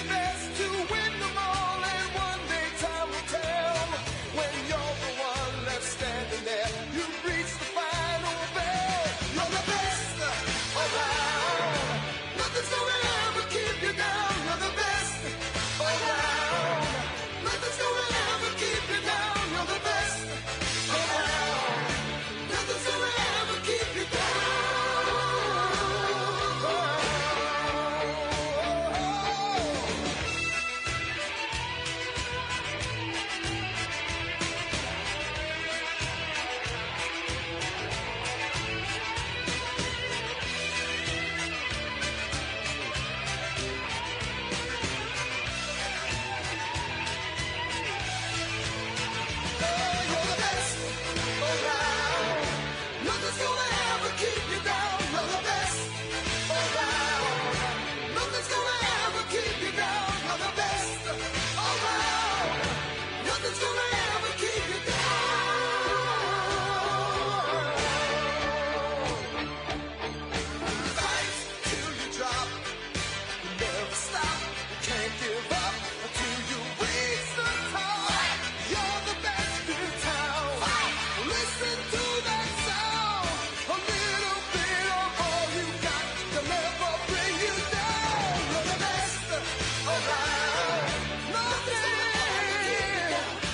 the best to win them all, and one day time will tell. When you're the one left standing there, you've reached the final bell. You're the best around. Nothing's gonna ever keep you down. You're the best around. Nothing's gonna ever keep you down. You're the best around. Nothing's gonna ever keep you down. You're the best around. Nothing's gonna ever keep you down. You're the best around. Nothing's gonna ever keep you down. You're the best around. Nothing's gonna ever keep you down. Fight till you drop. Never stop. You can't give up until you reach the top. You're the best in town. Listen to that sound. A little bit of all you got to never bring you down. You're the best around. Nothing.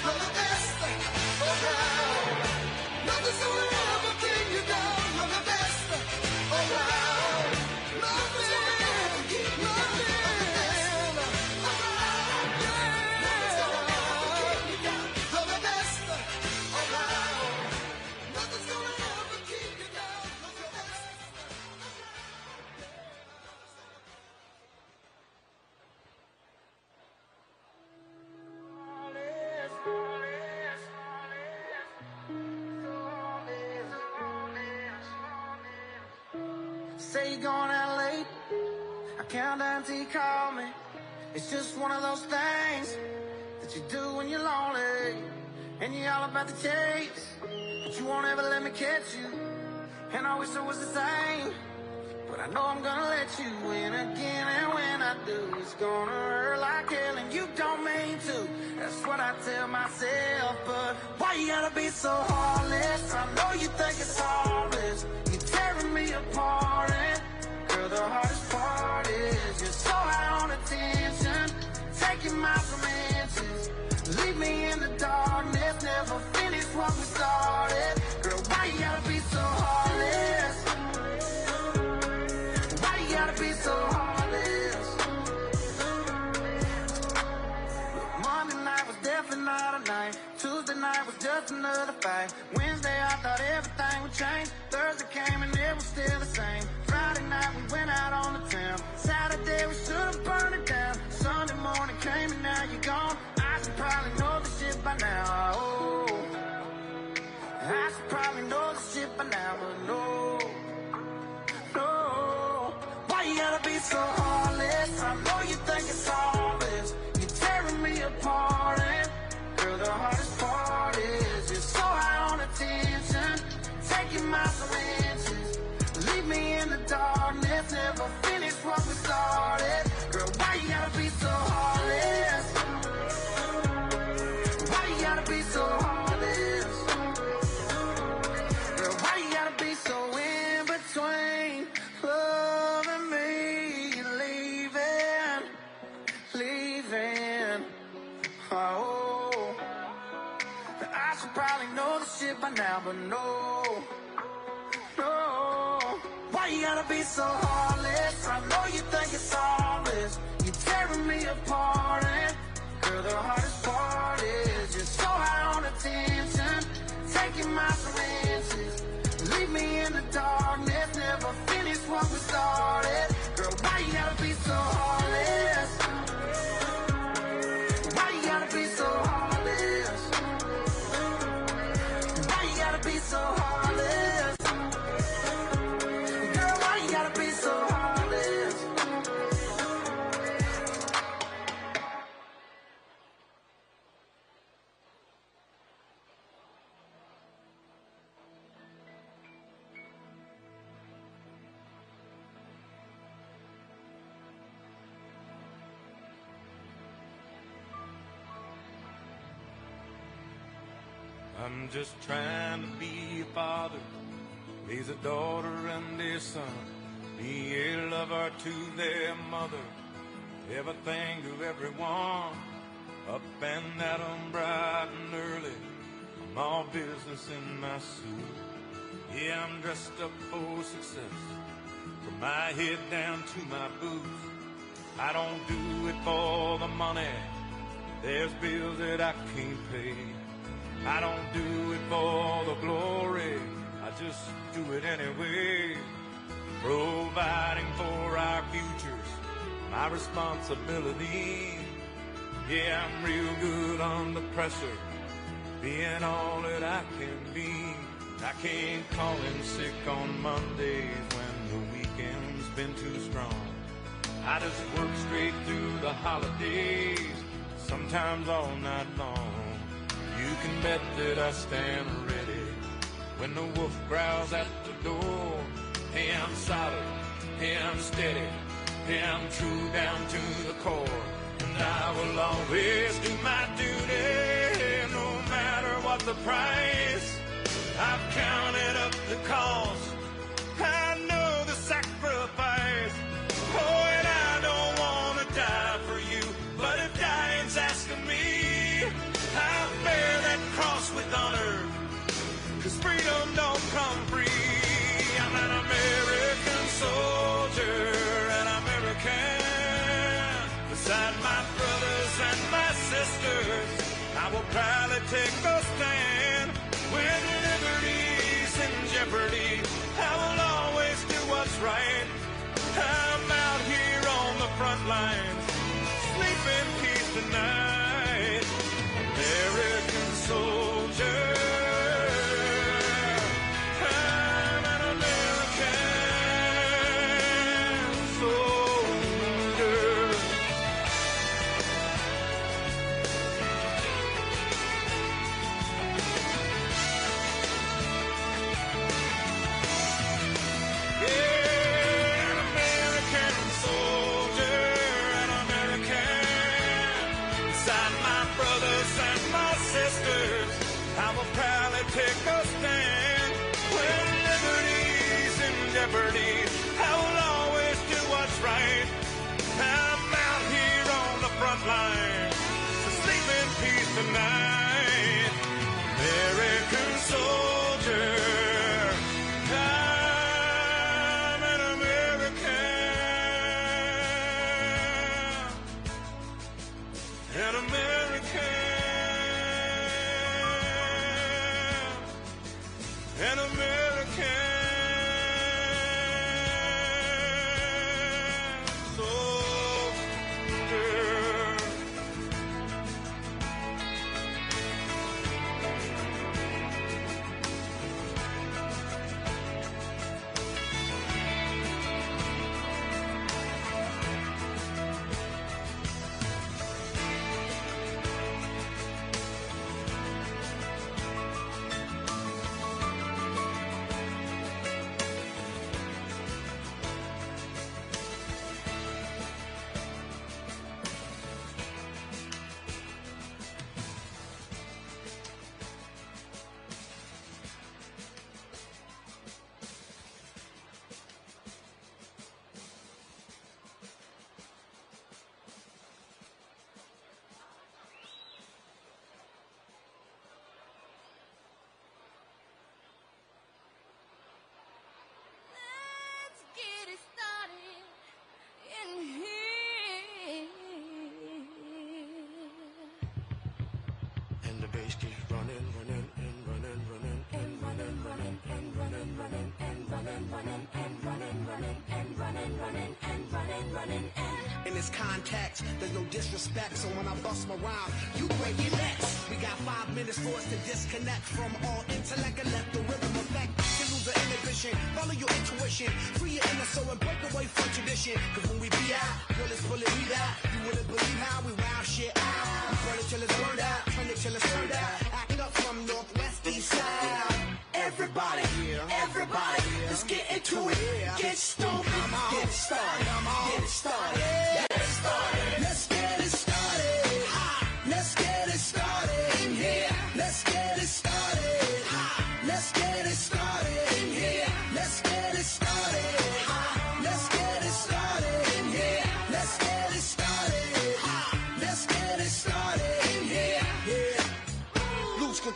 You're the best around. Nothing's gonna ever bring you down. You're the best around. Nothing. Say you're going out late, I count down till you call me. It's just one of those things that you do when you're lonely, and you're all about the chase, but you won't ever let me catch you. And I wish I was the same, but I know I'm gonna let you win again. And when I do, it's gonna hurt like hell, and you don't mean to. That's what I tell myself, but why you gotta be so heartless? I know you think it's harmless. You're tearing me apart, and girl, the hardest part is you're so high on attention, taking my from inches. Leave me in the darkness, never finish what we started. Girl, why you gotta be so heartless? Why you gotta be so heartless? Look, Monday night was definitely not a night. Tuesday night was just another fight. Wednesday I thought everything would change. Thursday came and it was still the same. Friday night we went out on the town. Saturday we should've burned it down. Sunday morning came and now you're gone. I should probably know this shit by now. Oh, I should probably know this shit by now, but no, no. Why you gotta be so heartless? I know you think it's harmless. You're tearing me apart, and girl, the hardest part is you're so high on attention, taking my from inches. Leave me in the darkness, never finish what we started. Girl, why you gotta be so heartless? Why you gotta be so heartless? Girl, why you gotta be so in between loving me and leaving, leaving? Oh, I should probably know this shit by now, but no, no. Why you gotta be so heartless? I know you think it's harmless. You're tearing me apart, and girl, the hardest part is you're so high on attention, taking my from inches. Leave me in the darkness, never finish what we started. Girl, why you gotta be so heartless? Why you gotta be so heartless? Why you gotta be so heartless? Girl, why you gotta be so heartless? I'm just trying to be a father, raise a daughter and a son, be a lover to their mother, everything to everyone, up and at 'em bright and early, I'm all business in my suit. Yeah, I'm dressed up for success, from my head down to my boots. I don't do it for the money, there's bills that I can't pay. I don't do it for the glory, I just do it anyway. Providing for our futures, my responsibility. Yeah, I'm real good under pressure, being all that I can be. I can't call in sick on Mondays when the weekend's been too strong. I just work straight through the holidays, sometimes all night long. You can bet that I stand ready when the wolf growls at the door. Hey, I'm solid, hey, I'm steady, hey, I'm true down to the core. And I will always do my duty, no matter what the price. I've counted up the cost, I know the sacrifice. Oh, and I don't want to die for you, but if dying's asking me, I'll bear that cross with honor, 'cause freedom don't come free. I'm an American soldier, an American. Beside my brothers and my sisters, I will proudly take a stand. When liberty's in jeopardy, I will always do what's right. I'm out here on the front lines, sleep in peace tonight. American soldier, I'm an American soldier. Yeah, an American soldier, an American. Beside my brothers and my sisters, I will proudly take a stand. When liberty's in jeopardy, I will always do what's right. I'm out here on the front line, so sleep in peace tonight. American soldier, I'm an American, an American, an American soldier. Let's get it started in here. And the bass keeps running, running, and running, running, and running, running, and running, running, and running, running, and running, running, and running, running, and running, running, and in this context, there's no disrespect, so when I bust my rhyme, you break your necks. We got 5 minutes for us to disconnect from all intellect and let the rhythm affect. To lose the inhibition, follow your intuition, free your inner soul and break away from tradition. 'Cause when we be out, girl, it's pulling me out. You wouldn't believe how we wow shit out. We burn it till it's burned out, turn it till it's turned out. Act up from northwest, east side. Everybody, everybody, let's get into it. Get stoked, get it started, get it started, get it started. Let's get it started. Let's get it started in here. Let's get it started.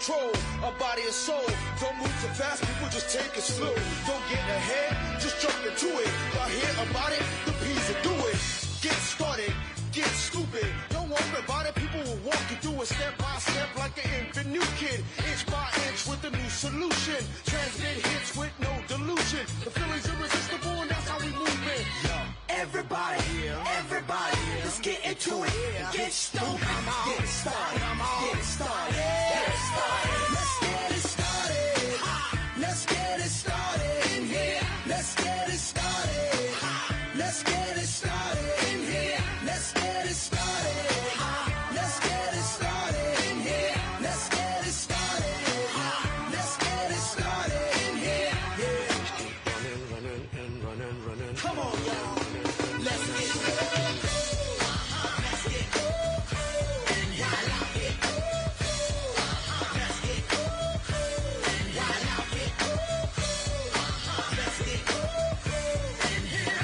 control our body and soul. Don't move too fast, people just take it slow. Don't get ahead, just jump into it. Y'all hear about it? The P's will do it. Get started, get stupid. Don't worry about it, people will walk you through it step by step like an infant new kid. Inch by inch with a new solution. Transmit hits with no delusion. The feeling's irresistible and that's how we move it. Everybody, everybody, let's get into it. Get stupid, get started, get started, get started. Let's get it started. Let's get it started in here. Let's get it started. Let's get it started in here. Let's get it started. Let's get it started in here. Let's get it started. Let's get it started in here. Yeah. Running and running. Come on, y'all. Let's get cool. Let's get cool. And y'all out it. Let's get cool. And y'all out it. Let's get cool. And here.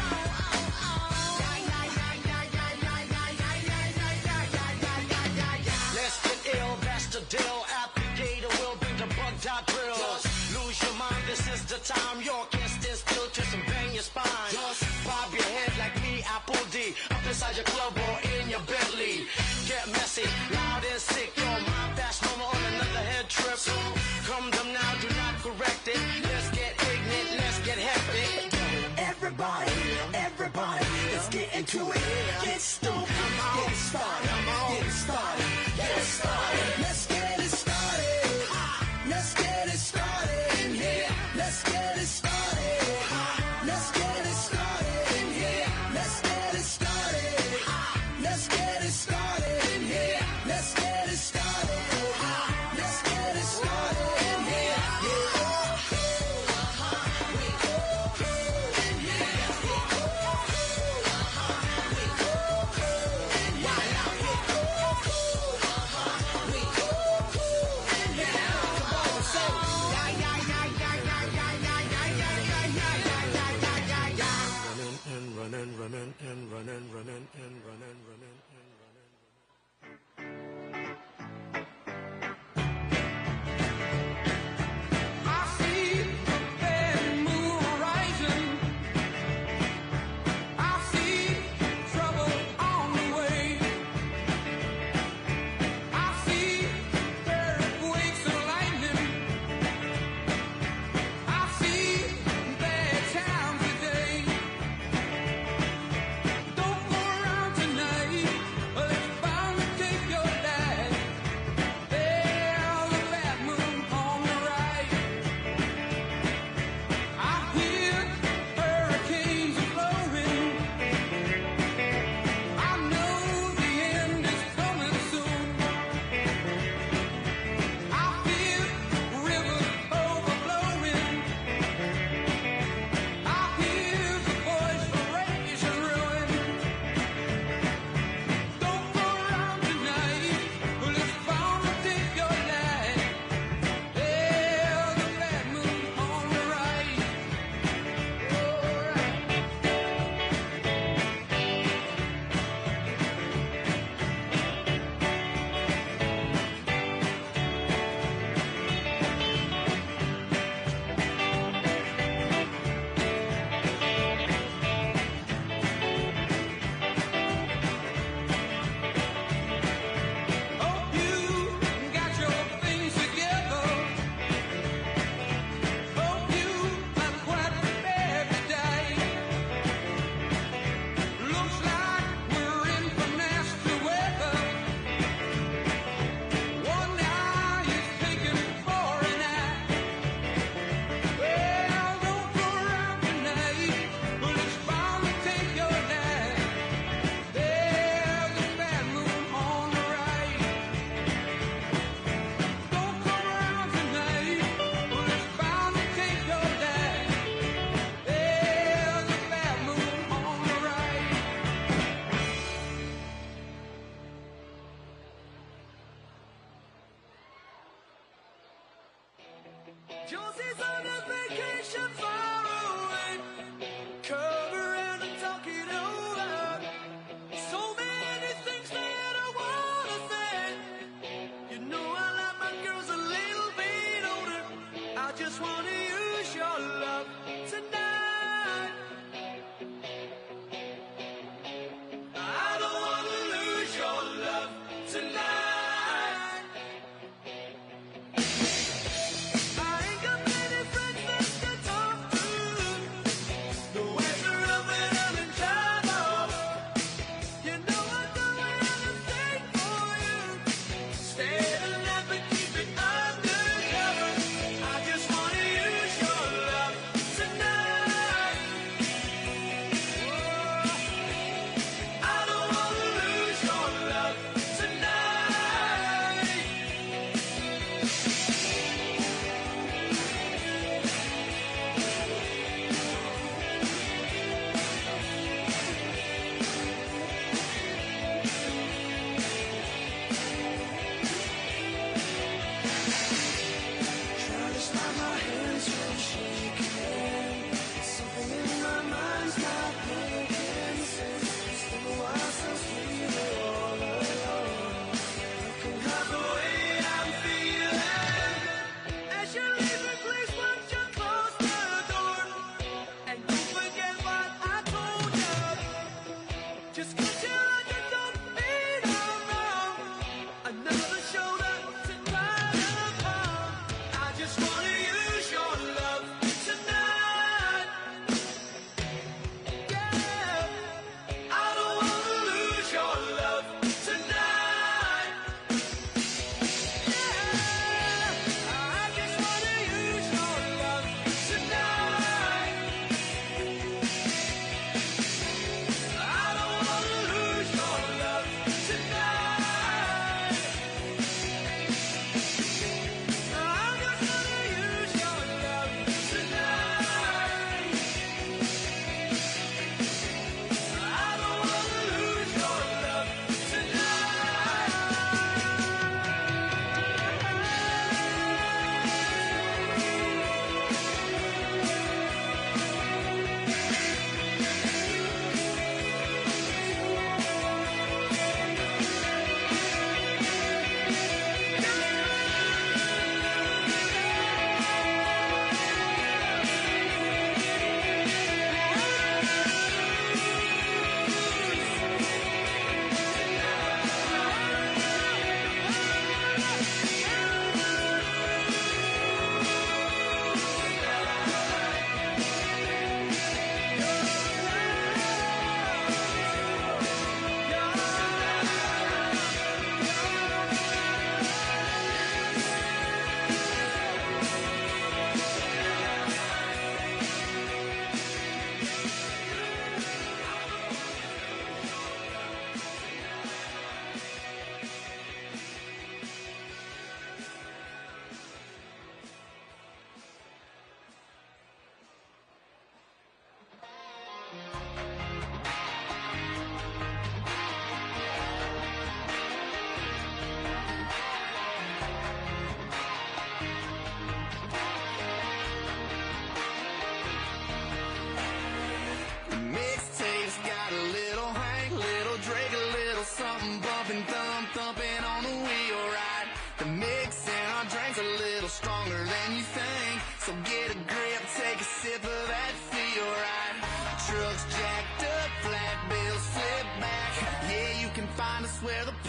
Let's get ill, that's the deal. Applicator will bring the bug dot drills. Lose your mind, this is the time. You can't stand still, twist and bang your spine. Bob your head like me, Apple D. Up inside your club or in your Bentley. Get messy, loud and sick. Your mind fast, no more on another head trip. So come them now, do not correct it. Let's get ignorant, let's get hectic. Everybody, everybody, let's get into it. Get stupid, get started, get started, get started. Let's get it started. Let's get it started in here. Let's get it started. Let's get it started in here. Let's get it started. Let's get it started in here. Let's get it started. Let's get it started in here.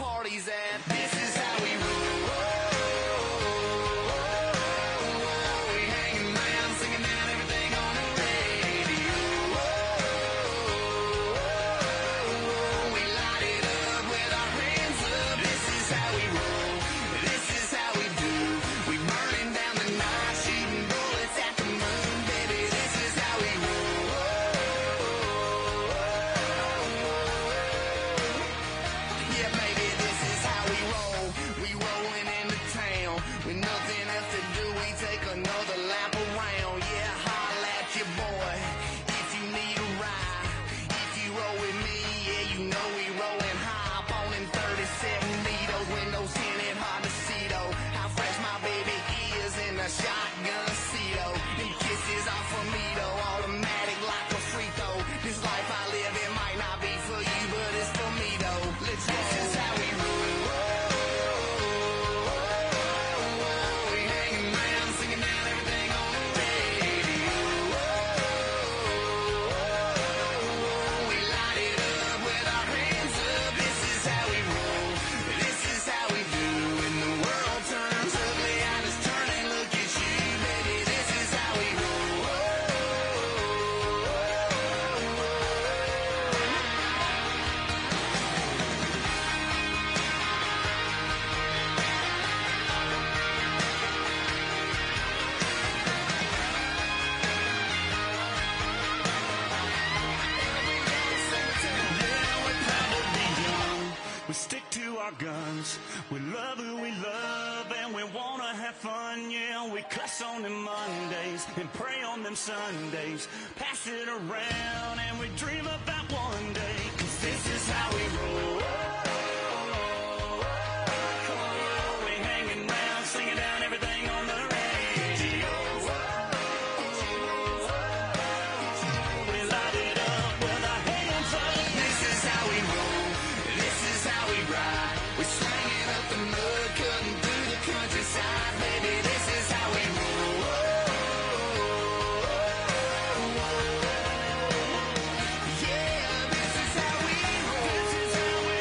party's at. This is how we roll. We hanging around, singing out everything on the radio. We light it up with our hands up. This is how we roll. This is how we do. We burning down the night, shooting bullets at the moon, baby. This is how we roll. Yeah, baby, this is how we roll. We rolling into town with nothing else to do. We take another lap around. Yeah, holla at your boy if you need a ride. If you roll with me, yeah, you know we rolling high. Up on in 37 needles, windows tinted, hard to see though. How fresh my baby is in a shotgun seat though. Them kisses off of me though, automatic like a free throw. This life I live, it might not be for you, but it's for me though. Let's roll. This is how we roll. We hanging around, singing out everything on the radio. We light it up with our hands up. This is how we roll. This is how we do. When the world turns ugly, I just turn and look at you, baby. This is how we roll. Yeah, we're proud to be young. We stick to our guns. We love who we love and we wanna have fun. Yeah, we cuss on them Mondays and pray on them Sundays. Pass it around and we dream about one day. 'Cause this is how we roll. We hanging around, singing down everything on the radio. We light it up with our hands up. This is how we roll. This is how we ride. We're slanging up the mud, cutting through the countryside, baby. This is how we roll. Yeah, this is how we roll. This is how we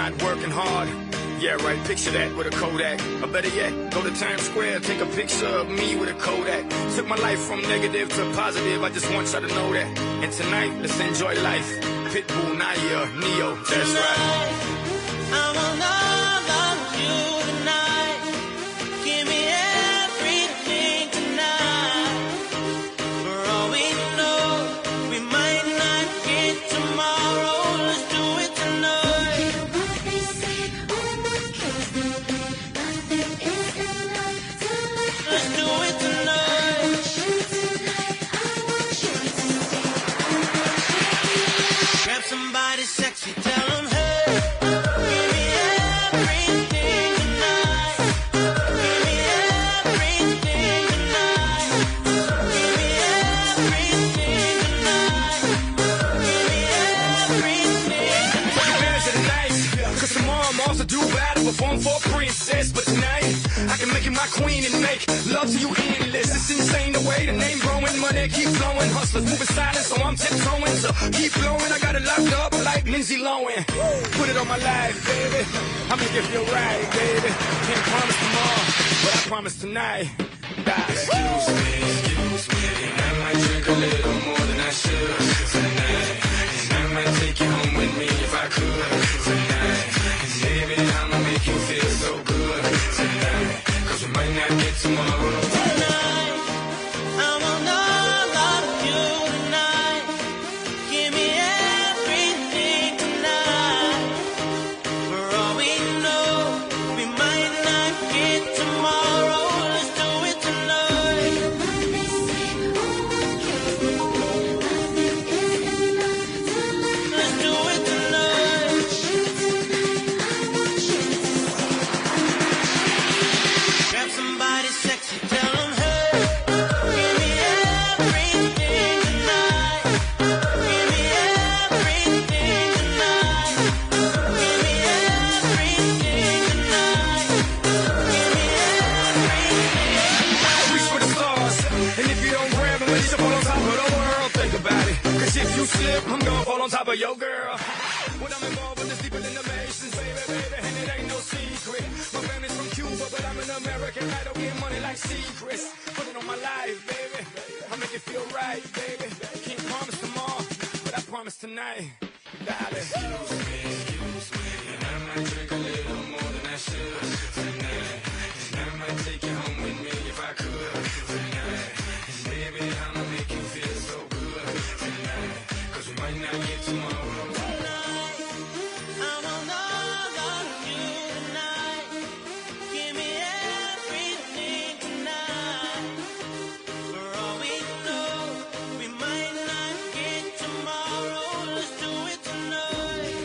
not working hard. Yeah, right, picture that with a Kodak. Or better yet, go to Times Square, take a picture of me with a Kodak. Took my life from negative to positive, I just want y'all to know that. And tonight, let's enjoy life. Pitbull, Naya, Neo, that's right. I'm in love with you tonight. Give me everything tonight. my queen and make love to you endless. It's insane the way the name growing, money keep flowing. Hustlers moving silent, so I'm tiptoeing. So keep blowing, I got it locked up like Lindsay Lohan. Put it on my life, baby. I'ma give you a ride, baby. Can't promise tomorrow, but I promise tonight. Excuse me, and I might drink a little more than I should tonight. And I might take you home with me if I could tonight. And baby, I'ma make you feel so good tonight. 'Cause we might not get tomorrow. Tonight, I want all of you tonight. Give me everything tonight. For all we know, we might not get tomorrow. Let's do it tonight. Let's do it tonight. Grab somebody sexy, tell them, hey, give me everything tonight. Give me everything tonight. Give me everything tonight. Give me everything. Reach for the stars, and if you don't grab them, you should fall on top of the world. Think about it, 'cause if you slip, I'm gonna fall on top of your girl. When I'm involved with this deeper than the Masons, baby, and it ain't no secret. My family's from Cuba, but I'm an American. I don't get money like secrets. Put it on my life, baby. I'll make it feel right, baby. Can't promise tomorrow, but I promise tonight. Darling. Excuse me, and I might drink a little more than I should tonight. And I might take you home with me if I could tonight. And baby, I'ma make you feel so good tonight. 'Cause we might not get tomorrow. Tonight, I want all of you tonight. Give me everything tonight. For all we know, we might not get tomorrow. Let's do it tonight.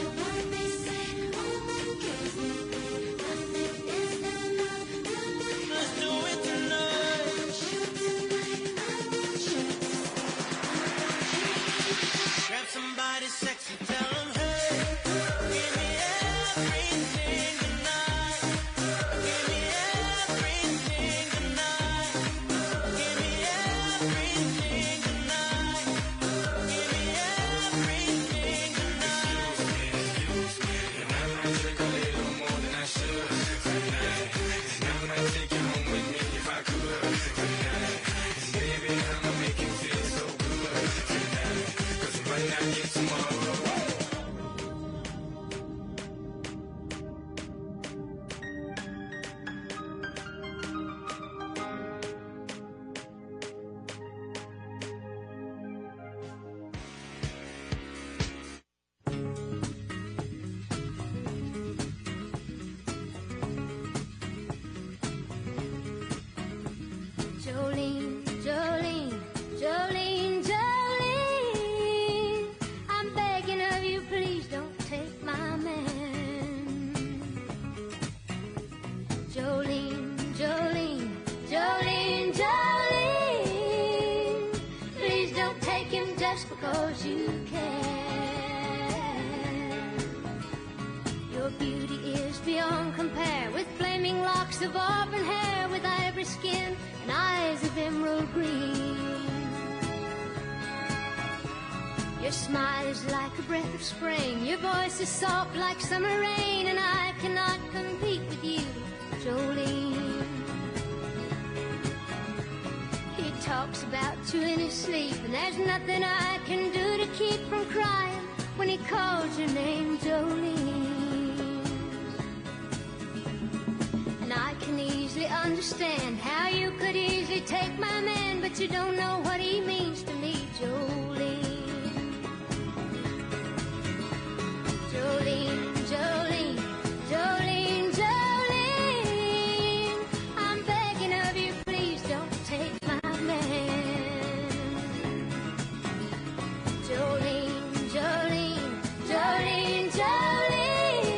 Let's do it tonight. Grab somebody sexy, tell them, hey, give me everything tonight. Give me everything tonight. Give me everything tonight. Give me everything tonight. Excuse me, and I might drink a little more than I should tonight. And I might take you home with me if I could tonight. And baby, I'ma make you feel so good tonight. 'Cause we might not get tomorrow. Jolene, Jolene, Jolene, Jolene, I'm begging of you, please don't take my man. Jolene, Jolene, Jolene, Jolene, please don't take him just because you can. Your beauty is beyond compare, with flaming locks of auburn hair, with ivory skin and eyes of emerald green. Your smile is like a breath of spring, your voice is soft like summer rain, and I cannot compete with you, Jolene. He talks about you in his sleep, and there's nothing I can do to keep from crying when he calls your name, Jolene. And I can easily understand how you could easily take my man, but you don't know what he means to me, Jolene. Jolene, Jolene, Jolene, Jolene, I'm begging of you, please don't take my man. Jolene, Jolene, Jolene, Jolene,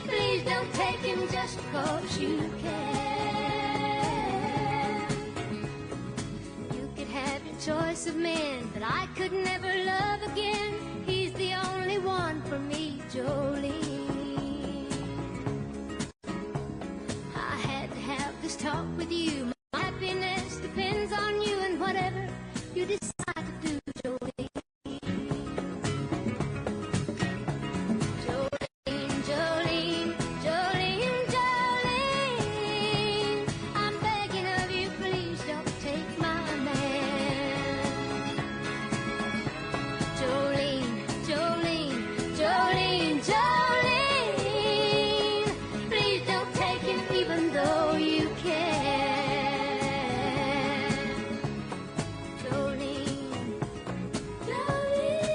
please don't take him just because you can. You could have your choice of men, but I could never love again. He's the only one for me, Jolene. I had to have the talk with you. My happiness depends on you and whatever you decide to do, Jolene. Jolene, Jolene, Jolene, Jolene. I'm begging of you, please don't take my man. Jolene, Jolene, Jolene, Jolene. Please don't take him even though you can. Jolene, Jolene.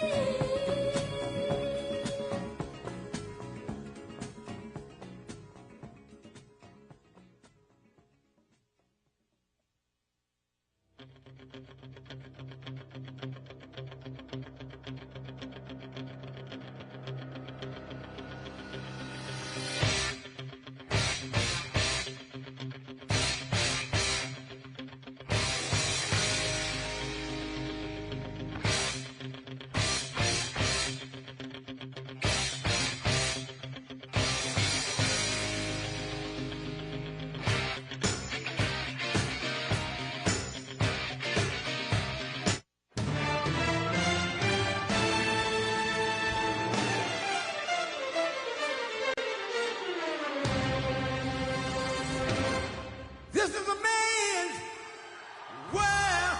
This is a man's world.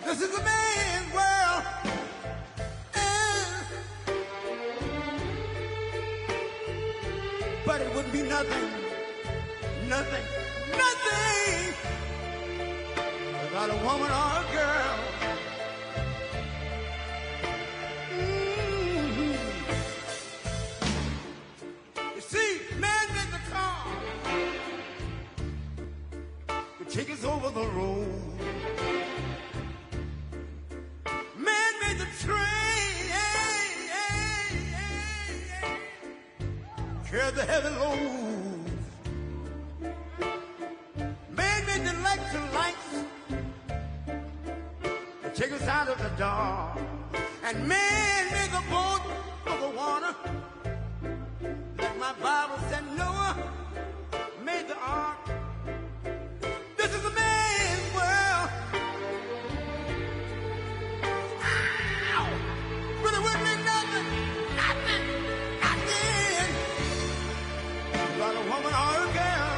This is a man's world. But it wouldn't be nothing, nothing, nothing without a woman or a girl. You see, man made the car to take us over the road. Man made the train, carry the heavy loads. Man made the electric lights to take us out of the dark. And man made the boat for the water. Like my Bible said, Noah made the ark. This is a man's world. Ow! But it wouldn't be nothing, nothing, nothing without a woman or a girl.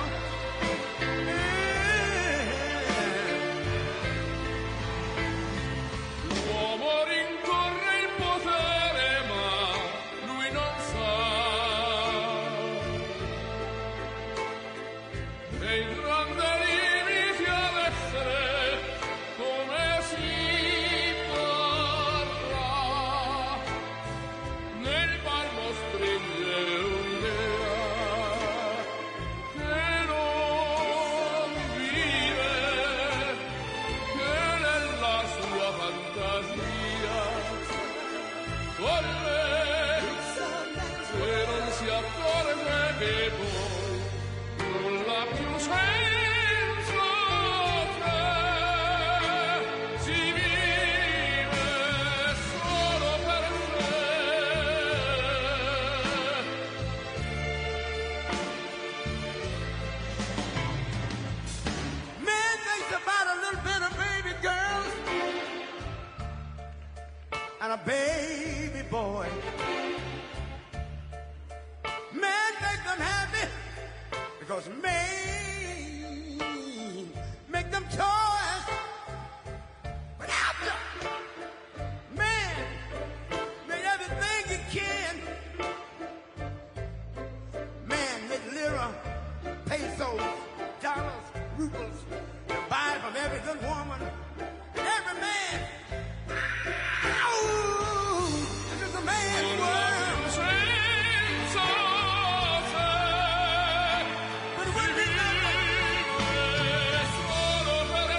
L'uomo rincorre il potere, ma lui non sa dei grandi limiti ad essere come si parla. Nel palmo stringe un'idea che non vive, che nella sua fantasia corre, se non si accorge che poi nulla più senza te, si vive solo per sé. Man thinks about a little bit of baby girls and a baby boy. Man make them happy because man make them toys. But after man made everything he can. Man made lira, pesos, dollars, rubles to buy from every good woman and every man. Ow! This is a man's world. Senza te, But it wouldn't be nothing. solo per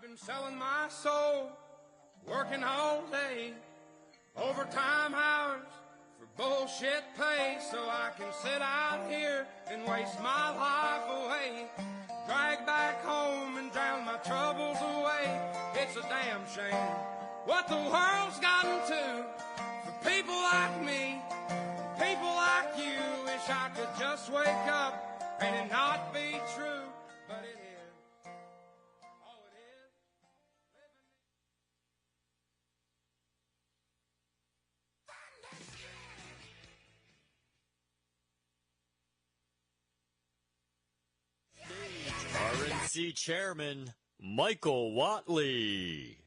I've been selling my soul, working all day, overtime hours for bullshit pay, so I can sit out here and waste my life away, drag back home and drown my troubles away. It's a damn shame what the world's gotten to for people like me, people like you. Wish I could just wake up and it not be true, but it is. Oh, it is. RNC Chairman Michael Watley.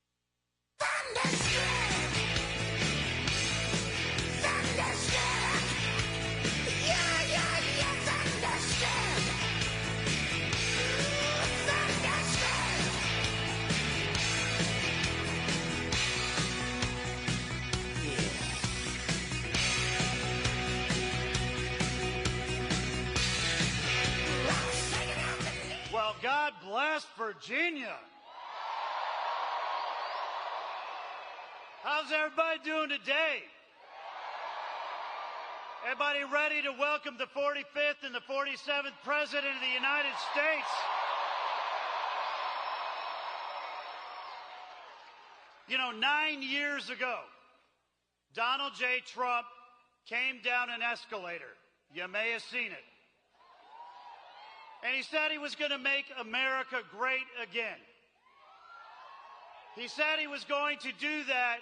Well, God bless Virginia. How's everybody doing today? Everybody ready to welcome the 45th and the 47th President of the United States? You know, 9 years ago, Donald J. Trump came down an escalator. You may have seen it. And he said he was going to make America great again. He said he was going to do that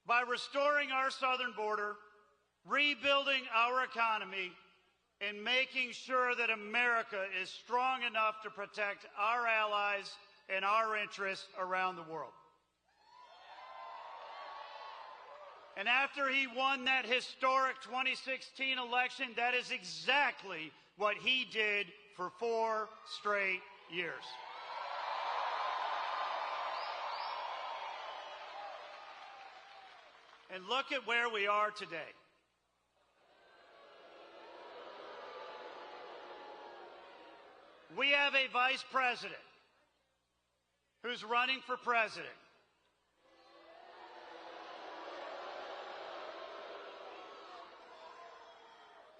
by restoring our southern border, rebuilding our economy, and making sure that America is strong enough to protect our allies and our interests around the world. And after he won that historic 2016 election, that is exactly what he did for 4 straight years. And look at where we are today. We have a vice president who's running for president,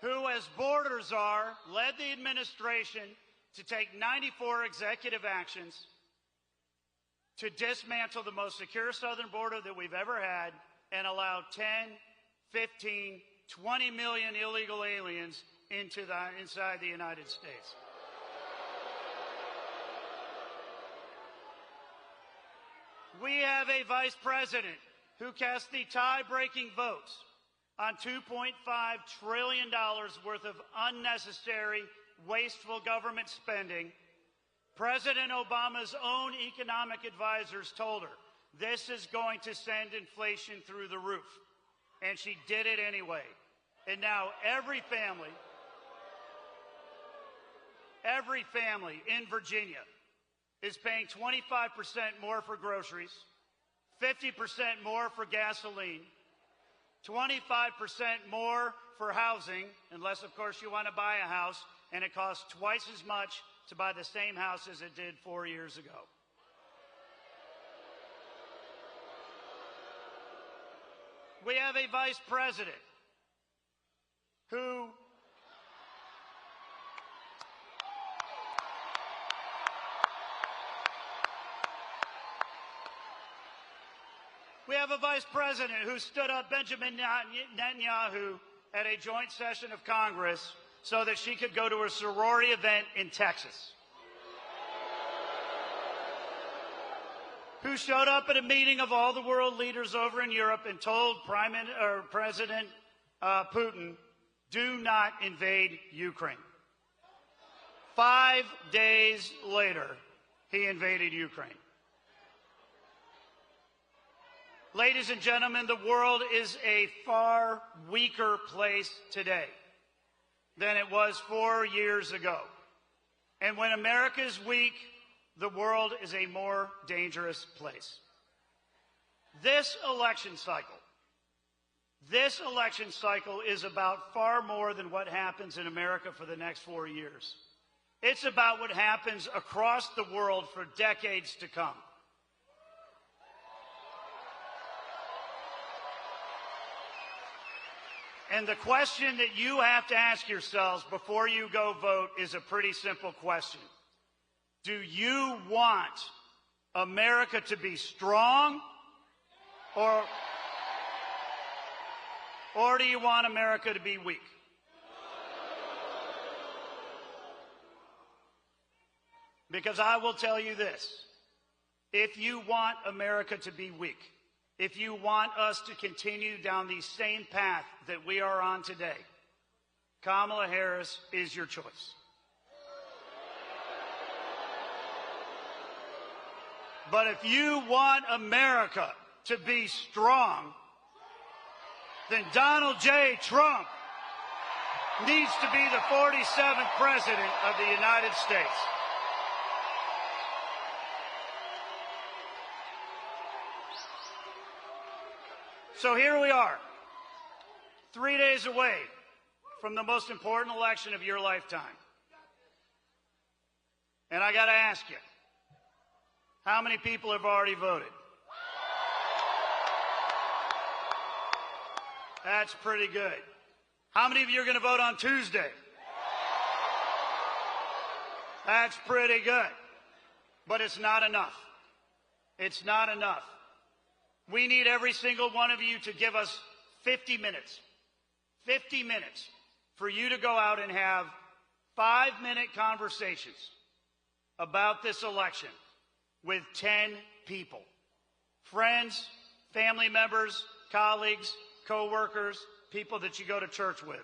who, as borders are, led the administration to take 94 executive actions to dismantle the most secure southern border that we've ever had and allow 10, 15, 20 million illegal aliens inside the United States. We have a vice president who cast the tie-breaking votes on $2.5 trillion worth of unnecessary, wasteful government spending. President Obama's own economic advisors told her this is going to send inflation through the roof. And she did it anyway. And now every family in Virginia is paying 25% more for groceries, 50% more for gasoline, 25% more for housing, unless, of course, you want to buy a house, and it costs twice as much to buy the same house as it did 4 years ago. We have a vice president who stood up Benjamin Netanyahu at a joint session of Congress so that she could go to a sorority event in Texas. Who showed up at a meeting of all the world leaders over in Europe and told President Putin, do not invade Ukraine. 5 days later, he invaded Ukraine. Ladies and gentlemen, the world is a far weaker place today than it was 4 years ago. And when America is weak, the world is a more dangerous place. This election cycle is about far more than what happens in America for the next 4 years. It's about what happens across the world for decades to come. And the question that you have to ask yourselves before you go vote is a pretty simple question. Do you want America to be strong, or do you want America to be weak? Because I will tell you this. If you want America to be weak, if you want us to continue down the same path that we are on today, Kamala Harris is your choice. But if you want America to be strong, then Donald J. Trump needs to be the 47th President of the United States. So here we are, 3 days away from the most important election of your lifetime. And I got to ask you, how many people have already voted? That's pretty good. How many of you are going to vote on Tuesday? That's pretty good. But it's not enough. It's not enough. We need every single one of you to give us 50 minutes. 50 minutes for you to go out and have 5-minute conversations about this election with 10 people. Friends, family members, colleagues, co-workers, people that you go to church with.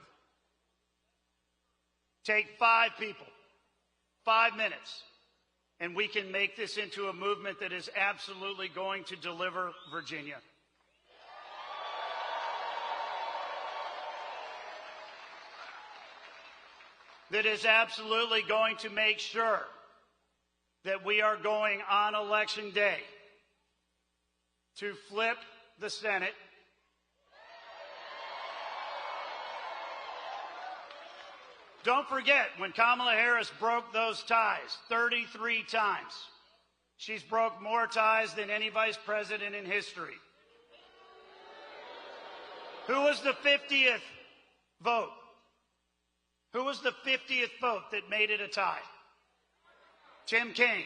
Take 5 people, 5 minutes, and we can make this into a movement that is absolutely going to deliver Virginia. That is absolutely going to make sure that we are going on Election Day to flip the Senate, don't forget, when Kamala Harris broke those ties 33 times, she's broke more ties than any vice president in history. Who was the 50th vote? Who was the 50th vote that made it a tie? Tim Kaine.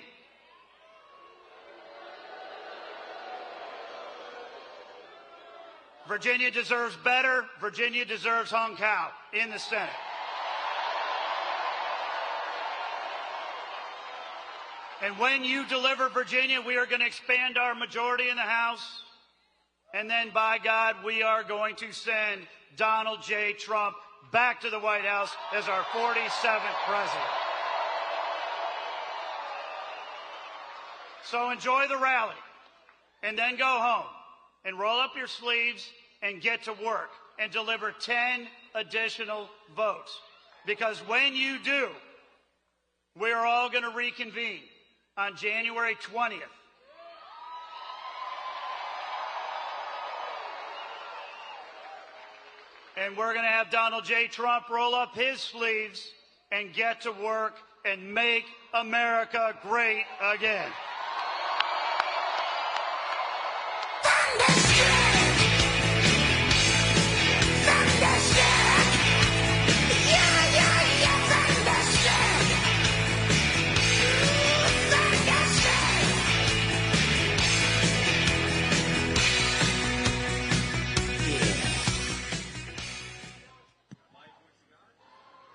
Virginia deserves better. Virginia deserves Hung Kao in the Senate. And when you deliver Virginia, we are going to expand our majority in the House. And then, by God, we are going to send Donald J. Trump back to the White House as our 47th president. So enjoy the rally, and then go home and roll up your sleeves and get to work and deliver 10 additional votes. Because when you do, we're all going to reconvene on January 20th. And we're going to have Donald J. Trump roll up his sleeves and get to work and make America great again.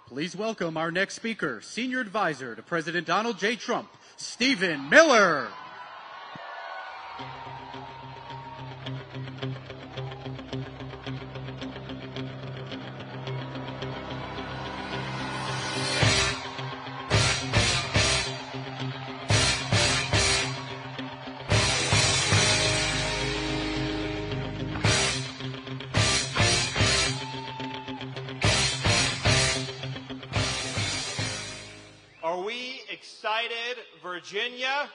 Please welcome our next speaker, Senior Advisor to President Donald J. Trump, Stephen Miller. Are we excited, Virginia?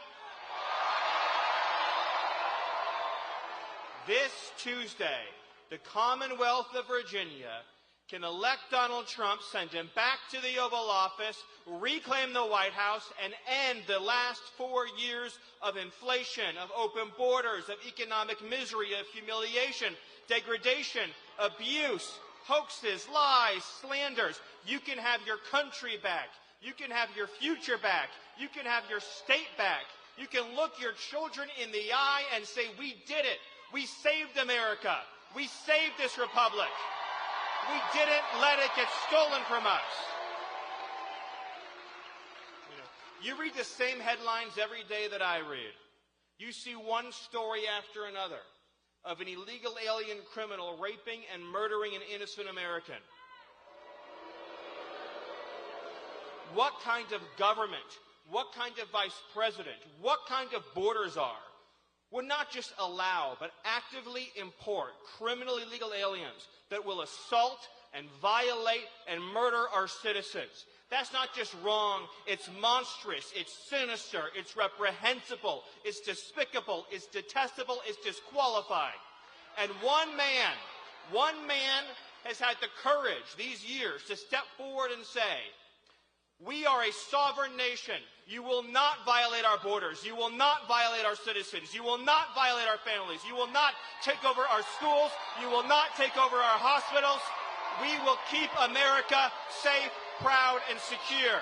This Tuesday, the Commonwealth of Virginia can elect Donald Trump, send him back to the Oval Office, reclaim the White House, and end the last 4 years of inflation, of open borders, of economic misery, of humiliation, degradation, abuse, hoaxes, lies, slanders. You can have your country back. You can have your future back. You can have your state back. You can look your children in the eye and say, we did it. We saved America. We saved this republic. We didn't let it get stolen from us. You read the same headlines every day that I read. You see one story after another of an illegal alien criminal raping and murdering an innocent American. What kind of government, what kind of vice president, what kind of borders would not just allow but actively import criminal illegal aliens that will assault and violate and murder our citizens? That's not just wrong, it's monstrous, it's sinister, it's reprehensible, it's despicable, it's detestable, it's disqualifying. And one man has had the courage these years to step forward and say, we are a sovereign nation. You will not violate our borders. You will not violate our citizens. You will not violate our families. You will not take over our schools. You will not take over our hospitals. We will keep America safe, proud, and secure.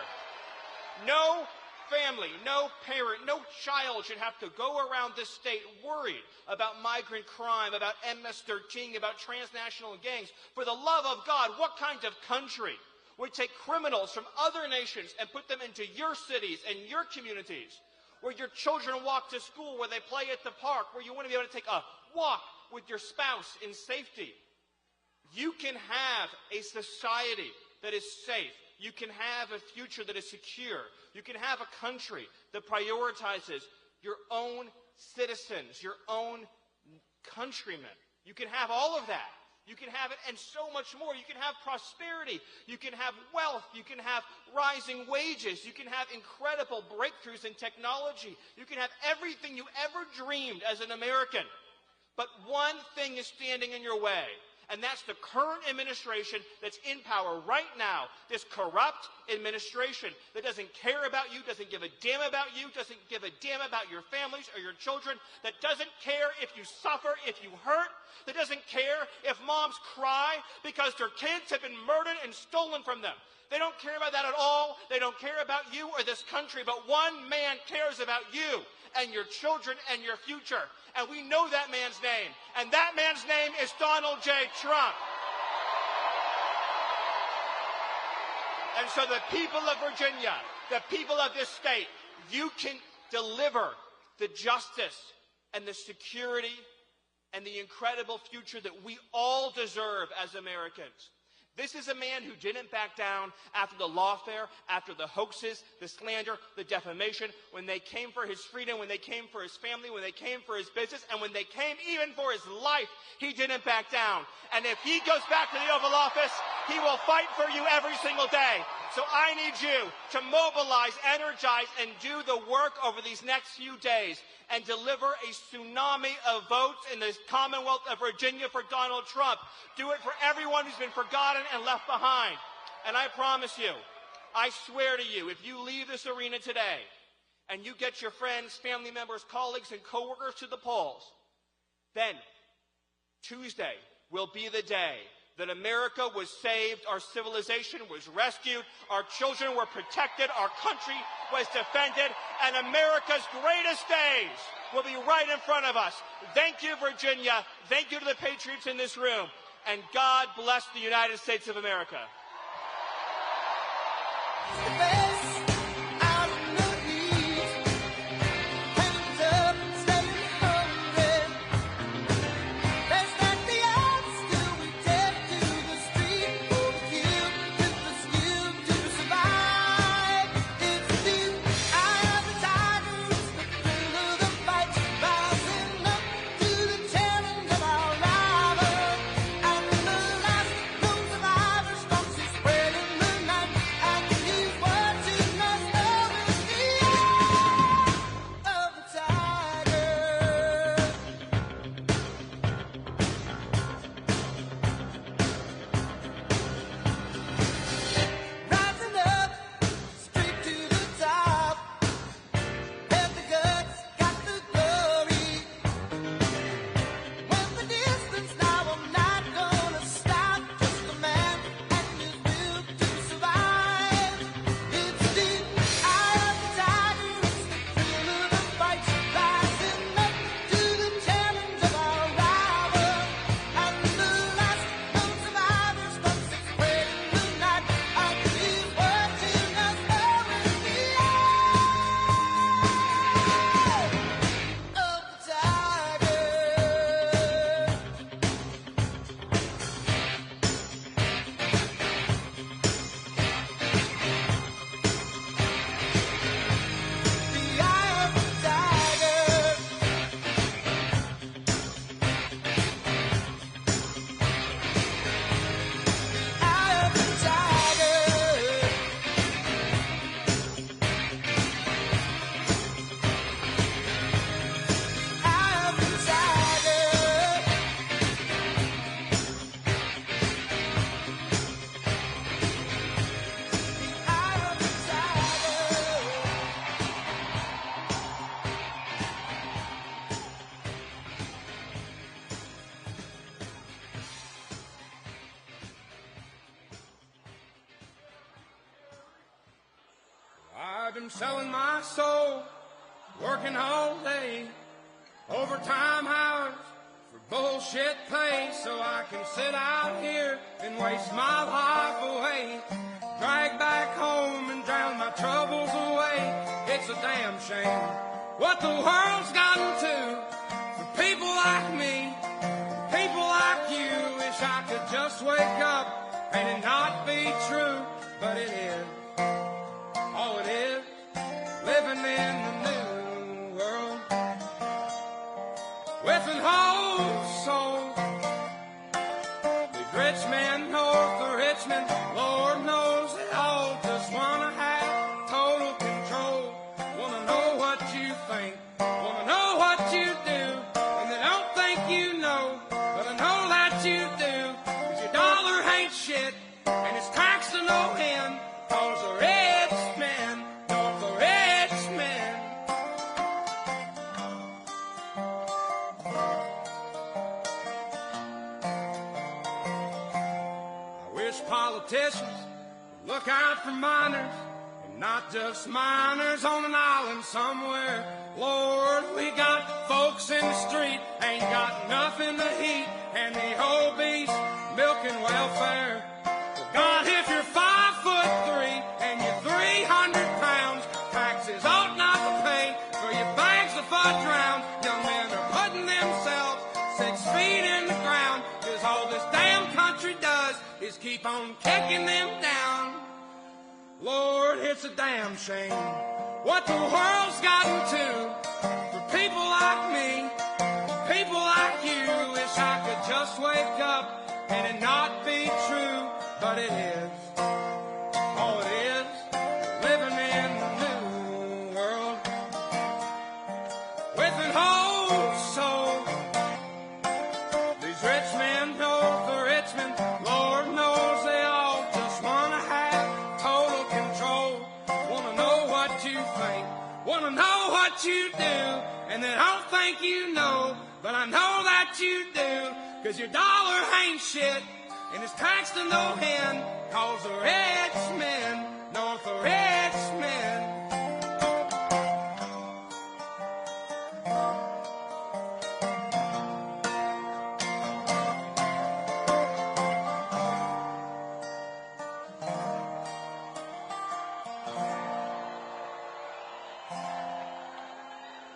No family, no parent, no child should have to go around this state worried about migrant crime, about MS-13, about transnational gangs. For the love of God, what kind of country would take criminals from other nations and put them into your cities and your communities, where your children walk to school, where they play at the park, where you want to be able to take a walk with your spouse in safety? You can have a society that is safe. You can have a future that is secure. You can have a country that prioritizes your own citizens, your own countrymen. You can have all of that. You can have it and so much more. You can have prosperity. You can have wealth. You can have rising wages. You can have incredible breakthroughs in technology. You can have everything you ever dreamed as an American. But one thing is standing in your way, and that's the current administration that's in power right now, this corrupt administration that doesn't care about you, doesn't give a damn about you, doesn't give a damn about your families or your children, that doesn't care if you suffer, if you hurt, that doesn't care if moms cry because their kids have been murdered and stolen from them. They don't care about that at all. They don't care about you or this country, but one man cares about you and your children and your future. And we know that man's name. And that man's name is Donald J. Trump. And so the people of Virginia, the people of this state, you can deliver the justice and the security and the incredible future that we all deserve as Americans. This is a man who didn't back down after the lawfare, after the hoaxes, the slander, the defamation, when they came for his freedom, when they came for his family, when they came for his business, and when they came even for his life, he didn't back down. And if he goes back to the Oval Office, he will fight for you every single day. So I need you to mobilize, energize, and do the work over these next few days and deliver a tsunami of votes in the Commonwealth of Virginia for Donald Trump. Do it for everyone who's been forgotten and left behind. And I promise you, I swear to you, if you leave this arena today and you get your friends, family members, colleagues, and coworkers to the polls, then Tuesday will be the day that America was saved, our civilization was rescued, our children were protected, our country was defended, and America's greatest days will be right in front of us. Thank you, Virginia. Thank you to the patriots in this room. And God bless the United States of America. Spreading the night, and he's I've been selling my soul, working all day, overtime hours for bullshit pay, so I can sit out here and waste my life away, drag back home and drown my troubles away. It's a damn shame what the world's gotten to for people like me, people like you. Wish I could just wake up and it not be true, but it is. All it is, living in the new world with an whole soul. These rich men north of Richmond, Lord knows they all just wanna have total control. Wanna know what you think, wanna know what you do, and they don't think you know, but I know that you do. 'Cause your dollar ain't shit, and it's taxed to no end, 'cause the rich men, not the rich men. I wish politicians would look out for miners, and not just miners on an island somewhere. Lord, we got folks in the street, ain't got nothing to eat, and the obese milking welfare. Well, God, if you're 5'3" and you're 300 pounds, taxes ought not to pay for your bags of fudge round. Young men are putting themselves 6 feet in the ground, 'cause all this damn country does is keep on kicking them down. Lord, it's a damn shame what the world's gotten to for people like me, people like you. Wish I could just wake up and it not be true, but it is. All it is, living in the new world with an whole soul. These rich men north of Richmond, Lord knows they all just wanna have total control. Wanna know what you think, wanna know what you do, and they don't think you know, but I know that you do. 'Cause your dollar ain't shit, and it's taxed to no end, 'cause the rich men, north of rich men.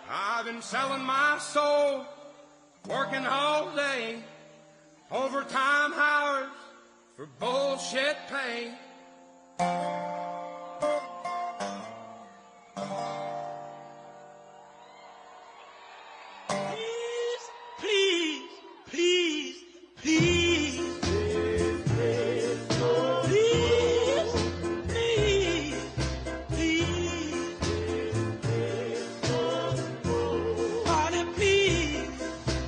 I've been selling my soul, working all day, overtime hours for bullshit pay. Please, please, please, please, please, please, honey, please,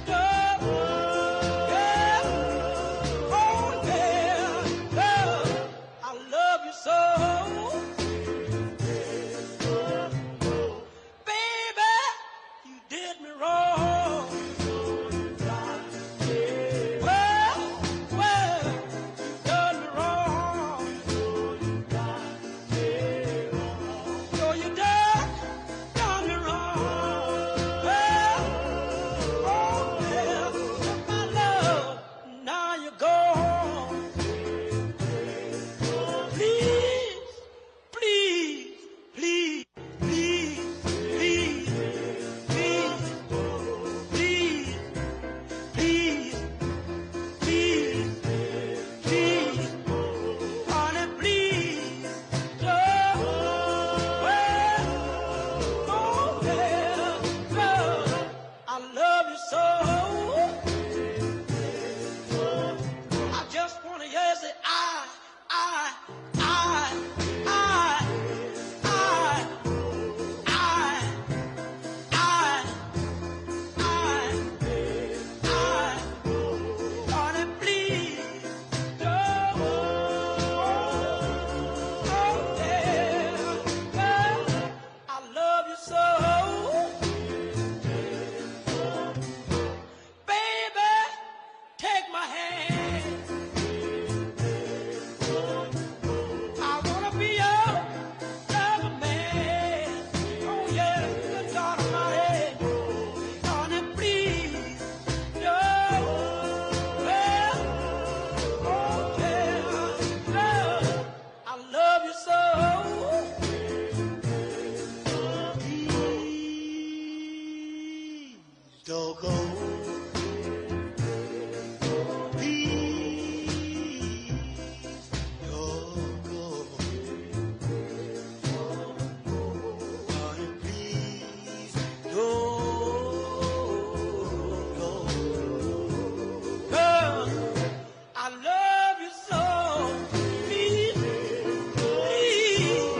oh, yeah, I love you so. Don't go. Please don't go. Honey, please don't go. Girl, I love you so. Please, please.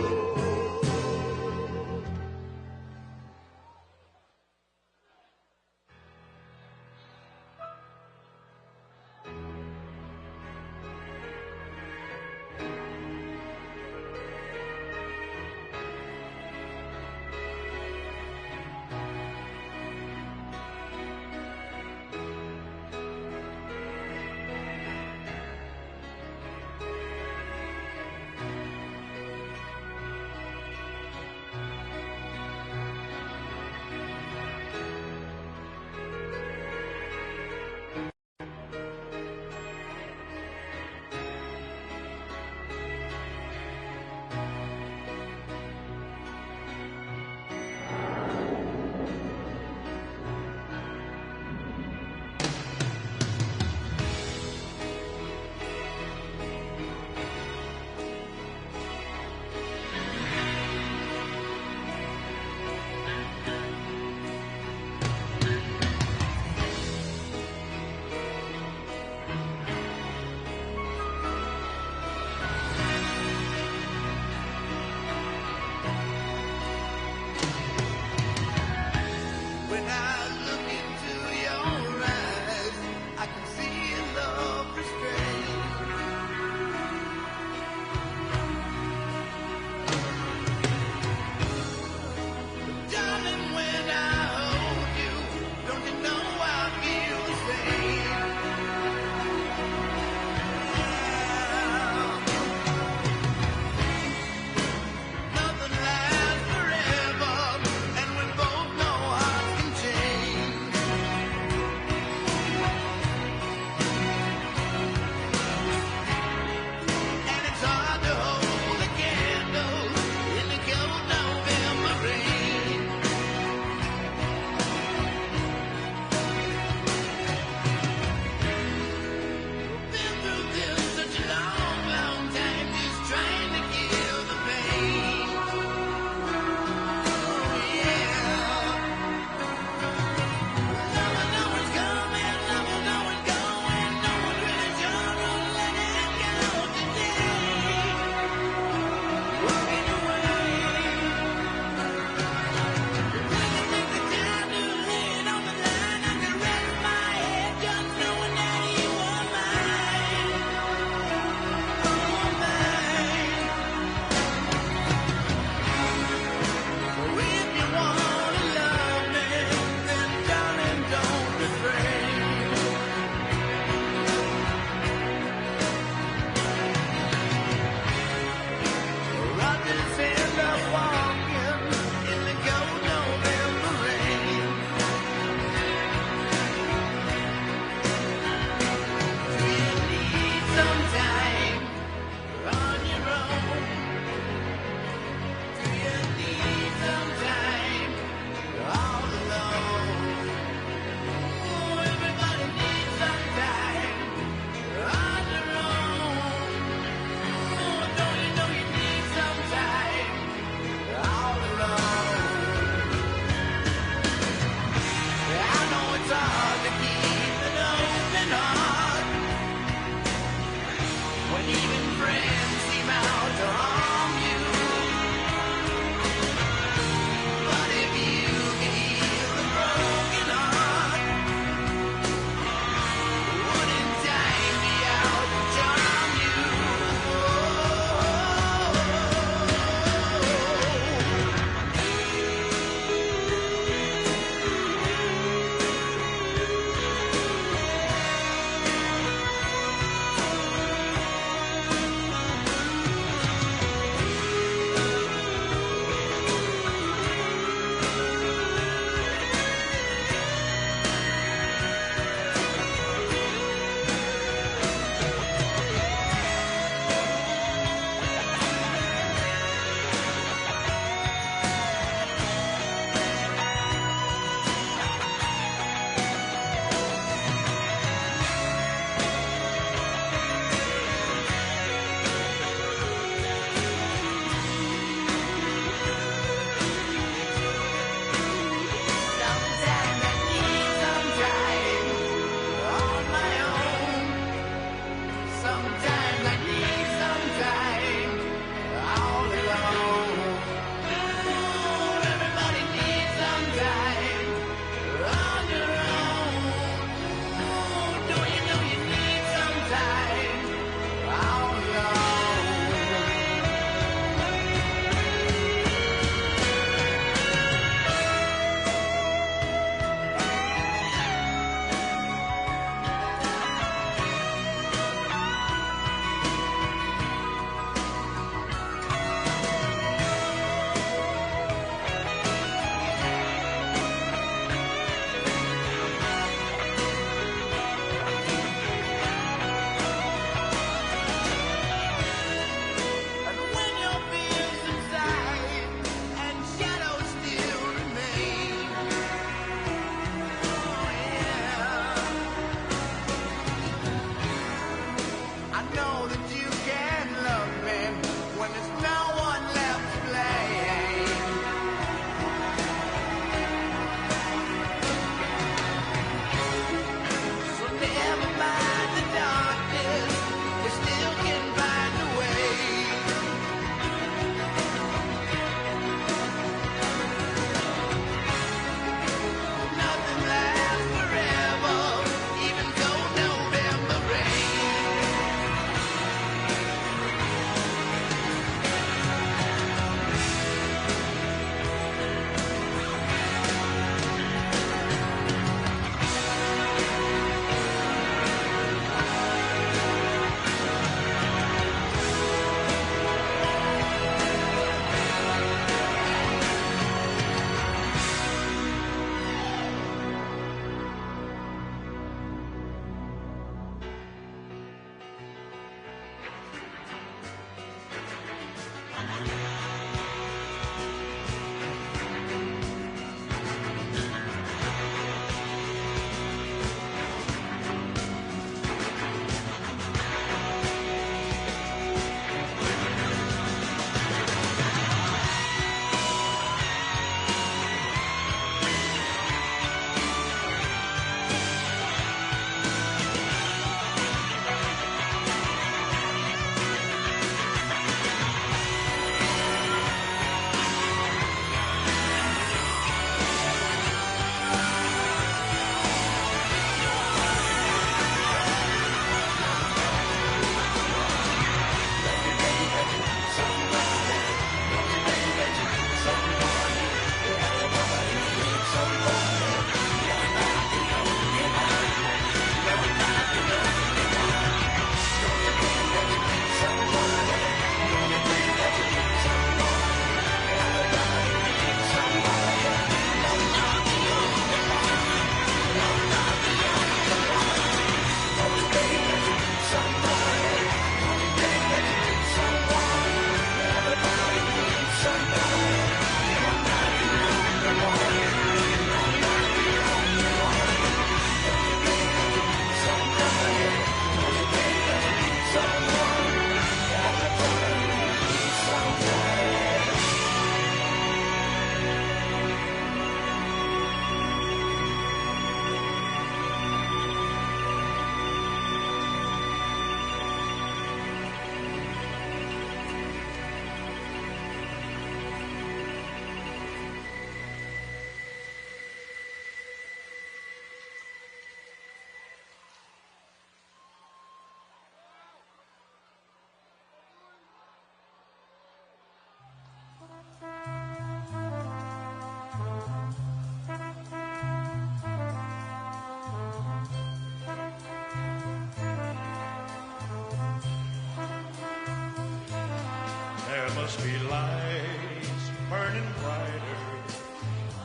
must be lights burning brighter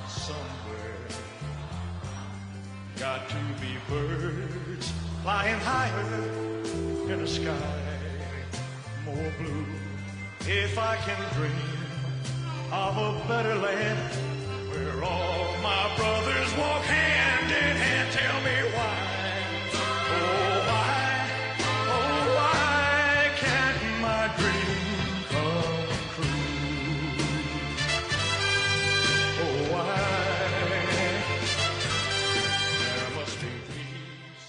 somewhere. Got to be birds flying higher in a sky more blue. If I can dream of a better land where all my brothers walk hand in hand, tell me why. Oh why can't my dream come true? Oh why there must be peace.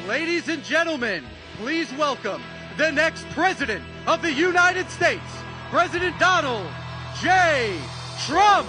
Ladies and gentlemen, please welcome the next President of the United States, President Donald J. Trump.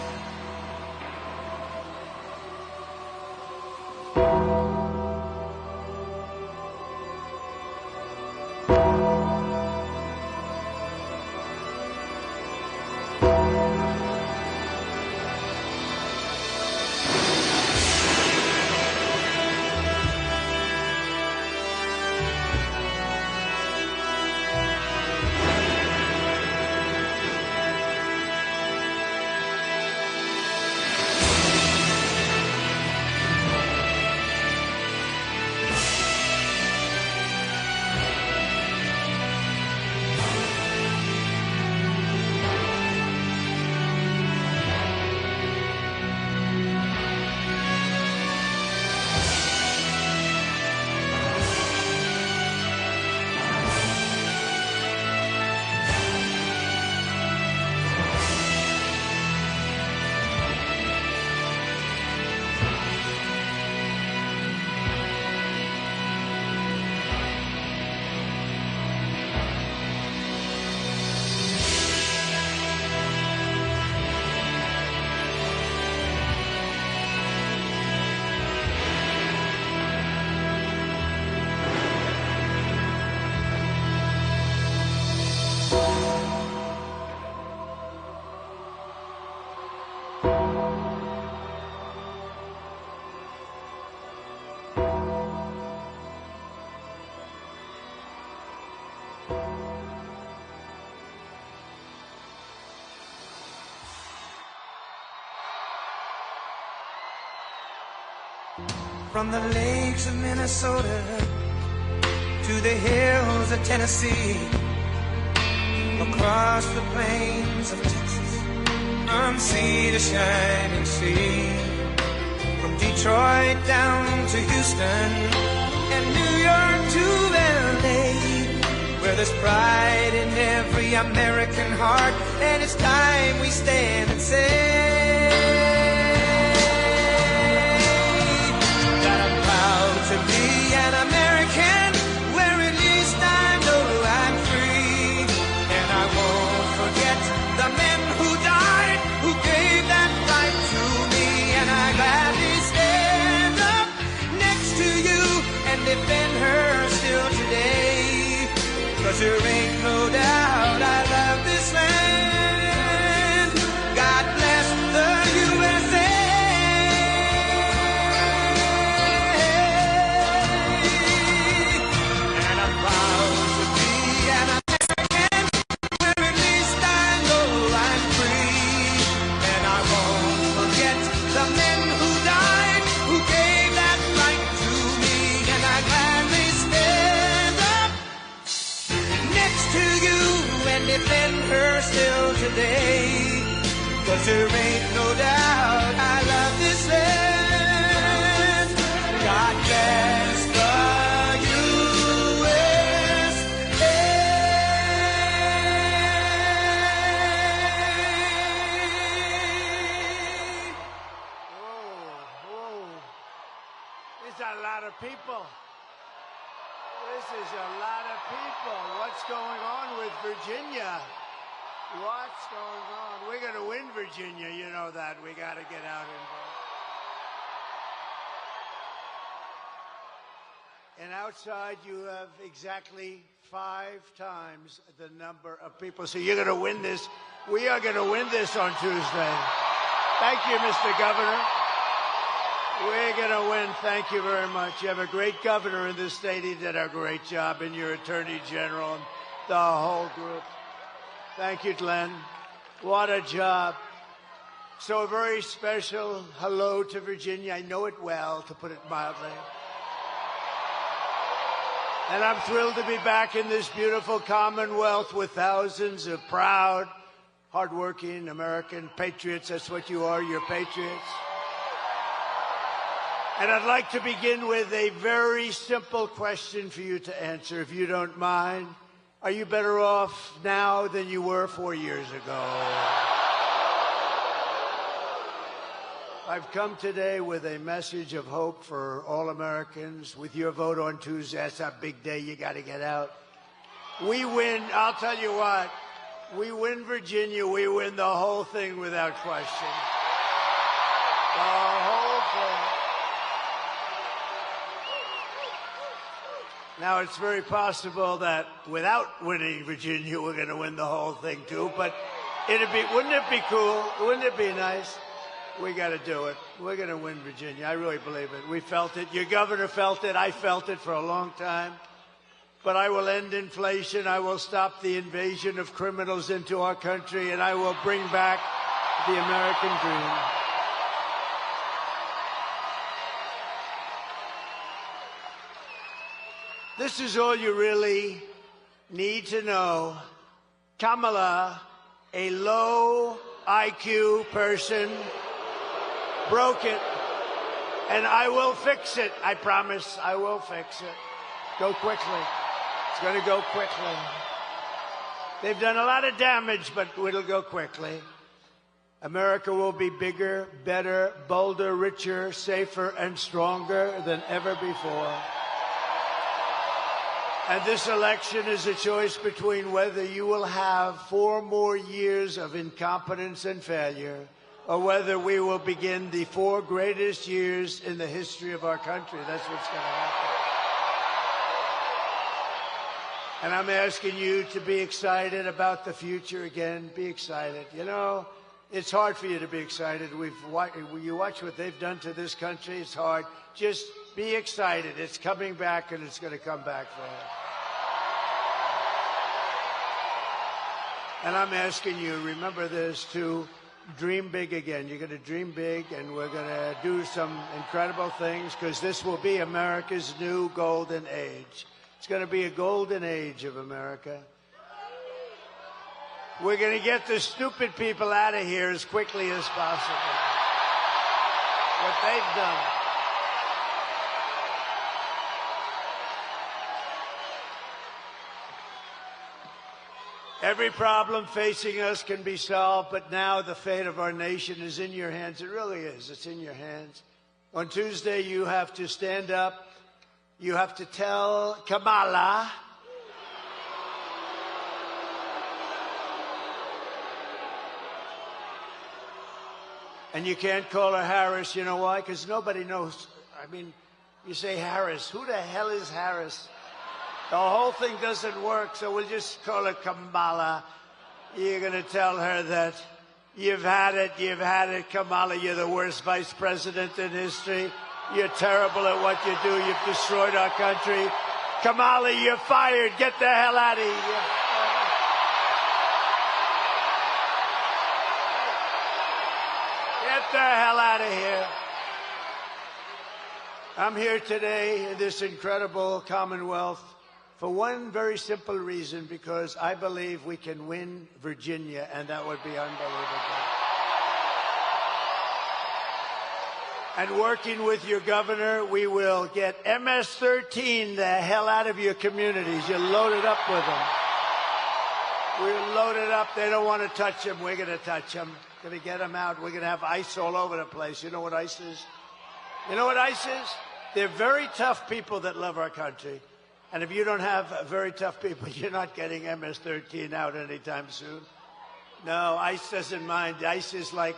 From the lakes of Minnesota to the hills of Tennessee, across the plains of Texas, from sea to shining sea, from Detroit down to Houston and New York to LA, where there's pride in every American heart, and it's time we stand and say to be an American, where at least I know I'm free. And I won't forget the men who died, who gave that right to me. And I gladly stand up next to you and defend her still today. 'Cause there ain't no doubt I love this land. God bless the USA. still today. 'Cause there ain't no doubt I love this land. God bless the USA. Whoa. There's a lot of people. This is a lot of people. What's going on with Virginia? What's going on? We're going to win Virginia. You know that. We got to get out and vote. And outside, you have exactly 5 times the number of people. So you're going to win this. We are going to win this on Tuesday. Thank you, Mr. Governor. We're going to win. Thank you very much. You have a great governor in this state. He did a great job, and your attorney general and the whole group. Thank you, Glenn. What a job. So a very special hello to Virginia. I know it well, to put it mildly. And I'm thrilled to be back in this beautiful Commonwealth with thousands of proud, hardworking American patriots. That's what you are. You're patriots. And I'd like to begin with a very simple question for you to answer, if you don't mind. Are you better off now than you were 4 years ago? I've come today with a message of hope for all Americans. With your vote on Tuesday, that's a big day. You got to get out. We win. I'll tell you what. We win Virginia. We win the whole thing without question. The whole thing. Now, it's very possible that without winning Virginia, we're going to win the whole thing, too. But wouldn't it be cool? Wouldn't it be nice? We got to do it. We're going to win Virginia. I really believe it. We felt it. Your governor felt it. I felt it for a long time. But I will end inflation. I will stop the invasion of criminals into our country, and I will bring back the American dream. This is all you really need to know. Kamala, a low IQ person, broke it. And I will fix it. I promise I will fix it. Go quickly. It's going to go quickly. They've done a lot of damage, but it'll go quickly. America will be bigger, better, bolder, richer, safer, and stronger than ever before. And this election is a choice between whether you will have 4 more years of incompetence and failure, or whether we will begin the 4 greatest years in the history of our country. That's what's going to happen. And I'm asking you to be excited about the future again. Be excited. You know, it's hard for you to be excited. You watch what they've done to this country. It's hard. Just be excited. It's coming back, and it's going to come back fast. And I'm asking you, remember this, to dream big again. You're going to dream big, and we're going to do some incredible things, because this will be America's new golden age. It's going to be a golden age of America. We're going to get the stupid people out of here as quickly as possible. What they've done. Every problem facing us can be solved, but now the fate of our nation is in your hands. It really is. It's in your hands. On Tuesday, you have to stand up. You have to tell Kamala and you can't call her Harris. You know why? Because nobody knows. I mean, you say Harris. Who the hell is Harris? The whole thing doesn't work, so we'll just call her Kamala. You're going to tell her that you've had it, Kamala. You're the worst vice president in history. You're terrible at what you do. You've destroyed our country. Kamala, you're fired. Get the hell out of here. Get the hell out of here. I'm here today in this incredible Commonwealth for one very simple reason, because I believe we can win Virginia, and that would be unbelievable. And working with your governor, we will get MS-13 the hell out of your communities. You're loaded up with them. We're loaded up. They don't want to touch them. We're going to touch them. Going to get them out. We're going to have ICE all over the place. You know what ICE is? You know what ICE is? They're very tough people that love our country. And if you don't have very tough people, you're not getting MS-13 out anytime soon. No, ICE doesn't mind. ICE is like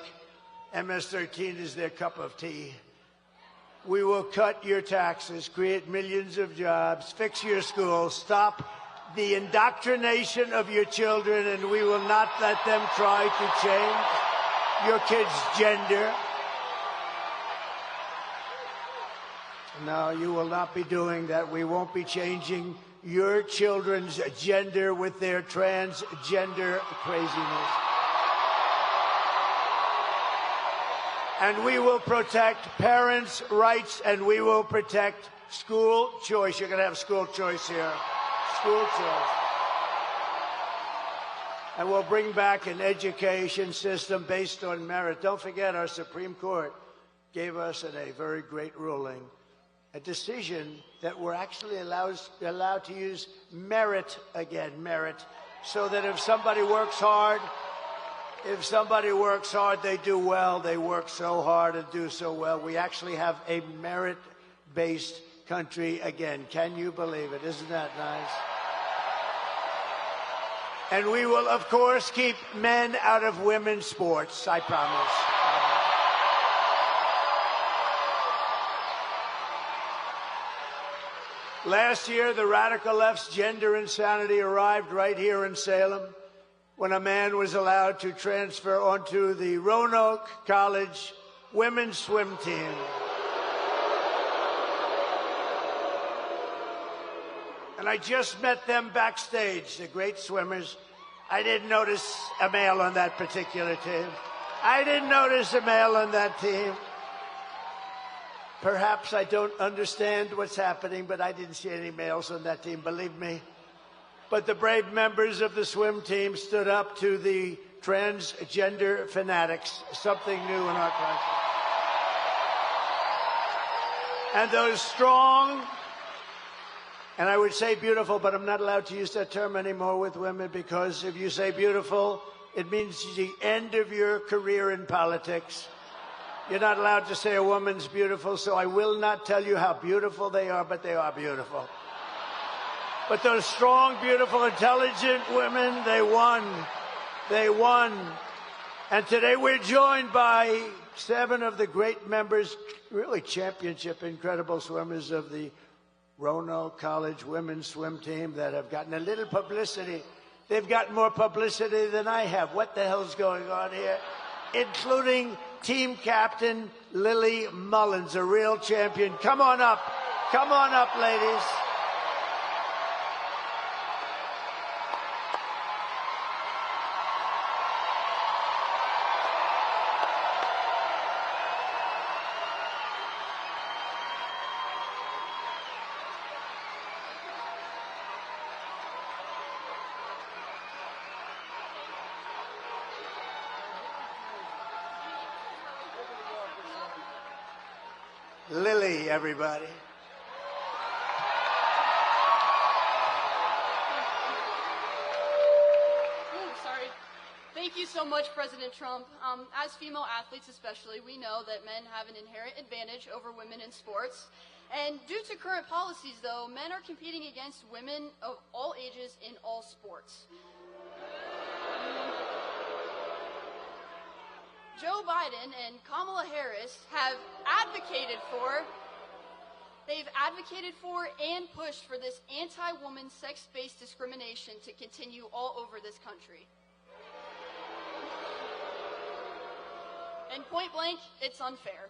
MS-13 is their cup of tea. We will cut your taxes, create millions of jobs, fix your schools, stop the indoctrination of your children, and we will not let them try to change your kids' gender. No, you will not be doing that. We won't be changing your children's gender with their transgender craziness. And we will protect parents' rights, and we will protect school choice. You're going to have school choice here. School choice. And we'll bring back an education system based on merit. Don't forget, our Supreme Court gave us in a very great ruling a decision that we're actually allowed to use merit again, merit, so that if somebody works hard, they do well. They work so hard and do so well. We actually have a merit-based country again. Can you believe it? Isn't that nice? And we will, of course, keep men out of women's sports, I promise. Last year, the radical left's gender insanity arrived right here in Salem when a man was allowed to transfer onto the Roanoke College women's swim team. And I just met them backstage, the great swimmers. I didn't notice a male on that particular team. I didn't notice a male on that team. Perhaps I don't understand what's happening, but I didn't see any males on that team, believe me. But the brave members of the swim team stood up to the transgender fanatics, something new in our country. And those strong, and I would say beautiful, but I'm not allowed to use that term anymore with women, because if you say beautiful, it means the end of your career in politics. You're not allowed to say a woman's beautiful, so I will not tell you how beautiful they are, but they are beautiful. But those strong, beautiful, intelligent women, they won. They won. And today we're joined by 7 of the great members, really championship, incredible swimmers of the Roanoke College women's swim team that have gotten a little publicity. They've gotten more publicity than I have. What the hell's going on here? Including team captain Lily Mullins, a real champion. Come on up. Come on up, ladies. Lily, everybody. Sorry. Thank you so much, President Trump. As female athletes especially, we know that men have an inherent advantage over women in sports. And due to current policies, though, men are competing against women of all ages in all sports. Joe Biden and Kamala Harris have advocated for and pushed for this anti-woman sex-based discrimination to continue all over this country. And point blank, it's unfair.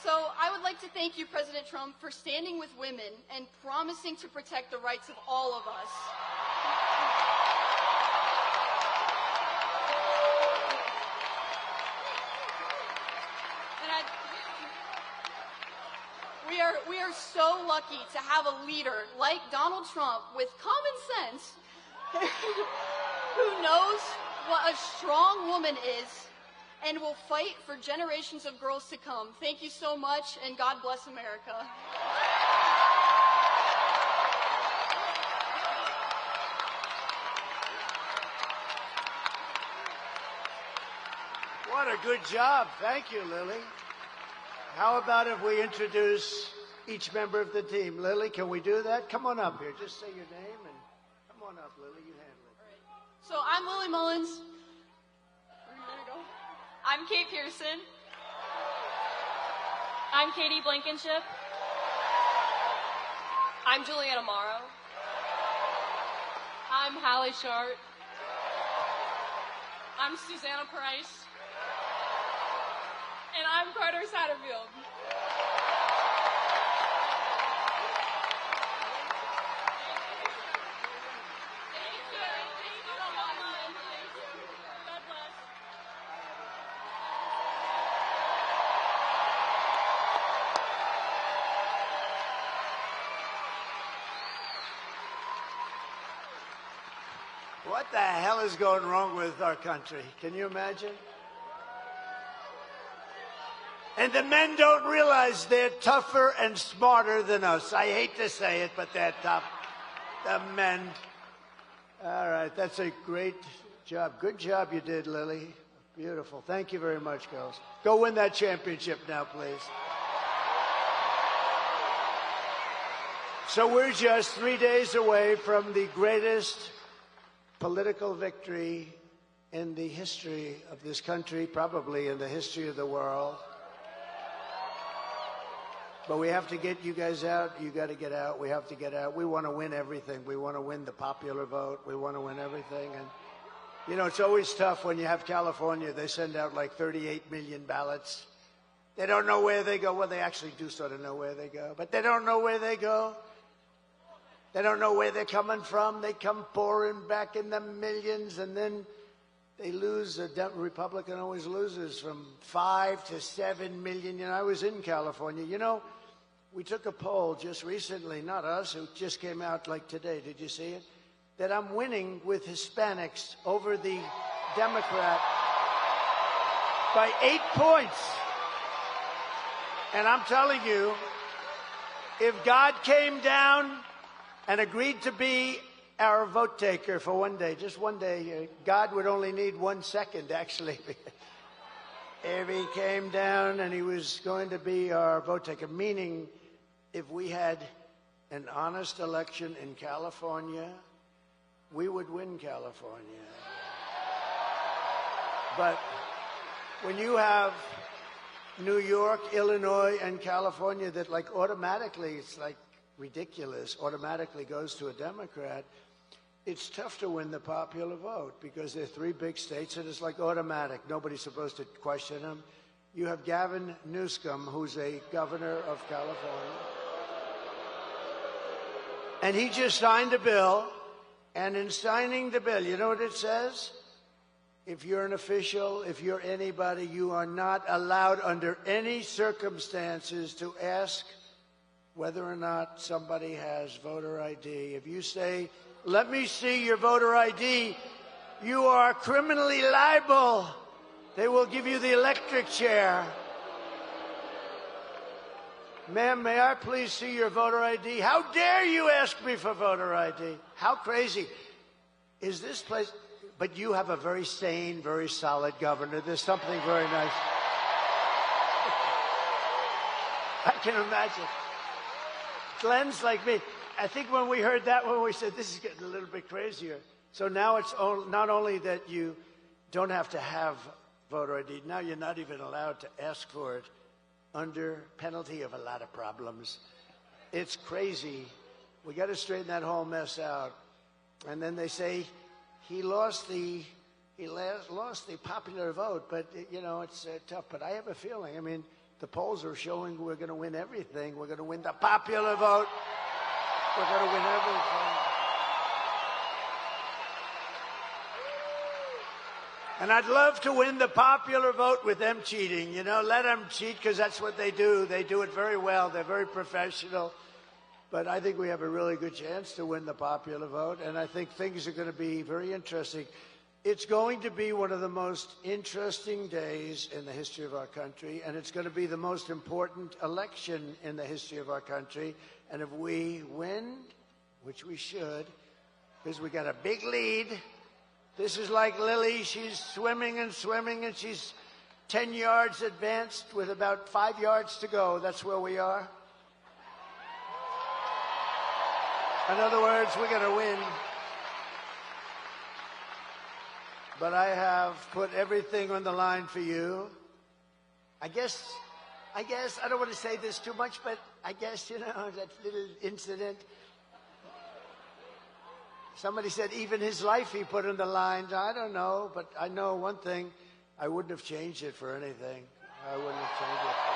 So I would like to thank you, President Trump, for standing with women and promising to protect the rights of all of us. We are so lucky to have a leader like Donald Trump with common sense who knows what a strong woman is and will fight for generations of girls to come. Thank you so much, and God bless America. What a good job. Thank you, Lily. How about if we introduce each member of the team? Lily, can we do that? Come on up here. Just say your name and come on up, Lily. You handle it. So I'm Lily Mullins. Where are you gonna go? I'm Kate Pearson. I'm Katie Blankenship. I'm Juliana Morrow. I'm Hallie Short. I'm Susanna Price. And I'm Carter Satterfield. What the hell is going wrong with our country? Can you imagine? And the men don't realize they're tougher and smarter than us. I hate to say it, but they're tough. The men. All right, that's a great job. Good job you did, Lily. Beautiful. Thank you very much, girls. Go win that championship now, please. So we're just 3 days away from the greatest political victory in the history of this country, probably in the history of the world. But we have to get you guys out. You got to get out. We have to get out. We want to win everything. We want to win the popular vote. We want to win everything. And, you know, it's always tough when you have California. They send out like 38 million ballots. They don't know where they go. Well, they actually do sort of know where they go. But they don't know where they go. They don't know where they're coming from. They come pouring back in the millions, and then they lose. A Republican always loses from 5 to 7 million. You know, I was in California. You know, we took a poll just recently, not us, it just came out like today. Did you see it? That I'm winning with Hispanics over the Democrat by 8 points. And I'm telling you, if God came down and agreed to be our vote taker for one day, just one day, God would only need 1 second, actually. If he came down and he was going to be our vote taker, meaning if we had an honest election in California, we would win California. But when you have New York, Illinois, and California that like automatically, it's like ridiculous, automatically goes to a Democrat, it's tough to win the popular vote because they're 3 big states and it's like automatic. Nobody's supposed to question them. You have Gavin Newsom, who's a governor of California. And he just signed a bill. And in signing the bill, you know what it says? If you're an official, if you're anybody, you are not allowed under any circumstances to ask whether or not somebody has voter ID. If you say, let me see your voter ID, you are criminally liable. They will give you the electric chair. Ma'am, may I please see your voter ID? How dare you ask me for voter ID? How crazy is this place? But you have a very sane, very solid governor. There's something very nice. I can imagine. Glenn's like me. I think when we heard that one, we said, this is getting a little bit crazier. So now it's not only that you don't have to have voter ID, now you're not even allowed to ask for it under penalty of a lot of problems. It's crazy. We got to straighten that whole mess out. And then they say he lost the popular vote, but you know, it's tough. But I have a feeling, I mean, the polls are showing we're going to win everything. We're going to win the popular vote. We're going to win everything. And I'd love to win the popular vote with them cheating. You know, let them cheat because that's what they do. They do it very well. They're very professional. But I think we have a really good chance to win the popular vote. And I think things are going to be very interesting. It's going to be one of the most interesting days in the history of our country. And it's going to be the most important election in the history of our country. And if we win, which we should, because we got a big lead. This is like Lily. She's swimming and swimming, and she's 10 yards advanced with about 5 yards to go. That's where we are. In other words, we're going to win. But I have put everything on the line for you. I guess, I don't want to say this too much, but I guess, you know, that little incident. Somebody said even his life he put on the line. I don't know, but I know one thing. I wouldn't have changed it for anything. I wouldn't have changed it for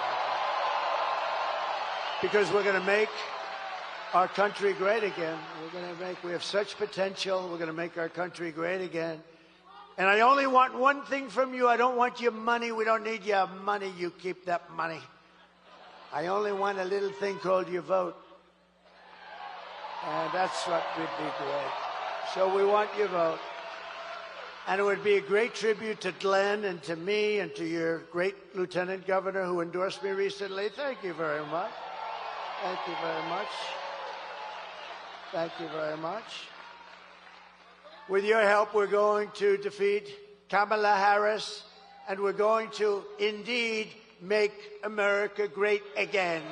anything. Because we're going to make our country great again. We have such potential. We're going to make our country great again. And I only want one thing from you. I don't want your money. We don't need your money. You keep that money. I only want a little thing called your vote. And that's what would be great. So we want your vote. And it would be a great tribute to Glenn and to me and to your great Lieutenant Governor who endorsed me recently. Thank you very much. Thank you very much. Thank you very much. With your help, we're going to defeat Kamala Harris, and we're going to indeed make America great again.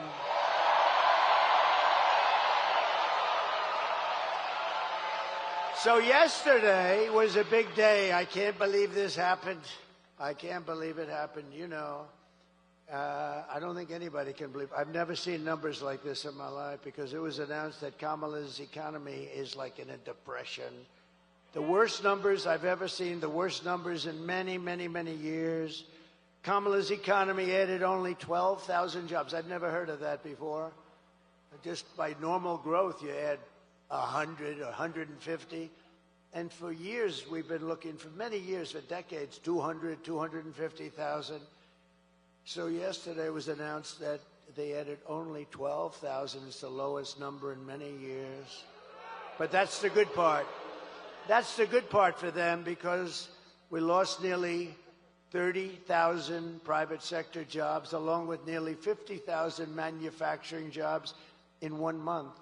So yesterday was a big day. I can't believe this happened. I can't believe it happened. You know, I don't think anybody can believe. I've never seen numbers like this in my life because it was announced that Kamala's economy is like in a depression. The worst numbers I've ever seen, the worst numbers in many, many, many years. Kamala's economy added only 12,000 jobs. I've never heard of that before. Just by normal growth, you add 100 or 150. And for years, we've been looking, for many years, for decades, 200, 250,000. So yesterday it was announced that they added only 12,000. It's the lowest number in many years. But that's the good part. That's the good part for them because we lost nearly 30,000 private sector jobs along with nearly 50,000 manufacturing jobs in 1 month.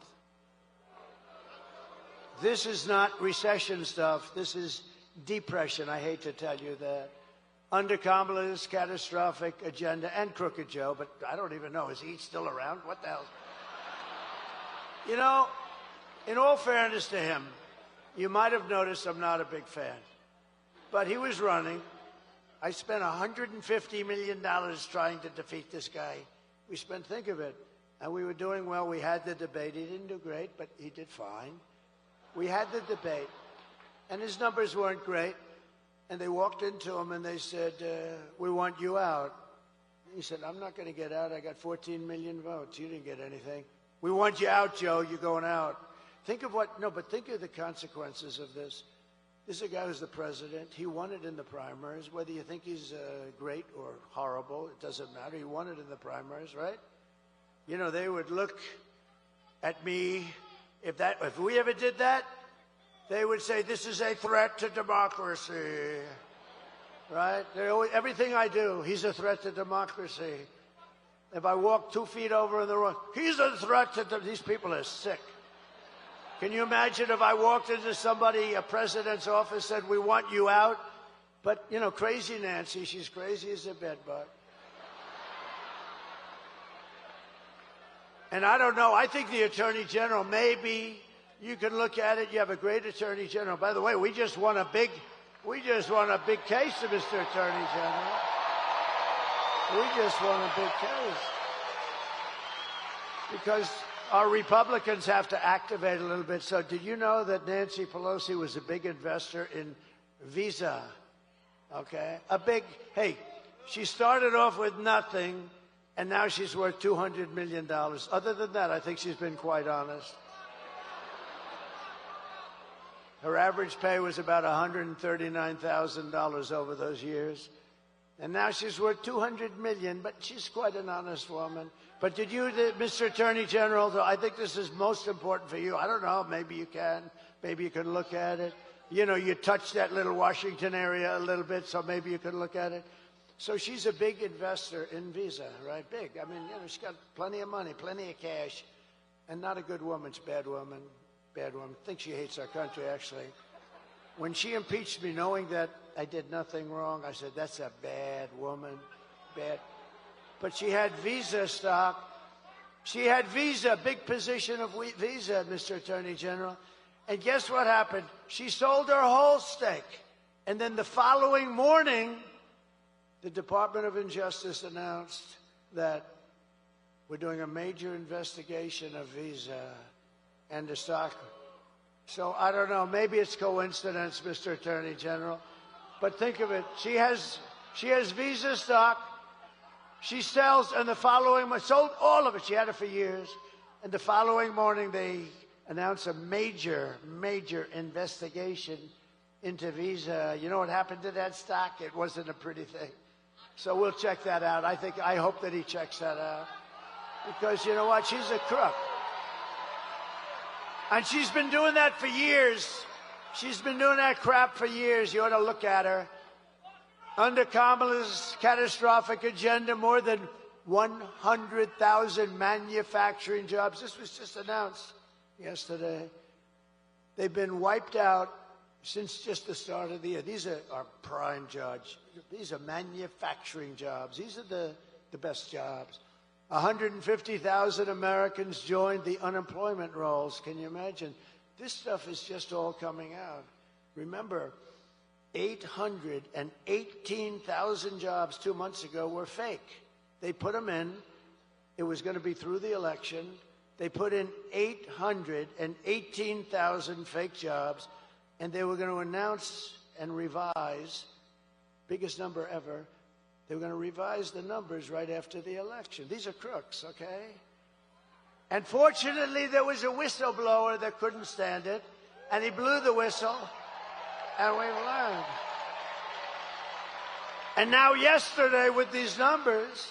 This is not recession stuff. This is depression. I hate to tell you that. Under Kamala's catastrophic agenda and Crooked Joe, but I don't even know. Is he still around? What the hell? You know, in all fairness to him, you might have noticed I'm not a big fan. But he was running. I spent $150 million trying to defeat this guy. We spent, think of it. And we were doing well. We had the debate. He didn't do great, but he did fine. We had the debate. And his numbers weren't great. And they walked into him and they said, we want you out. He said, I'm not going to get out. I got 14 million votes. You didn't get anything. We want you out, Joe. You're going out. Think of think of the consequences of this. This is a guy who's the president. He won it in the primaries. Whether you think he's great or horrible, it doesn't matter. He won it in the primaries, right? You know, they would look at me. If we ever did that, they would say, this is a threat to democracy, right? Everything I do, he's a threat to democracy. If I walk 2 feet over in the road, he's a threat to these people are sick. Can you imagine if I walked into a president's office, said, we want you out? But, you know, crazy Nancy, she's crazy as a bedbug. And I don't know, I think the Attorney General, maybe you can look at it, you have a great Attorney General. By the way, we just won a big case, Mr. Attorney General. We just won a big case. Because our Republicans have to activate a little bit. So did you know that Nancy Pelosi was a big investor in Visa? Okay? Hey, she started off with nothing, and now she's worth $200 million. Other than that, I think she's been quite honest. Her average pay was about $139,000 over those years. And now she's worth $200 million, but she's quite an honest woman. But did you, Mr. Attorney General, I think this is most important for you. I don't know, maybe you can. Maybe you can look at it. You know, you touched that little Washington area a little bit, so maybe you can look at it. So she's a big investor in Visa, right? Big. I mean, you know, she's got plenty of money, plenty of cash, and not a good woman. She's a bad woman. Bad woman. I think she hates our country, actually. When she impeached me, knowing that I did nothing wrong, I said, that's a bad woman. Bad. But she had Visa stock. She had Visa, big position of Visa, Mr. Attorney General. And guess what happened? She sold her whole stake. And then the following morning, the Department of Injustice announced that we're doing a major investigation of Visa and the stock. So I don't know, maybe it's coincidence, Mr. Attorney General, but think of it. She has Visa stock. She sells, and the following month, sold all of it. She had it for years. And the following morning, they announced a major, major investigation into Visa. You know what happened to that stock? It wasn't a pretty thing. So we'll check that out. I hope that he checks that out. Because you know what? She's a crook. And she's been doing that for years. She's been doing that crap for years. You ought to look at her. Under Kamala's catastrophic agenda, more than 100,000 manufacturing jobs. This was just announced yesterday. They've been wiped out since just the start of the year. These are our prime jobs. These are manufacturing jobs. These are the best jobs. 150,000 Americans joined the unemployment rolls. Can you imagine? This stuff is just all coming out. Remember, 818,000 jobs 2 months ago were fake. They put them in. It was going to be through the election. They put in 818,000 fake jobs, and they were going to announce and revise, biggest number ever. They were going to revise the numbers right after the election. These are crooks, okay? And fortunately, there was a whistleblower that couldn't stand it, and he blew the whistle, and we've learned. And now yesterday, with these numbers,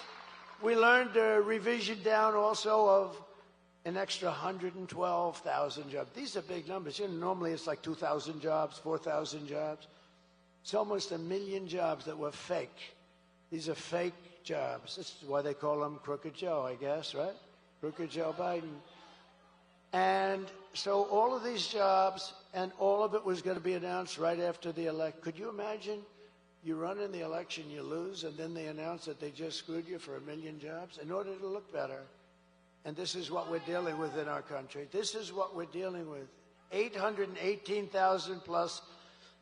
we learned a revision down also of an extra 112,000 jobs. These are big numbers. You know, normally it's like 2,000 jobs, 4,000 jobs. It's almost 1 million jobs that were fake. These are fake jobs. This is why they call him Crooked Joe, I guess, right? Crooked Joe Biden. And so all of these jobs, and all of it was going to be announced right after the election. Could you imagine? You run in the election, you lose, and then they announce that they just screwed you for 1 million jobs in order to look better. And this is what we're dealing with in our country. This is what we're dealing with. 818,000 plus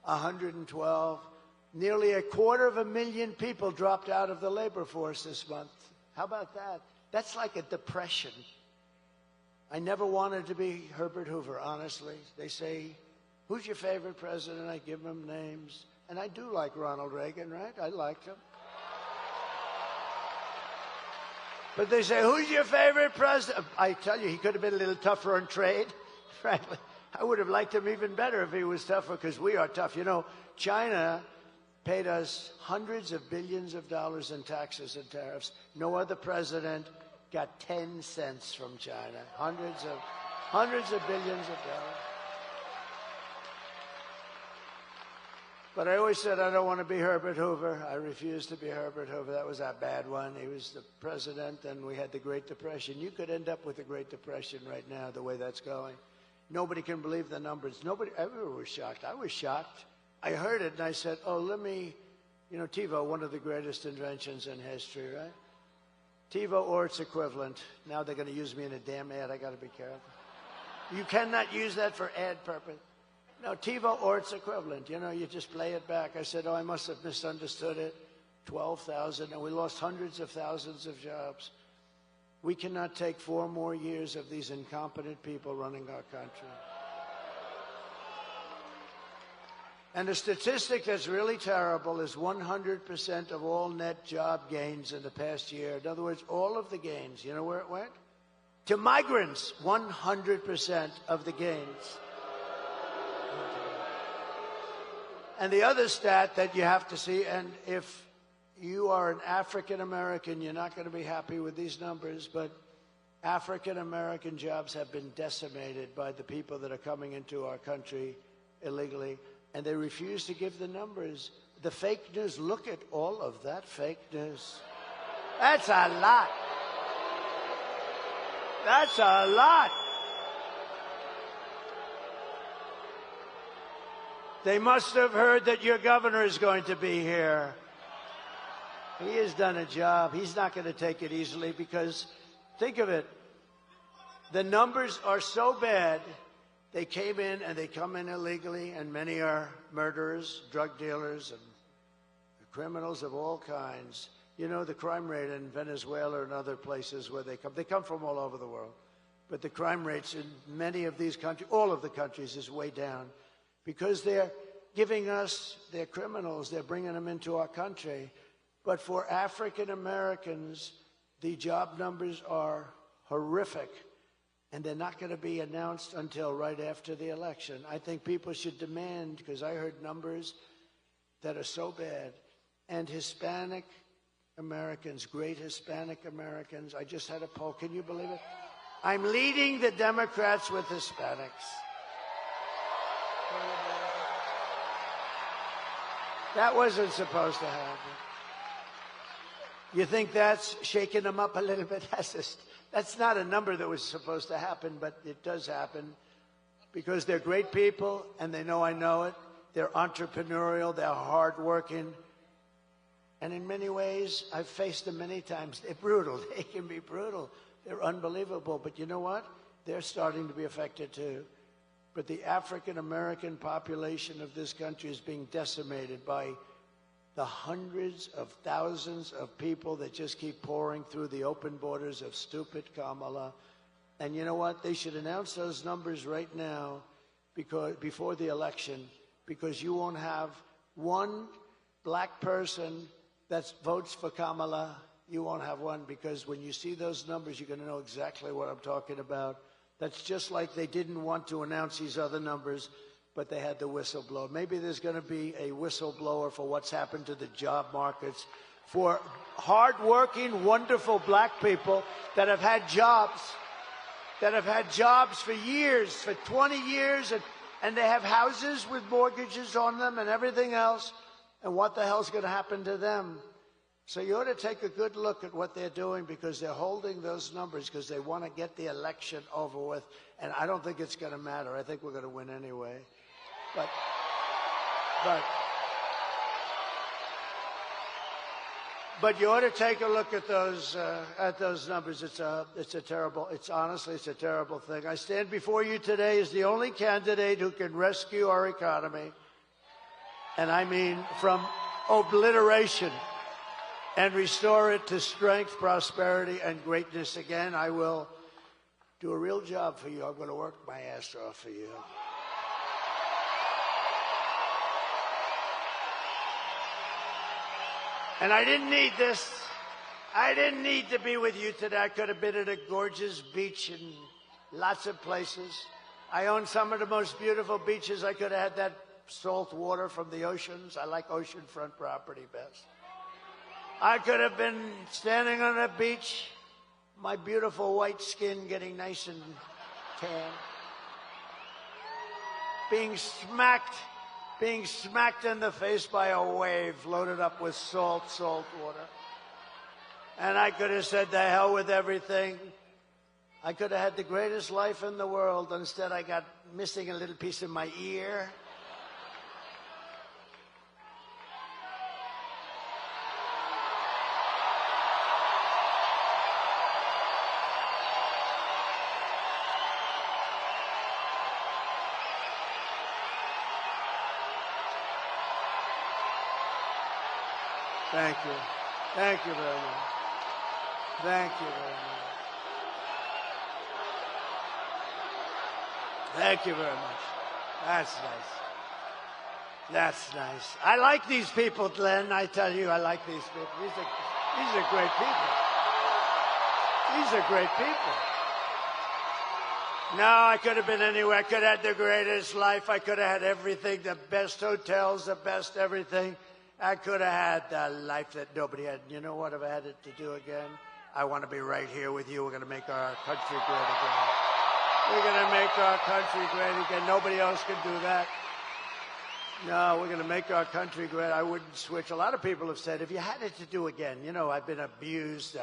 112. Nearly 250,000 people dropped out of the labor force this month. How about that? That's like a depression. I never wanted to be Herbert Hoover, honestly. They say, who's your favorite president? I give them names. And I do like Ronald Reagan, right? I liked him. But they say, who's your favorite president? I tell you, he could have been a little tougher on trade, frankly. I would have liked him even better if he was tougher, because we are tough. You know, China paid us hundreds of billions of dollars in taxes and tariffs. No other president got 10 cents from China. Hundreds of billions of dollars. But I always said I don't want to be Herbert Hoover. I refused to be Herbert Hoover. That was a bad one. He was the president, and we had the Great Depression. You could end up with the Great Depression right now, the way that's going. Nobody can believe the numbers. Everyone was shocked. I was shocked. I heard it, and I said, oh, let me, you know, TiVo, one of the greatest inventions in history, right? TiVo or its equivalent. Now they're going to use me in a damn ad. I got to be careful. You cannot use that for ad purpose. No, TiVo or its equivalent. You know, you just play it back. I said, oh, I must have misunderstood it. 12,000, and we lost hundreds of thousands of jobs. We cannot take 4 more years of these incompetent people running our country. And the statistic that's really terrible is 100% of all net job gains in the past year. In other words, all of the gains. You know where it went? To migrants. 100% of the gains. And the other stat that you have to see, and if you are an African American, you're not going to be happy with these numbers, but African American jobs have been decimated by the people that are coming into our country illegally, and they refuse to give the numbers. The fake news, look at all of that fake news. That's a lot. That's a lot. They must have heard that your governor is going to be here. He has done a job. He's not going to take it easily because, think of it, the numbers are so bad. They came in and they come in illegally, and many are murderers, drug dealers, and criminals of all kinds. You know, the crime rate in Venezuela and other places where they come from all over the world. But the crime rates in many of these countries, all of the countries, is way down because they're giving us their criminals, they're bringing them into our country. But for African Americans, the job numbers are horrific, and they're not going to be announced until right after the election. I think people should demand, because I heard numbers that are so bad, and Hispanic Americans, great Hispanic Americans, I just had a poll, can you believe it? I'm leading the Democrats with Hispanics. That wasn't supposed to happen. You think that's shaking them up a little bit? That's not a number that was supposed to happen, but it does happen because they're great people, and they know I know it. They're entrepreneurial. They're hardworking. And in many ways, I've faced them many times. They're brutal. They can be brutal. They're unbelievable. But you know what? They're starting to be affected too. But the African-American population of this country is being decimated by the hundreds of thousands of people that just keep pouring through the open borders of stupid Kamala. And you know what? They should announce those numbers right now before the election, because you won't have one black person that votes for Kamala. You won't have one, because when you see those numbers, you're going to know exactly what I'm talking about. That's just like they didn't want to announce these other numbers, but they had the whistleblower. Maybe there's going to be a whistleblower for what's happened to the job markets for hardworking, wonderful black people that have had jobs for years, for 20 years, and they have houses with mortgages on them and everything else. And what the hell's going to happen to them? So you ought to take a good look at what they're doing, because they're holding those numbers because they want to get the election over with. And I don't think it's going to matter. I think we're going to win anyway. But you ought to take a look at those numbers. Honestly, it's a terrible thing. I stand before you today as the only candidate who can rescue our economy. And I mean from obliteration, and restore it to strength, prosperity, and greatness again. I will do a real job for you. I'm going to work my ass off for you. And I didn't need this. I didn't need to be with you today. I could have been at a gorgeous beach in lots of places. I own some of the most beautiful beaches. I could have had that salt water from the oceans. I like oceanfront property best. I could have been standing on a beach, my beautiful white skin getting nice and tan, being smacked in the face by a wave loaded up with salt water. And I could have said, the hell with everything. I could have had the greatest life in the world. Instead, I got missing a little piece of my ear. Thank you. Thank you very much. Thank you very much. Thank you very much. That's nice. That's nice. I like these people, Glenn. I tell you, I like these people. These are great people. These are great people. No, I could have been anywhere. I could have had the greatest life. I could have had everything, the best hotels, the best everything. I could have had the life that nobody had. You know what? If I had it to do again, I want to be right here with you. We're going to make our country great again. We're going to make our country great again. Nobody else can do that. No, we're going to make our country great. I wouldn't switch. A lot of people have said, if you had it to do again, you know, I've been abused.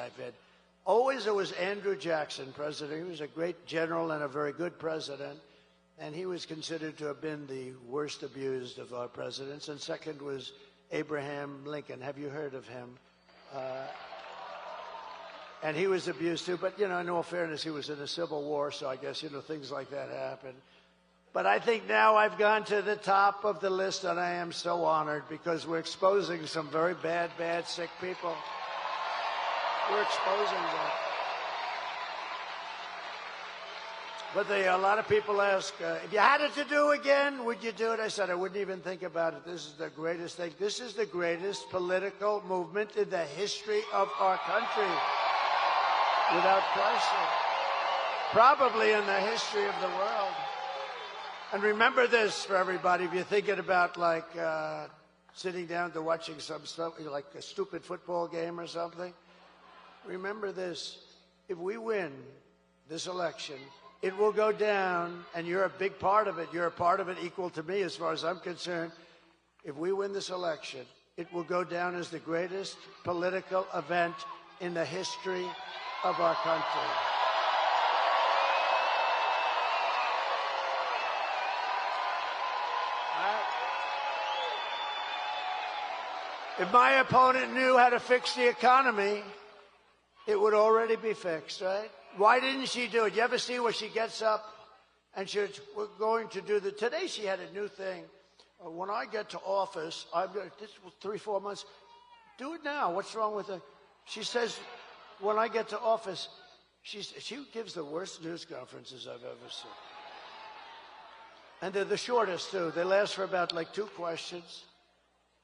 Always it was Andrew Jackson, president. He was a great general and a very good president. And he was considered to have been the worst abused of our presidents. And second was Abraham Lincoln. Have you heard of him? And he was abused too. But, you know, in all fairness, he was in a civil war. So I guess, you know, things like that happen. But I think now I've gone to the top of the list, and I am so honored because we're exposing some very bad, sick people. We're exposing them. But a lot of people ask, if you had it to do again, would you do it? I said, I wouldn't even think about it. This is the greatest thing. This is the greatest political movement in the history of our country, without question. Probably in the history of the world. And remember this for everybody, if you're thinking about like sitting down to watching some stuff, like a stupid football game or something, remember this, if we win this election, it will go down, and you're a big part of it. You're a part of it equal to me as far as I'm concerned. If we win this election, it will go down as the greatest political event in the history of our country. If my opponent knew how to fix the economy, it would already be fixed, right? Why didn't she do it? You ever see where she gets up and we're going to do today she had a new thing. When I get to office, this was 3-4 months, do it now. What's wrong with it? She says, when I get to office, she gives the worst news conferences I've ever seen. And they're the shortest, too. They last for about like 2 questions.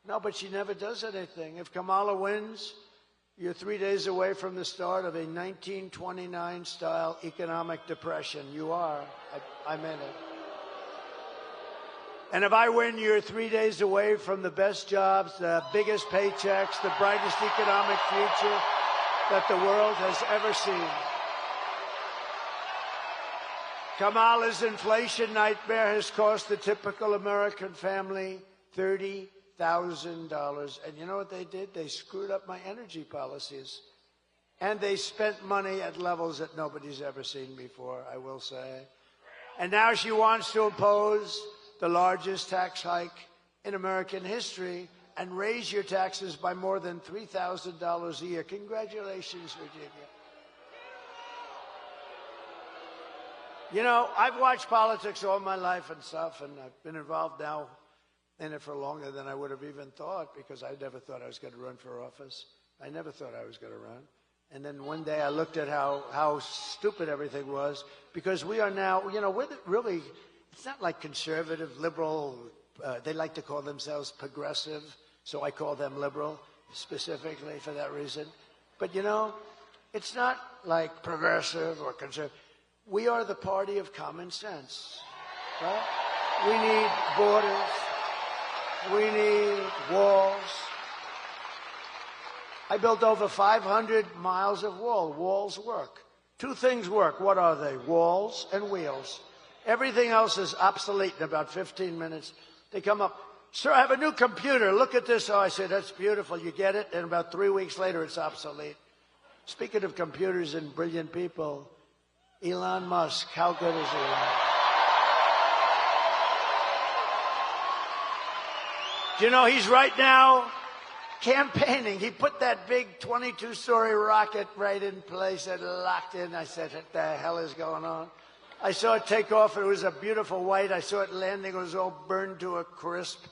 No, but she never does anything. If Kamala wins, you're 3 days away from the start of a 1929-style economic depression. You are. I meant it. And if I win, you're 3 days away from the best jobs, the biggest paychecks, the brightest economic future that the world has ever seen. Kamala's inflation nightmare has cost the typical American family $30,000. And you know what they did? They screwed up my energy policies. And they spent money at levels that nobody's ever seen before, I will say. And now she wants to impose the largest tax hike in American history and raise your taxes by more than $3,000 a year. Congratulations, Virginia. You know, I've watched politics all my life and stuff, and I've been involved now in it for longer than I would have even thought, because I never thought I was going to run for office. I never thought I was going to run. And then one day I looked at how stupid everything was, because we are now, you know, we're really, it's not like conservative, liberal. They like to call themselves progressive, so I call them liberal specifically for that reason. But, you know, it's not like progressive or conservative. We are the party of common sense, right? We need borders. We need walls. I built over 500 miles of wall. Walls work. 2 things work. What are they? Walls and wheels. Everything else is obsolete in about 15 minutes. They come up, sir, I have a new computer. Look at this. Oh, I say, that's beautiful. You get it? And about 3 weeks later, it's obsolete. Speaking of computers and brilliant people, Elon Musk, how good is he? Do you know he's right now campaigning? He put that big 22-story rocket right in place and locked in. I said, what the hell is going on? I saw it take off. It was a beautiful white. I saw it landing. It was all burned to a crisp.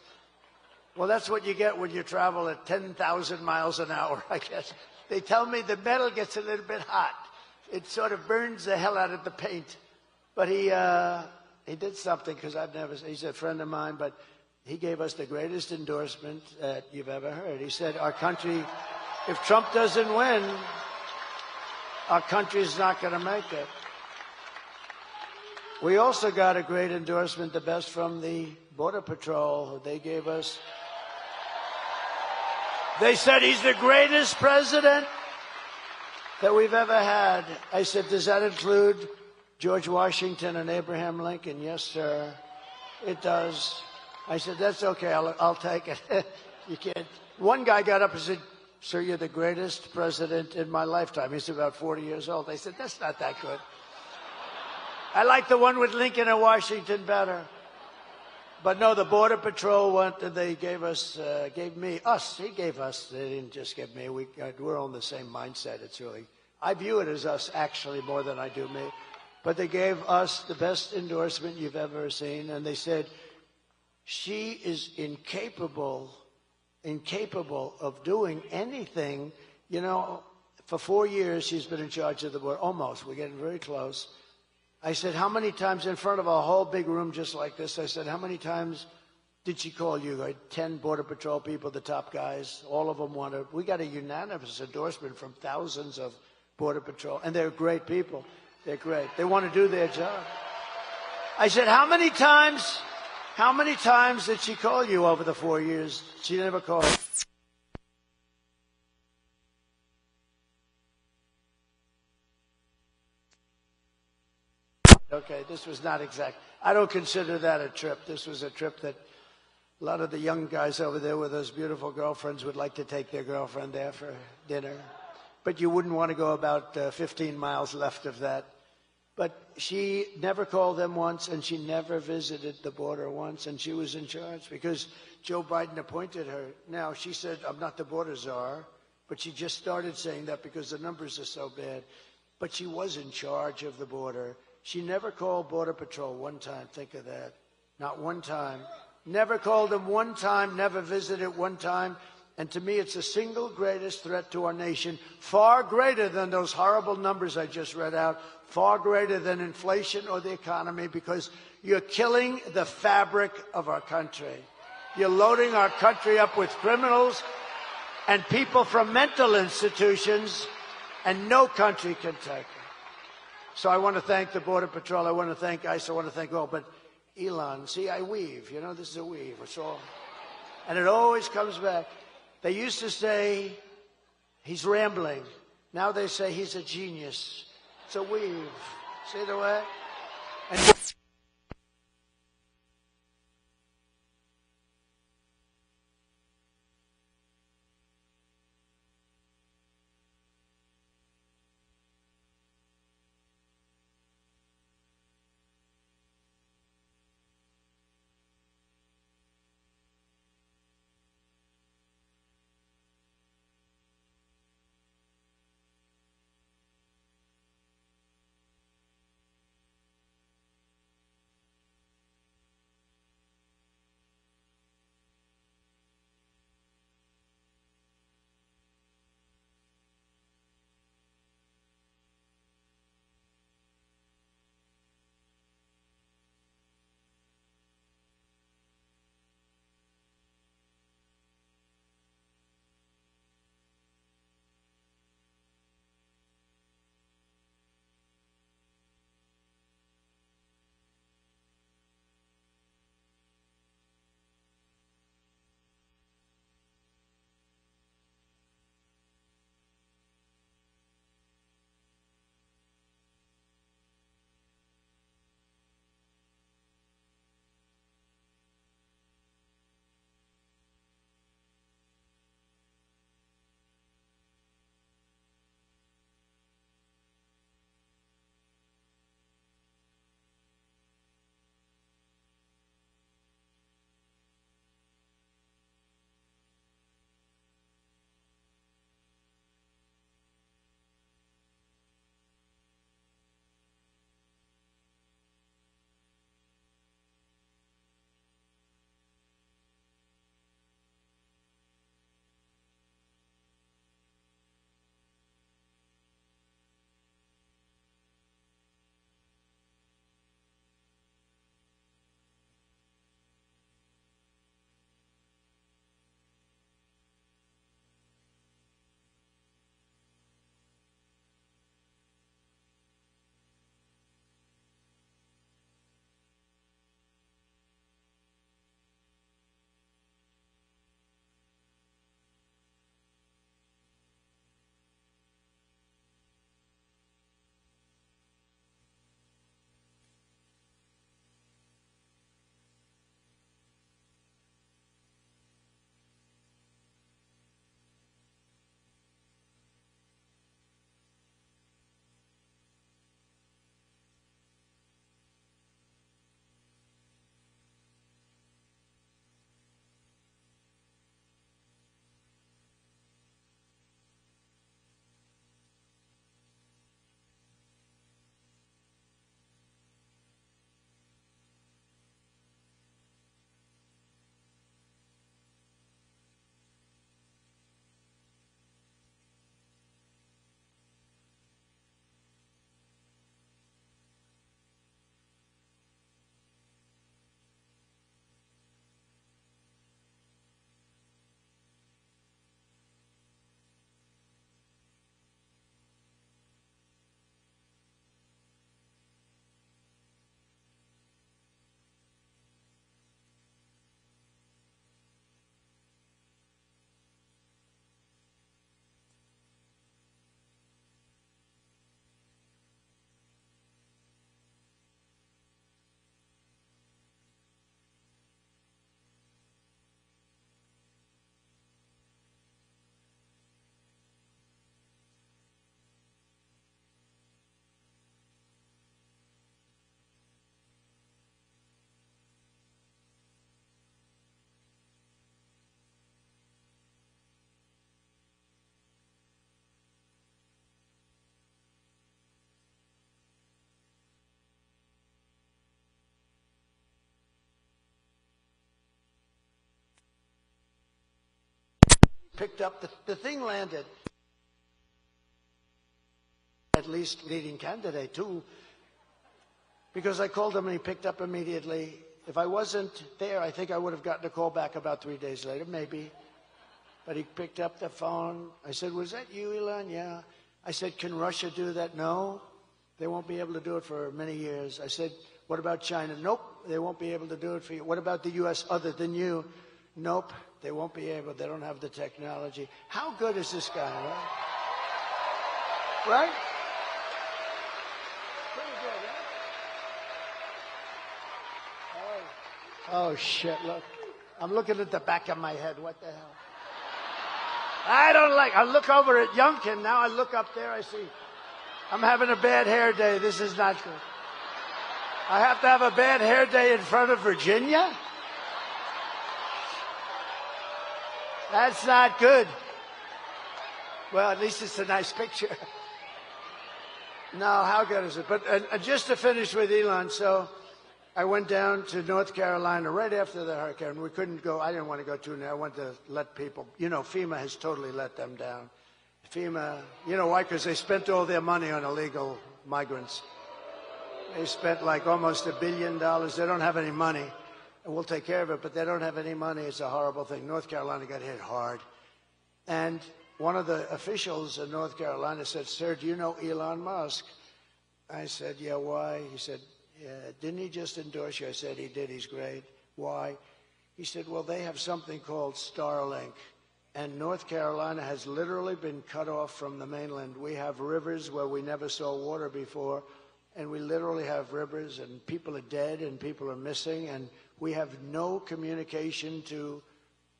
Well, that's what you get when you travel at 10,000 miles an hour, I guess. They tell me the metal gets a little bit hot. It sort of burns the hell out of the paint. But he did something, because he's a friend of mine, but he gave us the greatest endorsement that you've ever heard. He said, our country, if Trump doesn't win, our country's not going to make it. We also got a great endorsement, the best from the Border Patrol. They gave us, they said he's the greatest president that we've ever had. I said, does that include George Washington and Abraham Lincoln? Yes, sir. It does. I said, that's okay. I'll take it. You can't. One guy got up and said, sir, you're the greatest president in my lifetime. He's about 40 years old. I said, that's not that good. I like the one with Lincoln and Washington better. But no, the Border Patrol they gave us, gave me, us, he gave us, they didn't just give me, we're on the same mindset. It's really, I view it as us actually more than I do me. But they gave us the best endorsement you've ever seen. And they said, she is incapable of doing anything. You know, for 4 years, she's been in charge of the border, almost, we're getting very close. I said, how many times in front of a whole big room just like this, I said, how many times did she call you? I had 10 Border Patrol people, the top guys, all of them wanted. We got a unanimous endorsement from thousands of Border Patrol, and they're great people. They're great. They want to do their job. I said, how many times did she call you over the 4 years? She never called. Okay, this was not exact. I don't consider that a trip. This was a trip that a lot of the young guys over there with those beautiful girlfriends would like to take their girlfriend there for dinner. But you wouldn't want to go about 15 miles left of that. But she never called them once, and she never visited the border once, and she was in charge because Joe Biden appointed her. Now, she said, I'm not the border czar, but she just started saying that because the numbers are so bad. But she was in charge of the border. She never called Border Patrol one time. Think of that. Not one time. Never called them one time, never visited one time. And to me, it's the single greatest threat to our nation, far greater than those horrible numbers I just read out, far greater than inflation or the economy, because you're killing the fabric of our country. You're loading our country up with criminals and people from mental institutions, and no country can take them. So I want to thank the Border Patrol. I want to thank ICE. I want to thank all. But Elon, see, I weave. You know, this is a weave. It's all. And it always comes back. They used to say he's rambling. Now they say he's a genius. It's a weave. See the way? And picked up. The thing landed. At least leading candidate, too. Because I called him and he picked up immediately. If I wasn't there, I think I would have gotten a call back about 3 days later, maybe. But he picked up the phone. I said, was that you, Elon? Yeah. I said, can Russia do that? No. They won't be able to do it for many years. I said, what about China? Nope. They won't be able to do it for you. What about the U.S. other than you? Nope. They won't be able. They don't have the technology. How good is this guy, right? Right? Pretty good, huh? Oh, shit, look. I'm looking at the back of my head. What the hell? I don't like, I look over at Youngkin, now I look up there, I see, I'm having a bad hair day, this is not good. I have to have a bad hair day in front of Virginia? That's not good. Well, at least it's a nice picture. No, how good is it? But just to finish with Elon, so I went down to North Carolina right after the hurricane. We couldn't go. I didn't want to go too near. I wanted to let people, FEMA has totally let them down. FEMA, you know why? Because they spent all their money on illegal migrants. They spent like almost $1 billion. They don't have any money. And we'll take care of it, but they don't have any money. It's a horrible thing. North Carolina got hit hard. And one of the officials in North Carolina said, sir, do you know Elon Musk? I said, yeah, why? He said, yeah, didn't he just endorse you? I said, he did. He's great. Why? He said, well, they have something called Starlink. And North Carolina has literally been cut off from the mainland. We have rivers where we never saw water before. And we literally have rivers, and people are dead, and people are missing. And we have no communication to,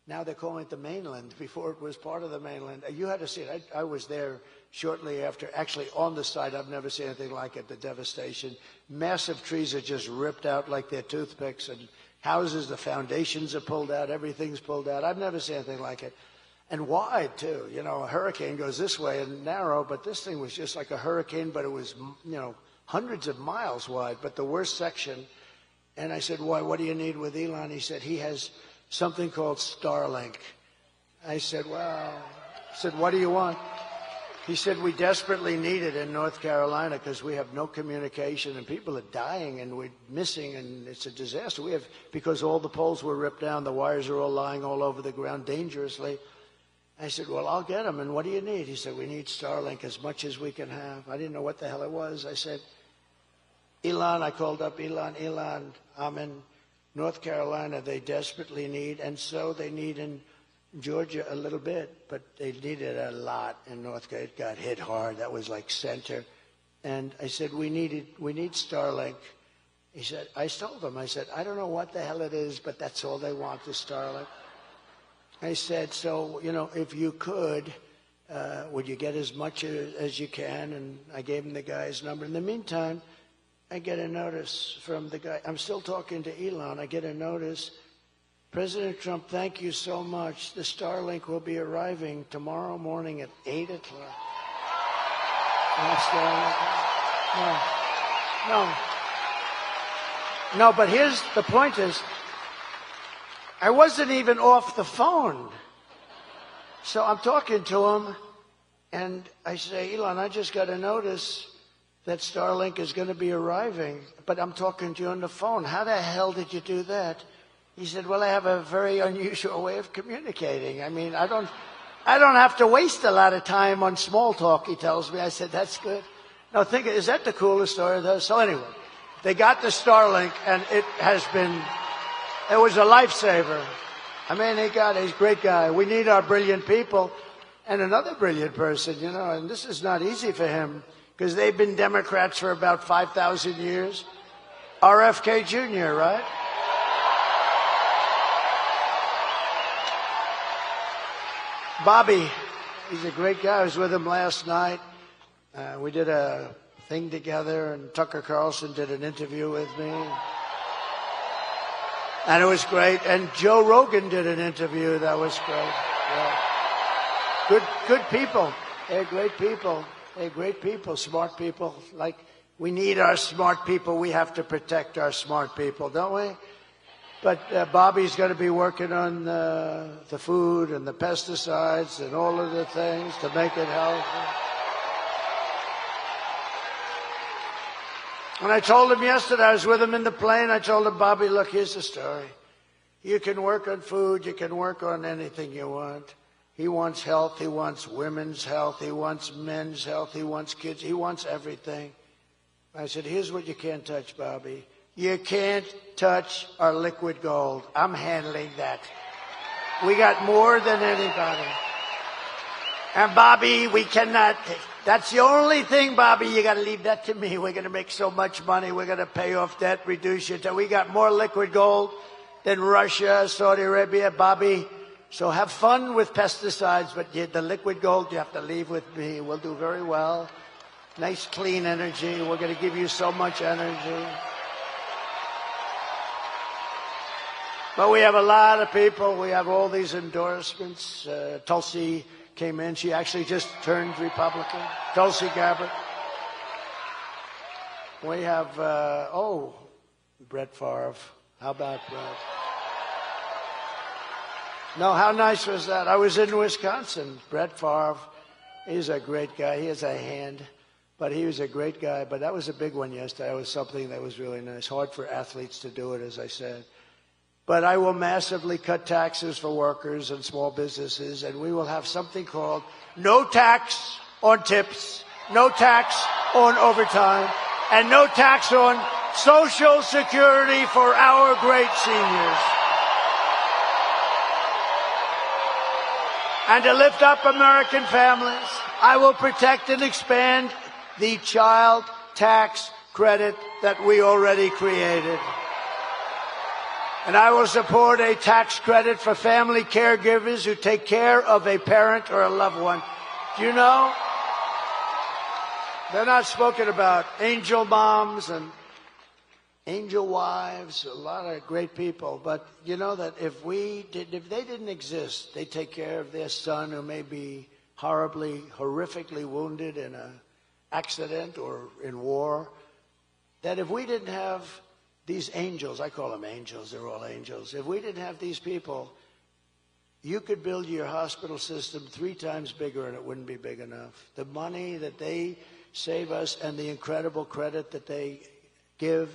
now they're calling it the mainland. Before it was part of the mainland. You had to see it. I was there shortly after, actually on the site. I've never seen anything like it, the devastation. Massive trees are just ripped out like they're toothpicks, and houses, the foundations are pulled out, everything's pulled out. I've never seen anything like it. And wide, too. You know, a hurricane goes this way and narrow, but this thing was just like a hurricane, but it was, hundreds of miles wide, but the worst section. And I said, why, what do you need with Elon? He said, he has something called Starlink. I said, well, what do you want? He said, we desperately need it in North Carolina because we have no communication and people are dying and we're missing and it's a disaster. Because all the poles were ripped down, the wires are all lying all over the ground dangerously. I said, well, I'll get them. And what do you need? He said, we need Starlink as much as we can have. I didn't know what the hell it was. I said, Elon, I called up Elon, I'm in North Carolina. They desperately need, and so they need in Georgia a little bit, but they needed a lot in North Carolina. It got hit hard. That was like center. And I said, we need Starlink. He said, I told him, I said, I don't know what the hell it is, but that's all they want is Starlink. I said, so, if you could, would you get as much as you can? And I gave him the guy's number. In the meantime, I get a notice from the guy. I'm still talking to Elon. I get a notice. President Trump, thank you so much. The Starlink will be arriving tomorrow morning at 8 o'clock. No, but here's the point is, I wasn't even off the phone. So I'm talking to him, and I say, Elon, I just got a notice that Starlink is going to be arriving, but I'm talking to you on the phone. How the hell did you do that? He said, well, I have a very unusual way of communicating. I mean, I don't have to waste a lot of time on small talk, he tells me. I said, that's good. No, is that the coolest story? So anyway, they got the Starlink, and it was a lifesaver. I mean, he's a great guy. We need our brilliant people. And another brilliant person, and this is not easy for him, because they've been Democrats for about 5,000 years. RFK Jr., right? Bobby, he's a great guy. I was with him last night. We did a thing together, and Tucker Carlson did an interview with me. And it was great. And Joe Rogan did an interview. That was great. Yeah. Good people. They're great people. They're great people, smart people. Like, we need our smart people. We have to protect our smart people, don't we? But Bobby's going to be working on the food and the pesticides and all of the things to make it healthy. And I told him yesterday, I was with him in the plane, I told him, Bobby, look, here's the story. You can work on food, you can work on anything you want. He wants health, he wants women's health, he wants men's health, he wants kids, he wants everything. I said, here's what you can't touch, Bobby. You can't touch our liquid gold. I'm handling that. We got more than anybody. And Bobby, we cannot, that's the only thing, Bobby, you got to leave that to me. We're going to make so much money. We're going to pay off debt, reduce your debt. We got more liquid gold than Russia, Saudi Arabia, Bobby. So have fun with pesticides, but the liquid gold you have to leave with me. We'll do very well. Nice, clean energy. We're going to give you so much energy. But we have a lot of people. We have all these endorsements. Tulsi came in. She actually just turned Republican. Tulsi Gabbard. We have, Brett Favre. How about Brett? No, how nice was that? I was in Wisconsin. Brett Favre, he's a great guy. He has a hand, but he was a great guy. But that was a big one yesterday. It was something that was really nice. Hard for athletes to do it, as I said. But I will massively cut taxes for workers and small businesses, and we will have something called no tax on tips, no tax on overtime, and no tax on Social Security for our great seniors. And to lift up American families, I will protect and expand the child tax credit that we already created. And I will support a tax credit for family caregivers who take care of a parent or a loved one. Do you know? They're not spoken about. Angel moms and angel wives, a lot of great people. But you know that if they didn't exist, they take care of their son who may be horrifically wounded in an accident or in war. That if we didn't have these angels, I call them angels, they're all angels. If we didn't have these people, you could build your hospital system 3 times bigger and it wouldn't be big enough. The money that they save us and the incredible credit that they give,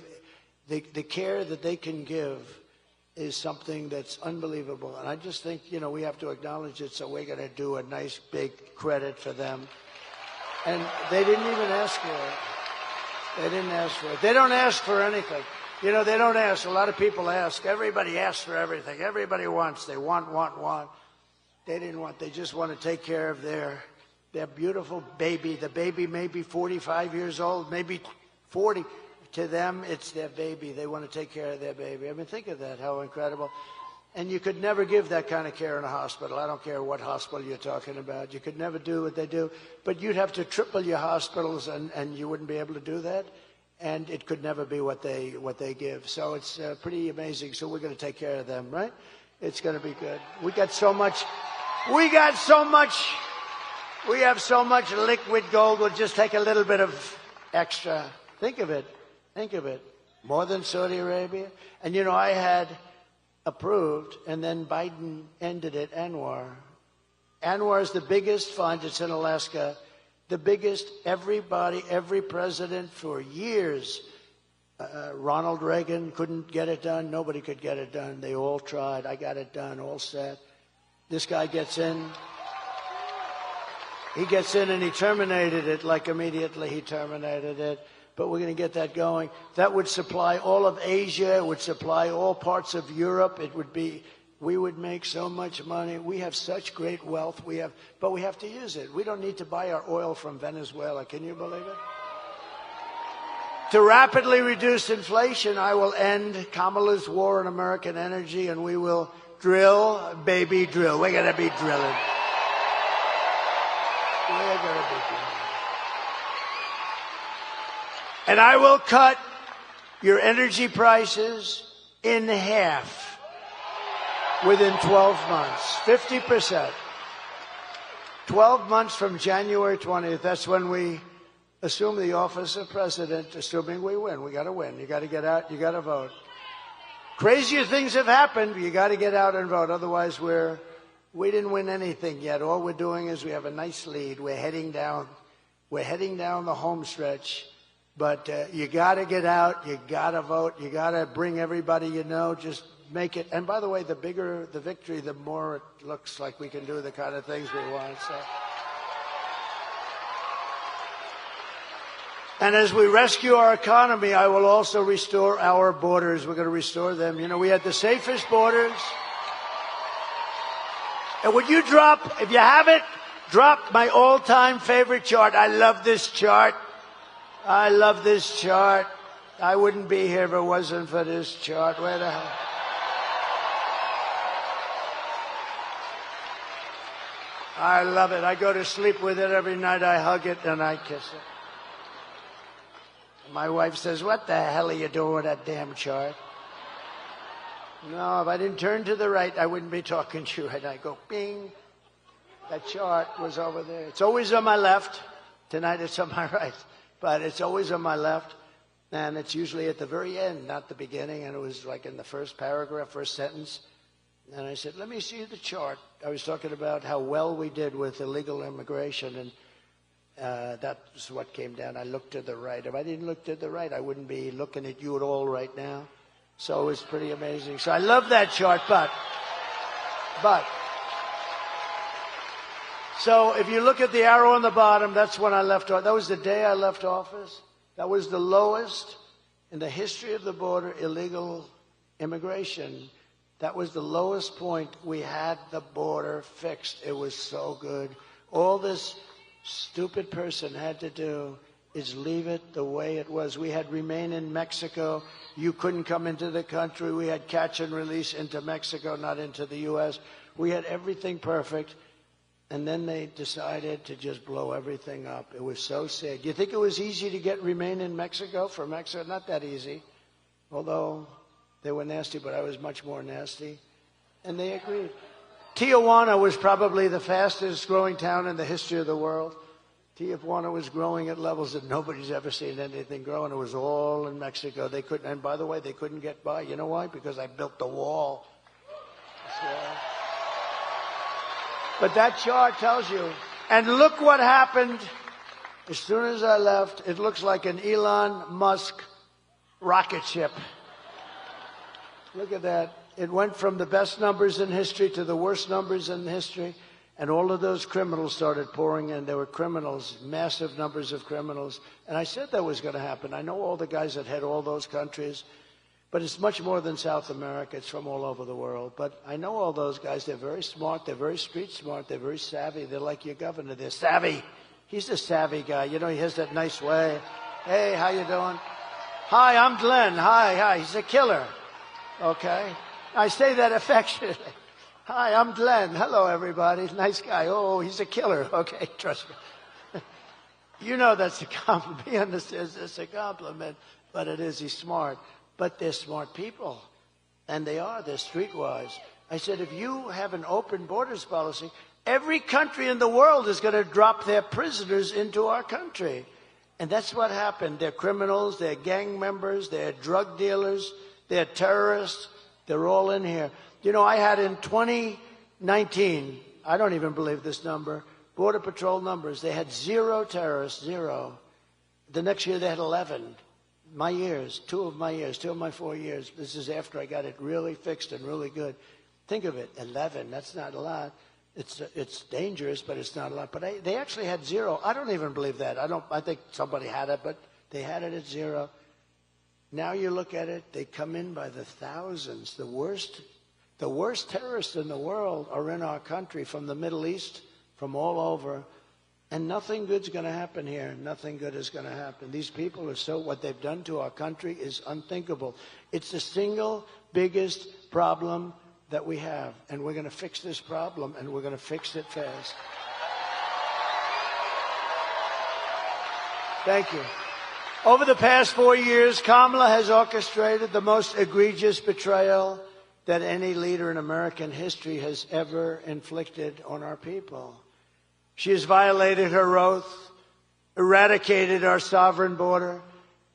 the care that they can give is something that's unbelievable. And I just think, we have to acknowledge it, so we're going to do a nice big credit for them. And they didn't even ask for it. They didn't ask for it. They don't ask for anything. They don't ask. A lot of people ask. Everybody asks for everything. Everybody wants. They want. They didn't want. They just want to take care of their beautiful baby. The baby may be 45 years old, maybe 40. To them, it's their baby. They want to take care of their baby. I mean, think of that, how incredible. And you could never give that kind of care in a hospital. I don't care what hospital you're talking about. You could never do what they do. But you'd have to triple your hospitals, and you wouldn't be able to do that. And it could never be what they give. So it's pretty amazing. So we're going to take care of them, right? It's going to be good. We have so much liquid gold. We'll just take a little bit of extra. Think of it. More than Saudi Arabia. And I had approved, and then Biden ended it, Anwar. Anwar is the biggest fund. It's in Alaska. The biggest, every president for years. Ronald Reagan couldn't get it done. Nobody could get it done. They all tried. I got it done, all set. This guy gets in. He gets in and he terminated it, like immediately he terminated it. But we're going to get that going. That would supply all of Asia. It would supply all parts of Europe. We would make so much money. We have such great wealth. But we have to use it. We don't need to buy our oil from Venezuela. Can you believe it? To rapidly reduce inflation, I will end Kamala's war on American energy, and we will drill, baby, drill. We're going to be drilling. We're going to be drilling. And I will cut your energy prices in half within 12 months, 50%. 12 months from January 20th, that's when we assume the office of president, assuming we win. We got to win. You got to get out. You got to vote. Crazier things have happened. You got to get out and vote. Otherwise, we didn't win anything yet. All we're doing is we have a nice lead. We're heading down the home stretch. But you got to get out. You got to vote. You got to bring everybody you know. Just make it. And by the way, the bigger the victory, the more it looks like we can do the kind of things we want. So. And as we rescue our economy, I will also restore our borders. We're going to restore them. You know, we had the safest borders. And would you drop, if you have it, drop my all-time favorite chart. I love this chart. I love this chart. I wouldn't be here if it wasn't for this chart. Where the hell? I love it. I go to sleep with it every night. I hug it and I kiss it. My wife says, what the hell are you doing with that damn chart? No, if I didn't turn to the right, I wouldn't be talking to you. And I go, bing. That chart was over there. It's always on my left. Tonight it's on my right. But it's always on my left. And it's usually at the very end, not the beginning. And it was like in the first paragraph, first sentence. And I said, let me see the chart. I was talking about how well we did with illegal immigration. And that's what came down. I looked to the right. If I didn't look to the right, I wouldn't be looking at you at all right now. So it was pretty amazing. So I love that chart, but. So if you look at the arrow on the bottom, that's when I left office. That was the day I left office. That was the lowest in the history of the border illegal immigration. That was the lowest point. We had the border fixed. It was so good. All this stupid person had to do is leave it the way it was. We had remain in Mexico. You couldn't come into the country. We had catch and release into Mexico, not into the U.S. We had everything perfect. And then they decided to just blow everything up. It was so sad. Do you think it was easy to get remain in Mexico for Mexico? Not that easy. Although they were nasty, but I was much more nasty. And they agreed. Tijuana was probably the fastest growing town in the history of the world. Tijuana was growing at levels that nobody's ever seen anything grow, and it was all in Mexico. They couldn't, and by the way, they couldn't get by. You know why? Because I built the wall. So, but that chart tells you. And look what happened as soon as I left. It looks like an Elon Musk rocket ship. Look at that. It went from the best numbers in history to the worst numbers in history. And all of those criminals started pouring in. There were criminals, massive numbers of criminals. And I said that was going to happen. I know all the guys that head all those countries. But it's much more than South America. It's from all over the world. But I know all those guys. They're very smart. They're very street smart. They're very savvy. They're like your governor. They're savvy. He's a savvy guy. You know, he has that nice way. Hey, how you doing? Hi, I'm Glenn. Hi. He's a killer. Okay? I say that affectionately. Hi, I'm Glenn. Hello, everybody. Nice guy. Oh, he's a killer. Okay, trust me. You know that's a compliment. He understands it's a compliment. But it is. He's smart. But they're smart people. And they are. They're streetwise. I said, if you have an open borders policy, every country in the world is going to drop their prisoners into our country. And that's what happened. They're criminals. They're gang members. They're drug dealers. They're terrorists. They're all in here. You know, I had in 2019, I don't even believe this number, Border Patrol numbers. They had 0 terrorists, 0. The next year they had 11. My years, 2 of my 4 years. This is after I got it really fixed and really good. Think of it, 11. That's not a lot. It's dangerous, but it's not a lot. But they actually had 0. I don't even believe that. I think somebody had it, but they had it at 0. Now you look at it, they come in by the thousands. The worst terrorists in the world are in our country, from the Middle East, from all over. And nothing good's going to happen here. Nothing good is going to happen. These people are what they've done to our country is unthinkable. It's the single biggest problem that we have. And we're going to fix this problem, and we're going to fix it fast. Thank you. Over the past 4 years, Kamala has orchestrated the most egregious betrayal that any leader in American history has ever inflicted on our people. She has violated her oath, eradicated our sovereign border,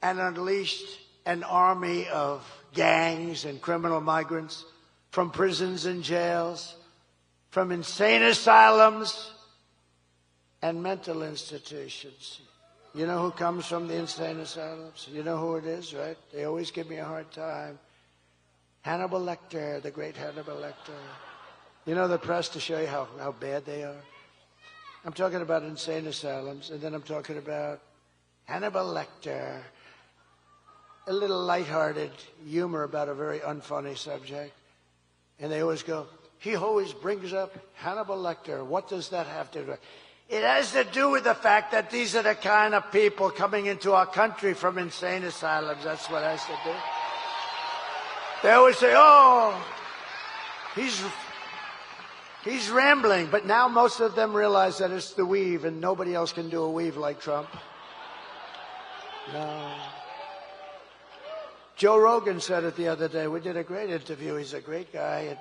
and unleashed an army of gangs and criminal migrants from prisons and jails, from insane asylums and mental institutions. You know who comes from the insane asylums? You know who it is, right? They always give me a hard time. Hannibal Lecter, the great Hannibal Lecter. You know the press to show you how bad they are? I'm talking about insane asylums, and then I'm talking about Hannibal Lecter. A little lighthearted humor about a very unfunny subject. And they always go, he always brings up Hannibal Lecter. What does that have to do? It has to do with the fact that these are the kind of people coming into our country from insane asylums. That's what it has to do. They always say, oh, he's rambling. But now most of them realize that it's the weave, and nobody else can do a weave like Trump. No. Joe Rogan said it the other day. We did a great interview. He's a great guy. And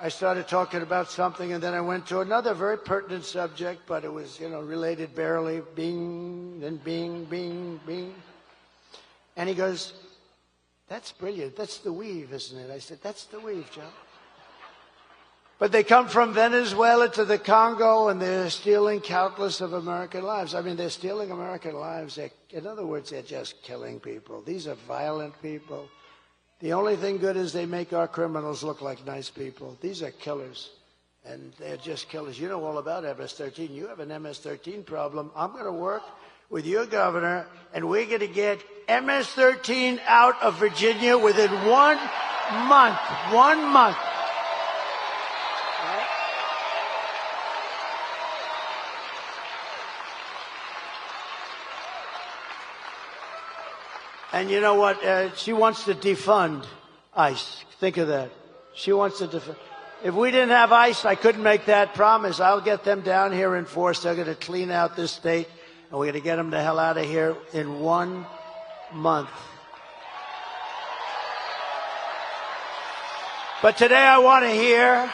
I started talking about something, and then I went to another very pertinent subject, but it was, related barely. Bing, then bing, bing, bing. And he goes, that's brilliant. That's the weave, isn't it? I said, that's the weave, Joe. But they come from Venezuela to the Congo, and they're stealing countless of American lives. I mean, they're stealing American lives. In other words, they're just killing people. These are violent people. The only thing good is they make our criminals look like nice people. These are killers, and they're just killers. You know all about MS-13. You have an MS-13 problem. I'm going to work with your governor, and we're going to get MS-13 out of Virginia within 1 month. 1 month. And you know what? She wants to defund ICE. Think of that. She wants to defund. If we didn't have ICE, I couldn't make that promise. I'll get them down here in force. They're going to clean out this state, and we're going to get them the hell out of here in 1 month. But today I want to hear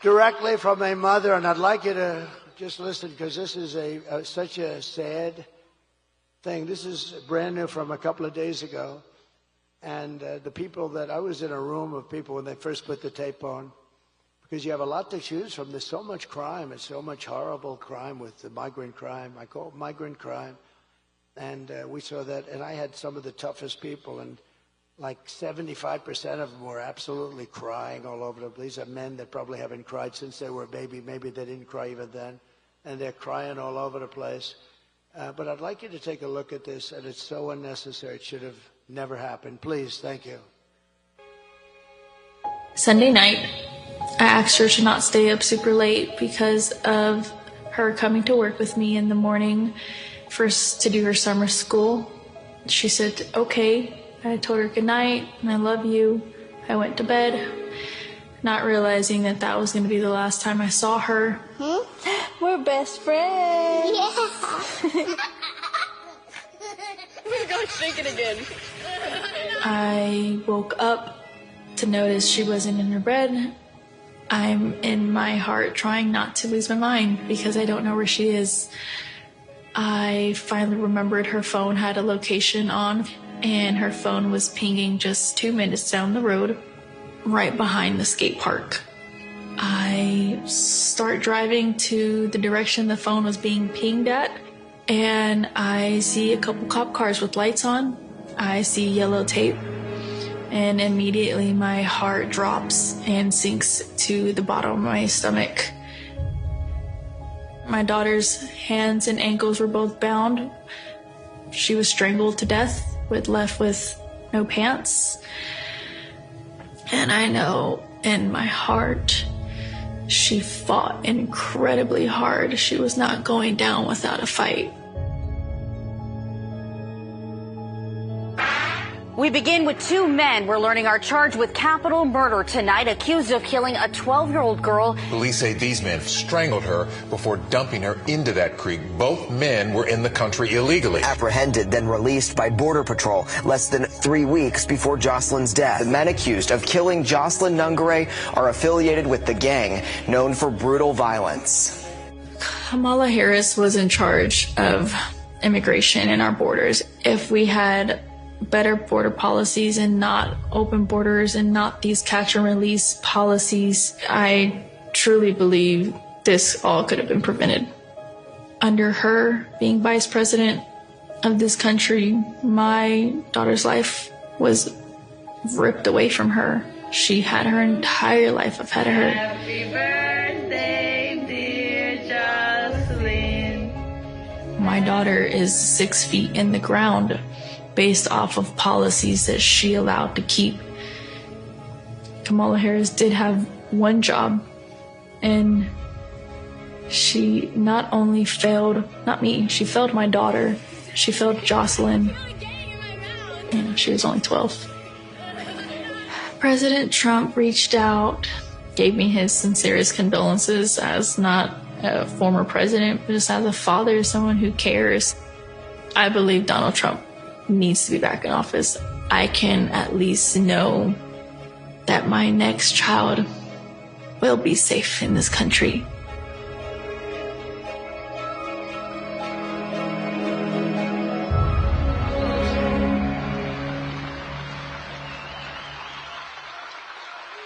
directly from a mother, and I'd like you to just listen, because this is such a sad thing. This is brand new from a couple of days ago. And the people that I was in a room of people when they first put the tape on, because you have a lot to choose from. There's so much crime. It's so much horrible crime with the migrant crime. I call it migrant crime. And we saw that. And I had some of the toughest people, and like 75% of them were absolutely crying all over the place. These are men that probably haven't cried since they were a baby. Maybe they didn't cry even then. And they're crying all over the place. But I'd like you to take a look at this, and it's so unnecessary. It should have never happened. Please, thank you. Sunday night, I asked her to not stay up super late because of her coming to work with me in the morning first to do her summer school. She said, okay. I told her good night and I love you. I went to bed, not realizing that that was going to be the last time I saw her. We're best friends. Yeah. We're going shaking again. I woke up to notice she wasn't in her bed. I'm in my heart trying not to lose my mind because I don't know where she is. I finally remembered her phone had a location on, and her phone was pinging just 2 minutes down the road, right behind the skate park. I start driving to the direction the phone was being pinged at, and I see a couple cop cars with lights on. I see yellow tape, and immediately my heart drops and sinks to the bottom of my stomach. My daughter's hands and ankles were both bound. She was strangled to death, left with no pants. And I know in my heart she fought incredibly hard. She was not going down without a fight. We begin with 2 men we're learning are charged with capital murder tonight, accused of killing a 12-year-old girl. Police say these men strangled her before dumping her into that creek. Both men were in the country illegally. Apprehended, then released by Border Patrol less than 3 weeks before Jocelyn's death. The men accused of killing Jocelyn Nungare are affiliated with the gang known for brutal violence. Kamala Harris was in charge of immigration in our borders. If we had better border policies and not open borders and not these catch and release policies, I truly believe this all could have been prevented. Under her being vice president of this country, my daughter's life was ripped away from her. She had her entire life ahead of her. Happy birthday, dear Jocelyn. My daughter is 6 feet in the ground based off of policies that she allowed to keep. Kamala Harris did have one job, and she not only failed, not me, she failed my daughter. She failed Jocelyn. She was only 12. President Trump reached out, gave me his sincerest condolences as not a former president, but just as a father, someone who cares. I believe Donald Trump needs to be back in office. I can at least know that my next child will be safe in this country.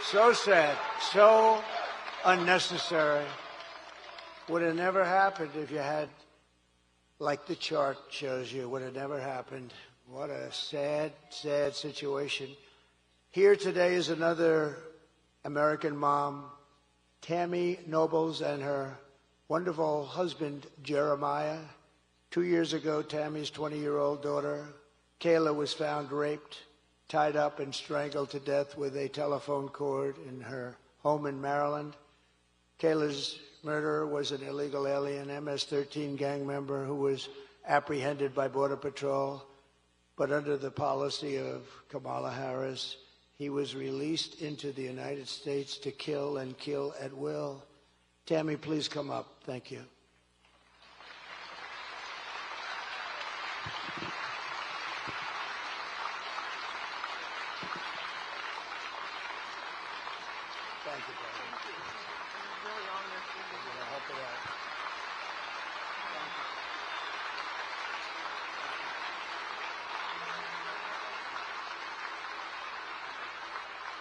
So sad, so unnecessary. Would have never happened if you had, like the chart shows you, would have never happened. What a sad, sad situation. Here today is another American mom, Tammy Nobles, and her wonderful husband, Jeremiah. 2 years ago, Tammy's 20-year-old daughter, Kayla, was found raped, tied up and strangled to death with a telephone cord in her home in Maryland. Kayla's murderer was an illegal alien, MS-13 gang member who was apprehended by Border Patrol. But under the policy of Kamala Harris, he was released into the United States to kill and kill at will. Tammy, please come up. Thank you. Thank you, brother. I'm really honored for you. I'm going to help it out.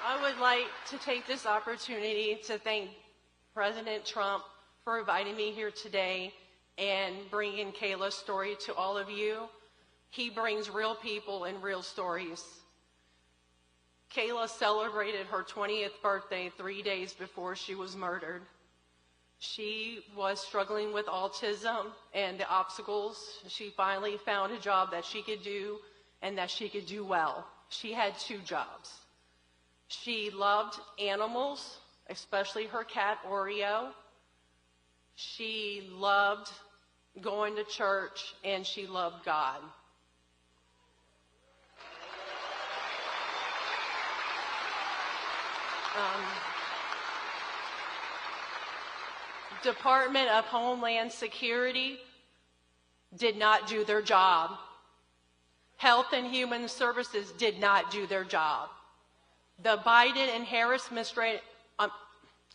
I would like to take this opportunity to thank President Trump for inviting me here today and bringing Kayla's story to all of you. He brings real people and real stories. Kayla celebrated her 20th birthday 3 days before she was murdered. She was struggling with autism and the obstacles. She finally found a job that she could do and that she could do well. She had 2 jobs. She loved animals, especially her cat Oreo. She loved going to church, and she loved God. Department of Homeland Security did not do their job. Health and Human Services did not do their job. The Biden and Harris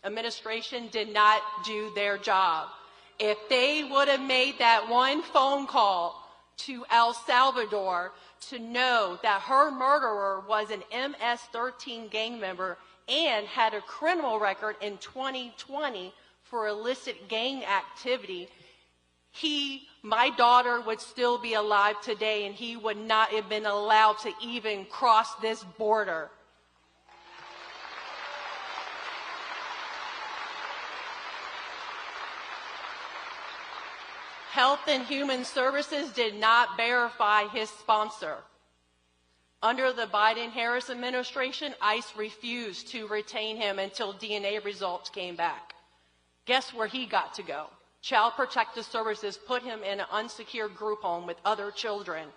administration did not do their job. If they would have made that one phone call to El Salvador to know that her murderer was an MS-13 gang member and had a criminal record in 2020 for illicit gang activity, my daughter would still be alive today, and he would not have been allowed to even cross this border. Health and Human Services did not verify his sponsor. Under the Biden-Harris administration, ICE refused to retain him until DNA results came back. Guess where he got to go? Child Protective Services put him in an unsecured group home with other children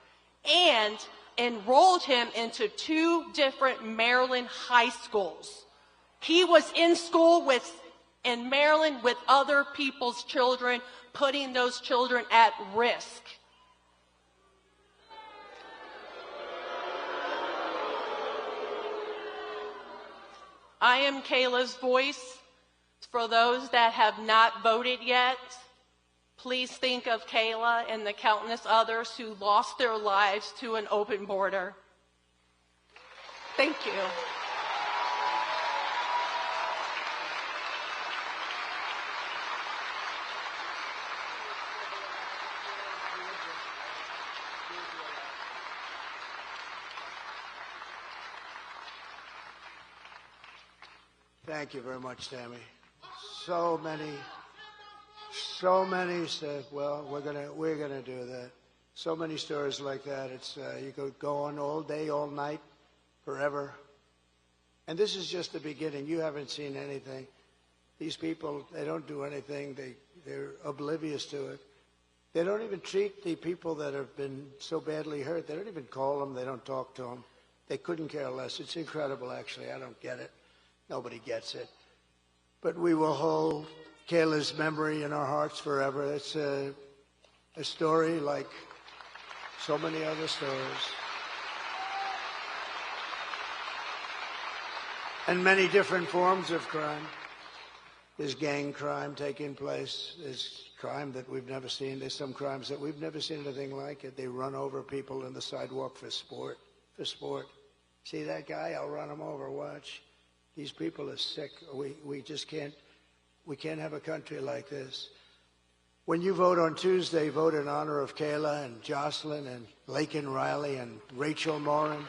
and enrolled him into 2 different Maryland high schools. He was in school in Maryland with other people's children, putting those children at risk. I am Kayla's voice. For those that have not voted yet, please think of Kayla and the countless others who lost their lives to an open border. Thank you. Thank you very much, Tammy. So many said, well, we're gonna do that. So many stories like that. It's you could go on all day, all night, forever. And this is just the beginning. You haven't seen anything. These people, they don't do anything. They're oblivious to it. They don't even treat the people that have been so badly hurt. They don't even call them. They don't talk to them. They couldn't care less. It's incredible, actually. I don't get it. Nobody gets it. But we will hold Kayla's memory in our hearts forever. It's a story like so many other stories. And many different forms of crime. There's gang crime taking place. There's crime that we've never seen. There's some crimes that we've never seen anything like it. They run over people in the sidewalk for sport. For sport. See that guy? I'll run him over. Watch. These people are sick. We just can't have a country like this. When you vote on Tuesday, vote in honor of Kayla and Jocelyn and Laken Riley and Rachel Morin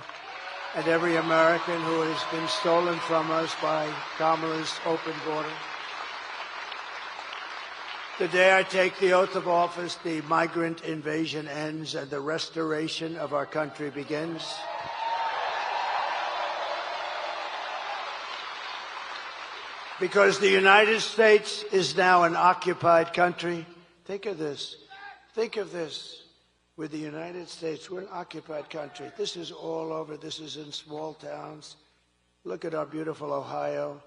and every American who has been stolen from us by Kamala's open border. The day I take the oath of office, the migrant invasion ends and the restoration of our country begins. Because the United States is now an occupied country. Think of this. Think of this. With the United States, we're an occupied country. This is all over. This is in small towns. Look at our beautiful Ohio.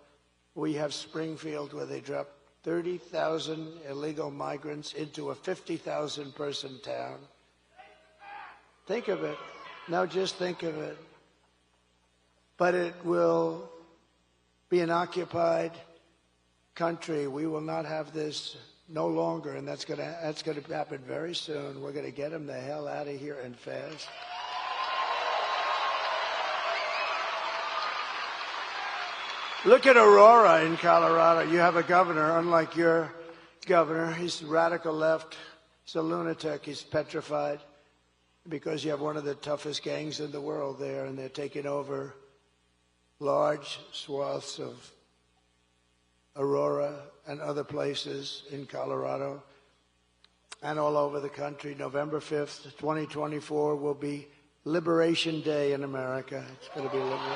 We have Springfield where they dropped 30,000 illegal migrants into a 50,000 person town. Think of it. Now just think of it. But it will be an occupied country. We will not have this no longer, and that's going to happen very soon. We're going to get them the hell out of here and fast. Look at Aurora in Colorado. You have a governor, unlike your governor. He's radical left. He's a lunatic. He's petrified because you have one of the toughest gangs in the world there, and they're taking over large swaths of Aurora and other places in Colorado and all over the country. November 5th, 2024 will be Liberation Day in America. It's going to be liberation.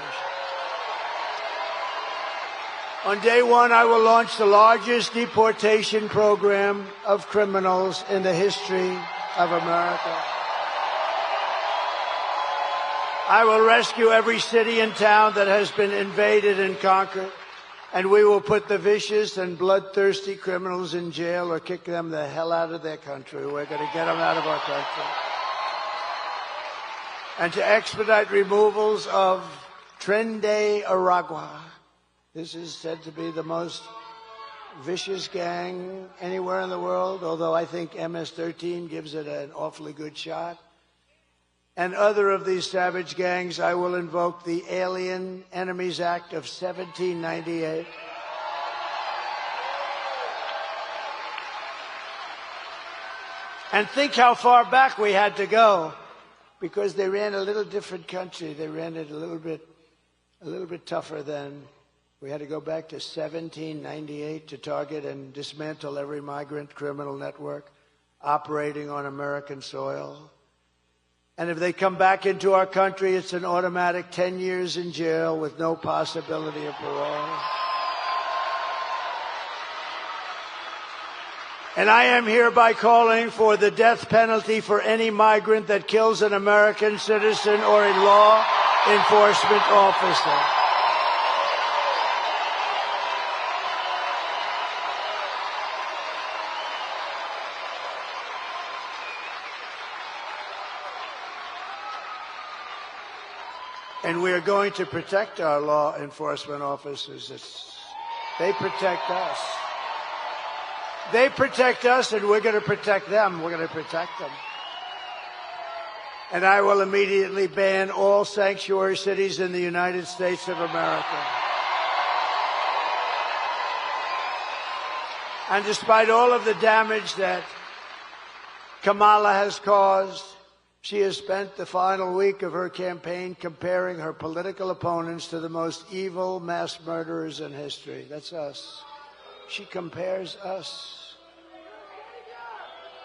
On day one, I will launch the largest deportation program of criminals in the history of America. I will rescue every city and town that has been invaded and conquered, and we will put the vicious and bloodthirsty criminals in jail or kick them the hell out of their country. We're going to get them out of our country. And to expedite removals of Tren de Aragua. This is said to be the most vicious gang anywhere in the world, although I think MS-13 gives it an awfully good shot. And other of these savage gangs, I will invoke the Alien Enemies Act of 1798. And think how far back we had to go, because they ran a little different country. They ran it a little bit tougher then. We had to go back to 1798 to target and dismantle every migrant criminal network operating on American soil. And if they come back into our country, it's an automatic 10 years in jail with no possibility of parole. And I am hereby calling for the death penalty for any migrant that kills an American citizen or a law enforcement officer. And we are going to protect our law enforcement officers. They protect us. They protect us, and we're going to protect them. We're going to protect them. And I will immediately ban all sanctuary cities in the United States of America. And despite all of the damage that Kamala has caused, she has spent the final week of her campaign comparing her political opponents to the most evil mass murderers in history. That's us. She compares us.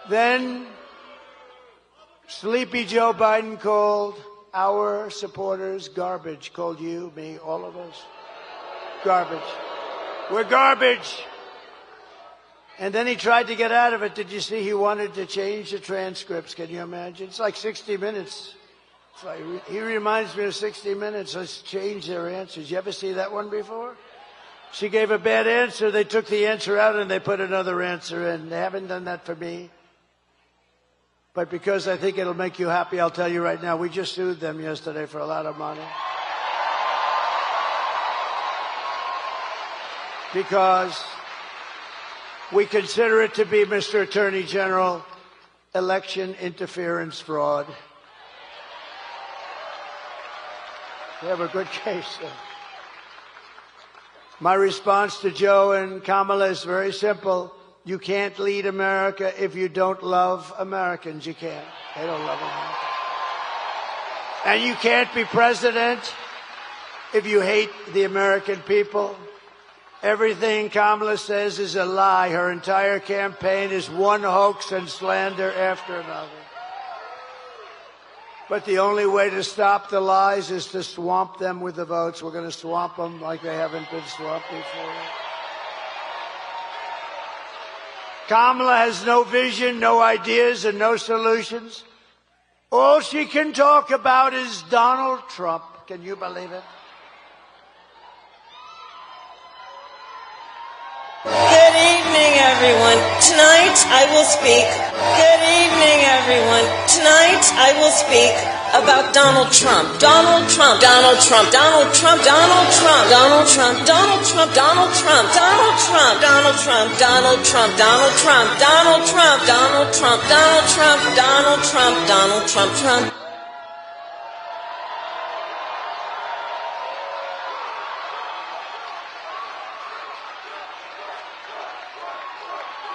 Then sleepy Joe Biden called our supporters garbage. Called you, me, all of us. Garbage. We're garbage. And then he tried to get out of it. Did you see he wanted to change the transcripts? Can you imagine? It's like 60 Minutes. It's like, he reminds me of 60 Minutes. Let's change their answers. You ever see that one before? She gave a bad answer. They took the answer out and they put another answer in. They haven't done that for me. But because I think it'll make you happy, I'll tell you right now, we just sued them yesterday for a lot of money. Because we consider it to be, Mr. Attorney General, election interference fraud. We have a good case. My response to Joe and Kamala is very simple. You can't lead America if you don't love Americans. You can't. They don't love America. And you can't be president if you hate the American people. Everything Kamala says is a lie. Her entire campaign is one hoax and slander after another. But the only way to stop the lies is to swamp them with the votes. We're going to swamp them like they haven't been swamped before. Kamala has no vision, no ideas, and no solutions. All she can talk about is Donald Trump. Can you believe it? Good evening, everyone. Tonight I will speak. Good evening, everyone. Tonight I will speak about Donald Trump. Donald Trump. Donald Trump. Donald Trump. Donald Trump. Donald Trump. Donald Trump. Donald Trump. Donald Trump. Donald Trump. Donald Trump. Donald Trump. Donald Trump. Donald Trump. Donald Trump. Donald Trump. Donald Trump. Trump.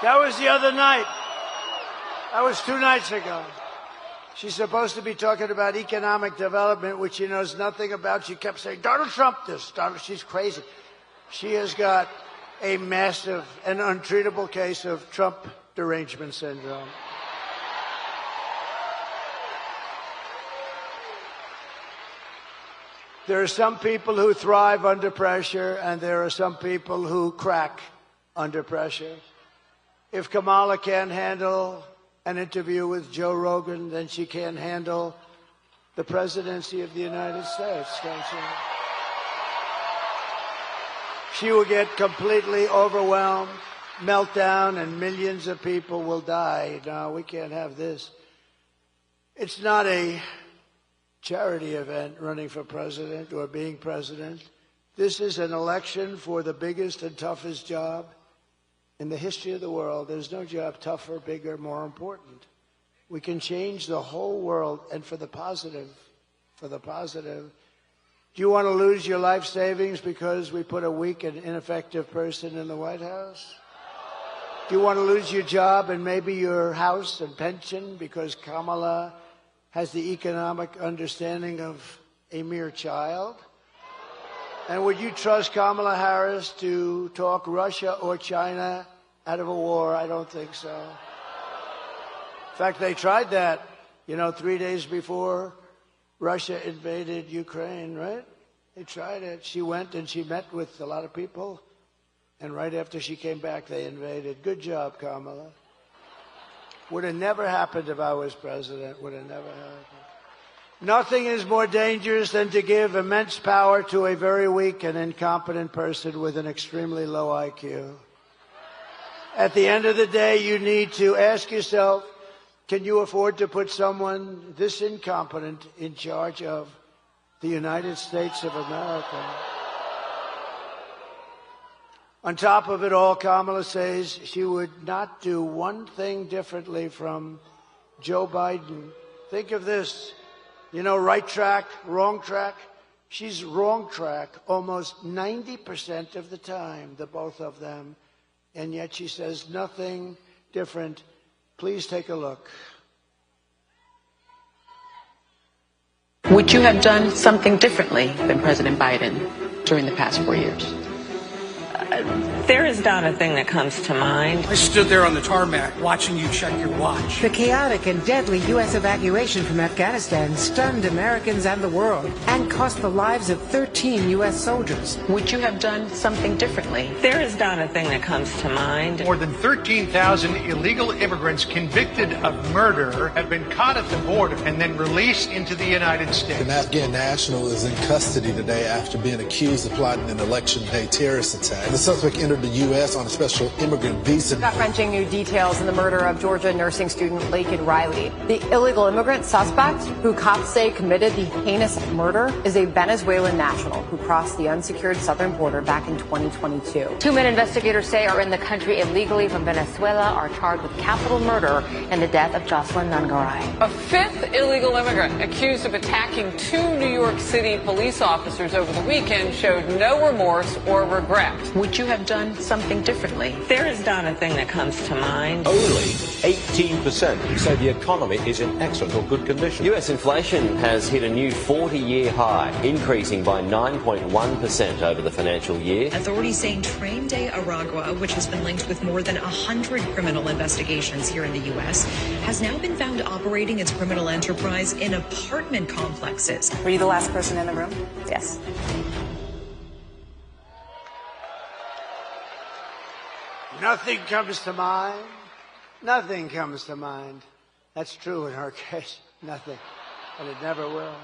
That was the other night. That was 2 nights ago. She's supposed to be talking about economic development, which she knows nothing about. She kept saying, Donald Trump this, Donald. She's crazy. She has got a massive and untreatable case of Trump derangement syndrome. There are some people who thrive under pressure, and there are some people who crack under pressure. If Kamala can't handle an interview with Joe Rogan, then she can't handle the presidency of the United States, can't she? She will get completely overwhelmed, meltdown, and millions of people will die. No, we can't have this. It's not a charity event, running for president or being president. This is an election for the biggest and toughest job in the history of the world. There's no job tougher, bigger, more important. We can change the whole world, and for the positive, for the positive. Do you want to lose your life savings because we put a weak and ineffective person in the White House? Do you want to lose your job and maybe your house and pension because Kamala has the economic understanding of a mere child? And would you trust Kamala Harris to talk Russia or China out of a war? I don't think so. In fact, they tried that, 3 days before Russia invaded Ukraine, right? They tried it. She went and she met with a lot of people, and right after she came back, they invaded. Good job, Kamala. Would have never happened if I was president. Would have never happened. Nothing is more dangerous than to give immense power to a very weak and incompetent person with an extremely low IQ. At the end of the day, you need to ask yourself, can you afford to put someone this incompetent in charge of the United States of America? On top of it all, Kamala says she would not do one thing differently from Joe Biden. Think of this. You know, right track, wrong track. She's wrong track almost 90% of the time, the both of them. And yet she says nothing different. Please take a look. Would you have done something differently than President Biden during the past 4 years? There is not a thing that comes to mind. I stood there on the tarmac watching you check your watch. The chaotic and deadly U.S. evacuation from Afghanistan stunned Americans and the world and cost the lives of 13 U.S. soldiers. Would you have done something differently? There is not a thing that comes to mind. More than 13,000 illegal immigrants convicted of murder have been caught at the border and then released into the United States. An Afghan national is in custody today after being accused of plotting an election day terrorist attack. The suspect entered the U.S. on a special immigrant visa. Gut-wrenching new details in the murder of Georgia nursing student Laken Riley. The illegal immigrant suspect, who cops say committed the heinous murder, is a Venezuelan national who crossed the unsecured southern border back in 2022. 2 men investigators say are in the country illegally from Venezuela are charged with capital murder in the death of Jocelyn Nungaray. A 5th illegal immigrant accused of attacking 2 New York City police officers over the weekend showed no remorse or regret. Would you have done something differently? There is not a thing that comes to mind. Only 18% say the economy is in excellent or good condition. US inflation has hit a new 40-year high, increasing by 9.1% over the financial year. Authorities saying Train de Aragua, which has been linked with more than 100 criminal investigations here in the U.S., has now been found operating its criminal enterprise in apartment complexes. Were you the last person in the room? Yes. Nothing comes to mind. Nothing comes to mind. That's true in her case. Nothing. And it never will.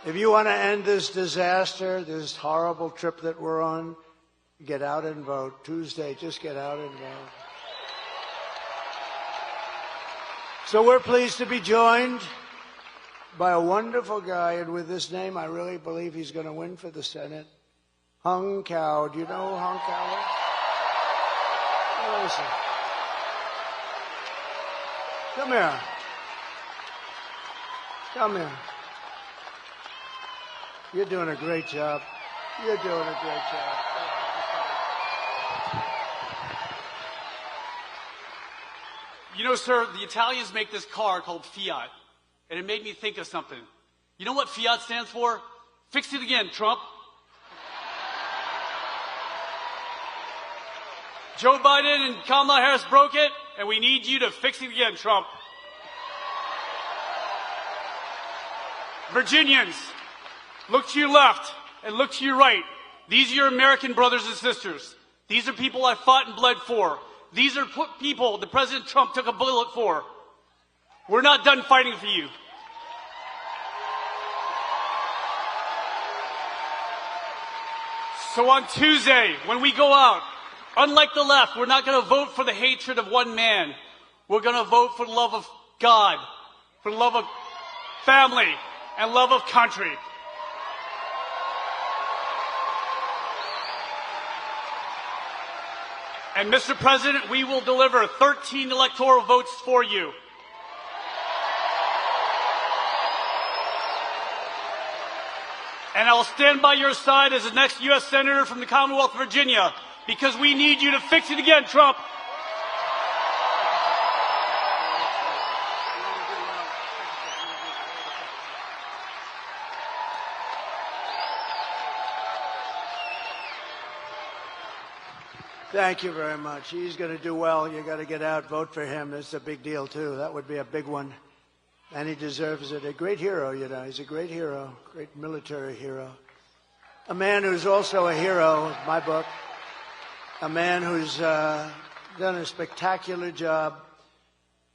If you want to end this disaster, this horrible trip that we're on, get out and vote. Tuesday, just get out and vote. So we're pleased to be joined by a wonderful guy, and with this name, I really believe he's going to win for the Senate. Hung Cao. Do you know who Hung Cao is? Listen. Come here. Come here. You're doing a great job. You're doing a great job. You know, sir, the Italians make this car called Fiat, and it made me think of something. You know what Fiat stands for? Fix it again, Trump. Joe Biden and Kamala Harris broke it, and we need you to fix it again, Trump. Virginians, look to your left and look to your right. These are your American brothers and sisters. These are people I fought and bled for. These are people that President Trump took a bullet for. We're not done fighting for you. So on Tuesday, when we go out, unlike the left, we're not going to vote for the hatred of one man. We're going to vote for the love of God, for the love of family, and love of country. And Mr. President, we will deliver 13 electoral votes for you. And I will stand by your side as the next U.S. Senator from the Commonwealth of Virginia, because we need you to fix it again, Trump. Thank you very much. He's going to do well. You got to get out, vote for him. It's a big deal, too. That would be a big one. And he deserves it. A great hero, you know. He's a great hero, great military hero. A man who's also a hero, in my book. A man who's done a spectacular job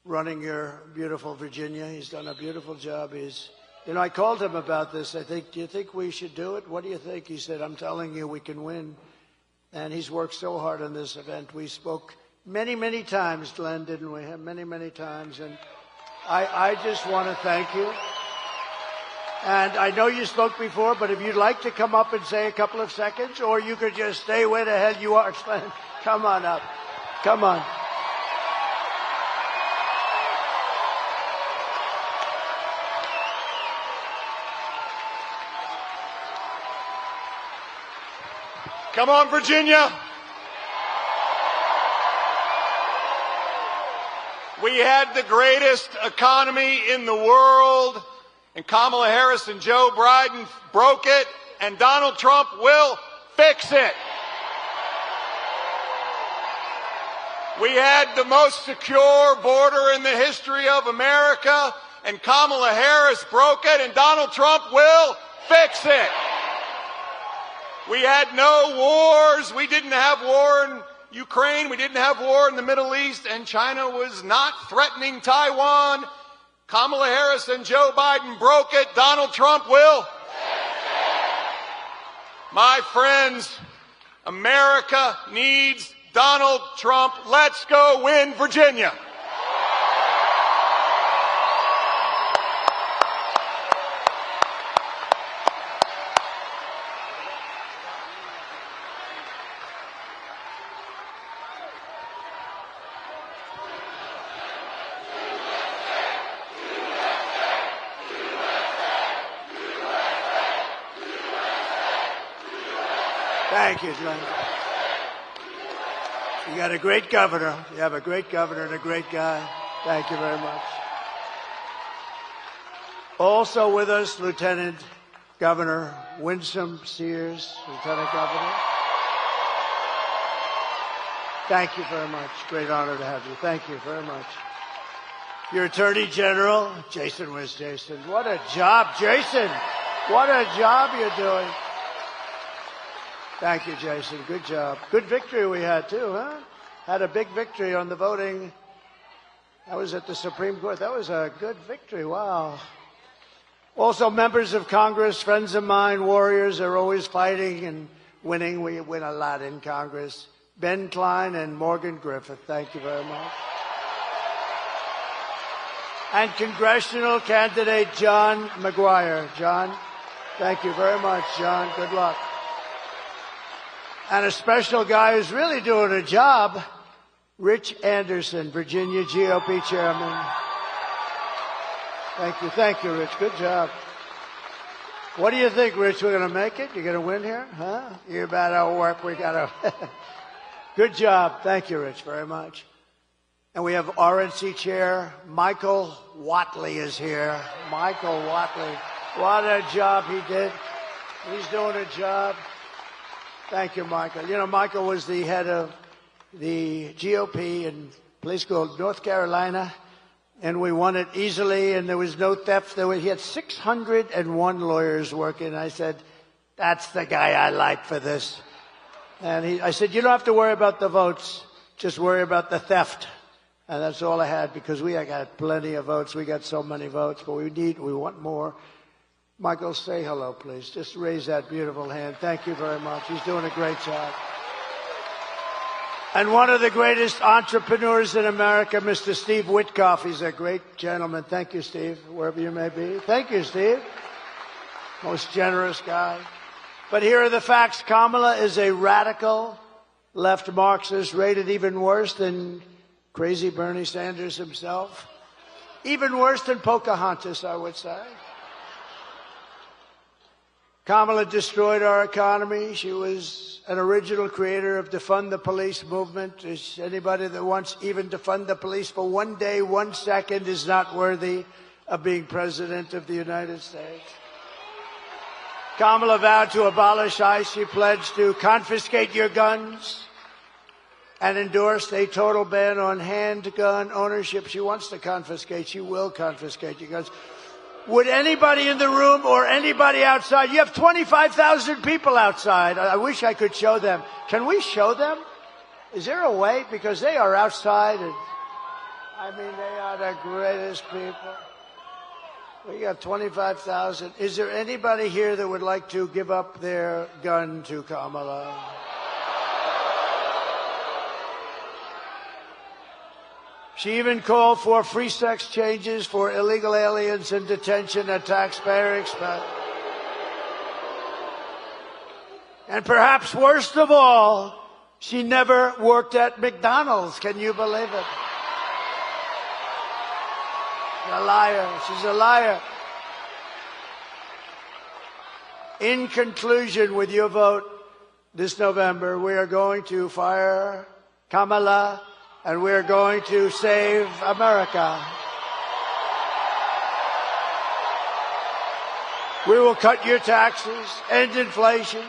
running your beautiful Virginia. He's done a beautiful job. You know, I called him about this. I think, do you think we should do it? What do you think? He said, I'm telling you, we can win. And he's worked so hard on this event. We spoke many, many times, Glenn, didn't we? Many, many times. And I just want to thank you. And I know you spoke before, but if you'd like to come up and say a couple of seconds, or you could just stay where the hell you are, Glenn. Come on up. Come on. Come on, Virginia. We had the greatest economy in the world, and Kamala Harris and Joe Biden broke it, and Donald Trump will fix it. We had the most secure border in the history of America, and Kamala Harris broke it, and Donald Trump will fix it. We had no wars. We didn't have war in Ukraine. We didn't have war in the Middle East, and China was not threatening Taiwan. Kamala Harris and Joe Biden broke it. Donald Trump will. My friends, America needs Donald Trump. Let's go win Virginia. Thank you, Glenn. You got a great governor. You have a great governor and a great guy. Thank you very much. Also with us, Lieutenant Governor Winsome Sears, Lieutenant Governor. Thank you very much. Great honor to have you. Thank you very much. Your Attorney General, Jason was Jason. What a job, Jason. What a job you're doing. Thank you, Jason. Good job. Good victory we had, too, huh? Had a big victory on the voting. That was at the Supreme Court. That was a good victory. Wow. Also, members of Congress, friends of mine, warriors are always fighting and winning. We win a lot in Congress. Ben Klein and Morgan Griffith, thank you very much. And congressional candidate John McGuire. John, thank you very much, John. Good luck. And a special guy who's really doing a job, Rich Anderson, Virginia GOP chairman. Thank you, Rich. Good job. What do you think, Rich? We're going to make it? You're going to win here? Huh? You better work. We got to. Good job. Thank you, Rich, very much. And we have RNC Chair Michael Whatley is here. Michael Whatley. What a job he did. He's doing a job. Thank you, Michael. You know, Michael was the head of the GOP in a place called North Carolina, and we won it easily, and there was no theft. He had 601 lawyers working. I said, that's the guy I like for this. And I said, you don't have to worry about the votes. Just worry about the theft. And that's all I had, because we got plenty of votes. We got so many votes, but we want more. Michael, say hello, please. Just raise that beautiful hand. Thank you very much. He's doing a great job. And one of the greatest entrepreneurs in America, Mr. Steve Witkoff. He's a great gentleman. Thank you, Steve, wherever you may be. Thank you, Steve. Most generous guy. But here are the facts. Kamala is a radical left Marxist, rated even worse than crazy Bernie Sanders himself. Even worse than Pocahontas, I would say. Kamala destroyed our economy. She was an original creator of defund the police movement. Anybody that wants even defund the police for 1 day, 1 second is not worthy of being president of the United States. Kamala vowed to abolish ICE. She pledged to confiscate your guns and endorsed a total ban on handgun ownership. She wants to confiscate. She will confiscate your guns. Would anybody in the room or anybody outside, you have 25,000 people outside. I wish I could show them. Can we show them? Is there a way? Because they are outside. And, I mean, they are the greatest people. We got 25,000. Is there anybody here that would like to give up their gun to Kamala? She even called for free sex changes for illegal aliens in detention at taxpayer expense. And perhaps worst of all, she never worked at McDonald's. Can you believe it? She's a liar. She's a liar. In conclusion, with your vote, this November, we are going to fire Kamala, and we are going to save America. We will cut your taxes, end inflation,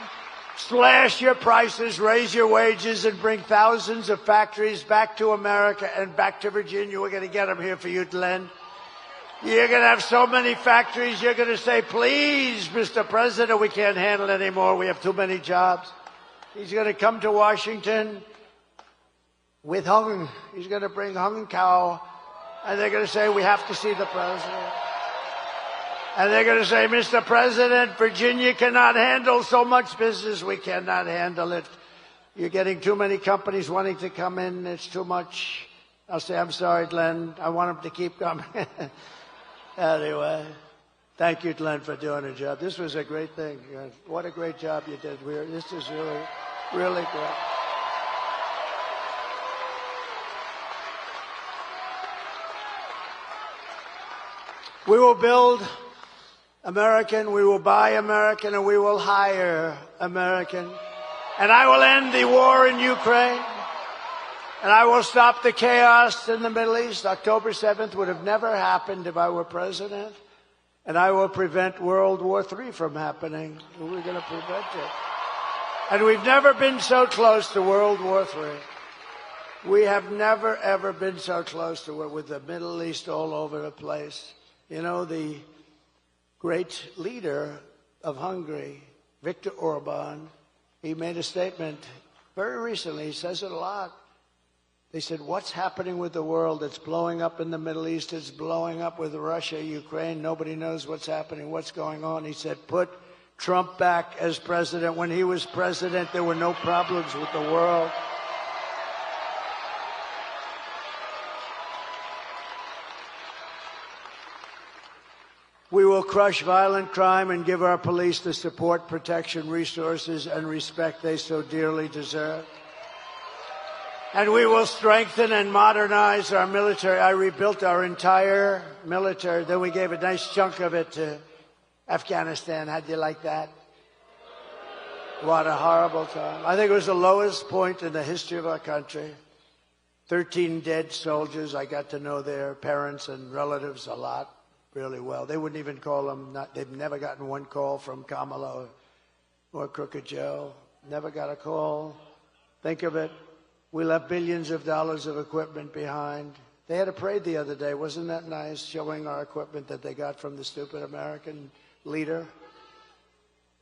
slash your prices, raise your wages, and bring thousands of factories back to America and back to Virginia. We're going to get them here for you, Glenn. You're going to have so many factories, you're going to say, please, Mr. President, we can't handle it anymore. We have too many jobs. He's going to come to Washington with hung. He's going to bring hung cow, and they're going to say, we have to see the president. And they're going to say, Mr. President, Virginia cannot handle so much business. We cannot handle it. You're getting too many companies wanting to come in. It's too much. I'll say, I'm sorry, Glenn. I want them to keep coming. Anyway, thank you, Glenn, for doing a job. This was a great thing. What a great job you did. This is really, really great. We will build American, we will buy American, and we will hire American. And I will end the war in Ukraine. And I will stop the chaos in the Middle East. October 7th would have never happened if I were president. And I will prevent World War III from happening. We're going to prevent it. And we've never been so close to World War III. We have never, ever been so close to it, with the Middle East all over the place. You know, the great leader of Hungary, Viktor Orban, he made a statement very recently. He says it a lot. They said, what's happening with the world? It's blowing up in the Middle East. It's blowing up with Russia, Ukraine. Nobody knows what's happening, what's going on. He said, put Trump back as president. When he was president, there were no problems with the world. We will crush violent crime and give our police the support, protection, resources, and respect they so dearly deserve. And we will strengthen and modernize our military. I rebuilt our entire military. Then we gave a nice chunk of it to Afghanistan. How'd you like that? What a horrible time. I think it was the lowest point in the history of our country. 13 dead soldiers. I got to know their parents and relatives a lot, really well. They wouldn't even call them. They've never gotten one call from Kamala or Crooked Joe. Never got a call. Think of it. We left billions of dollars of equipment behind. They had a parade the other day. Wasn't that nice, showing our equipment that they got from the stupid American leader?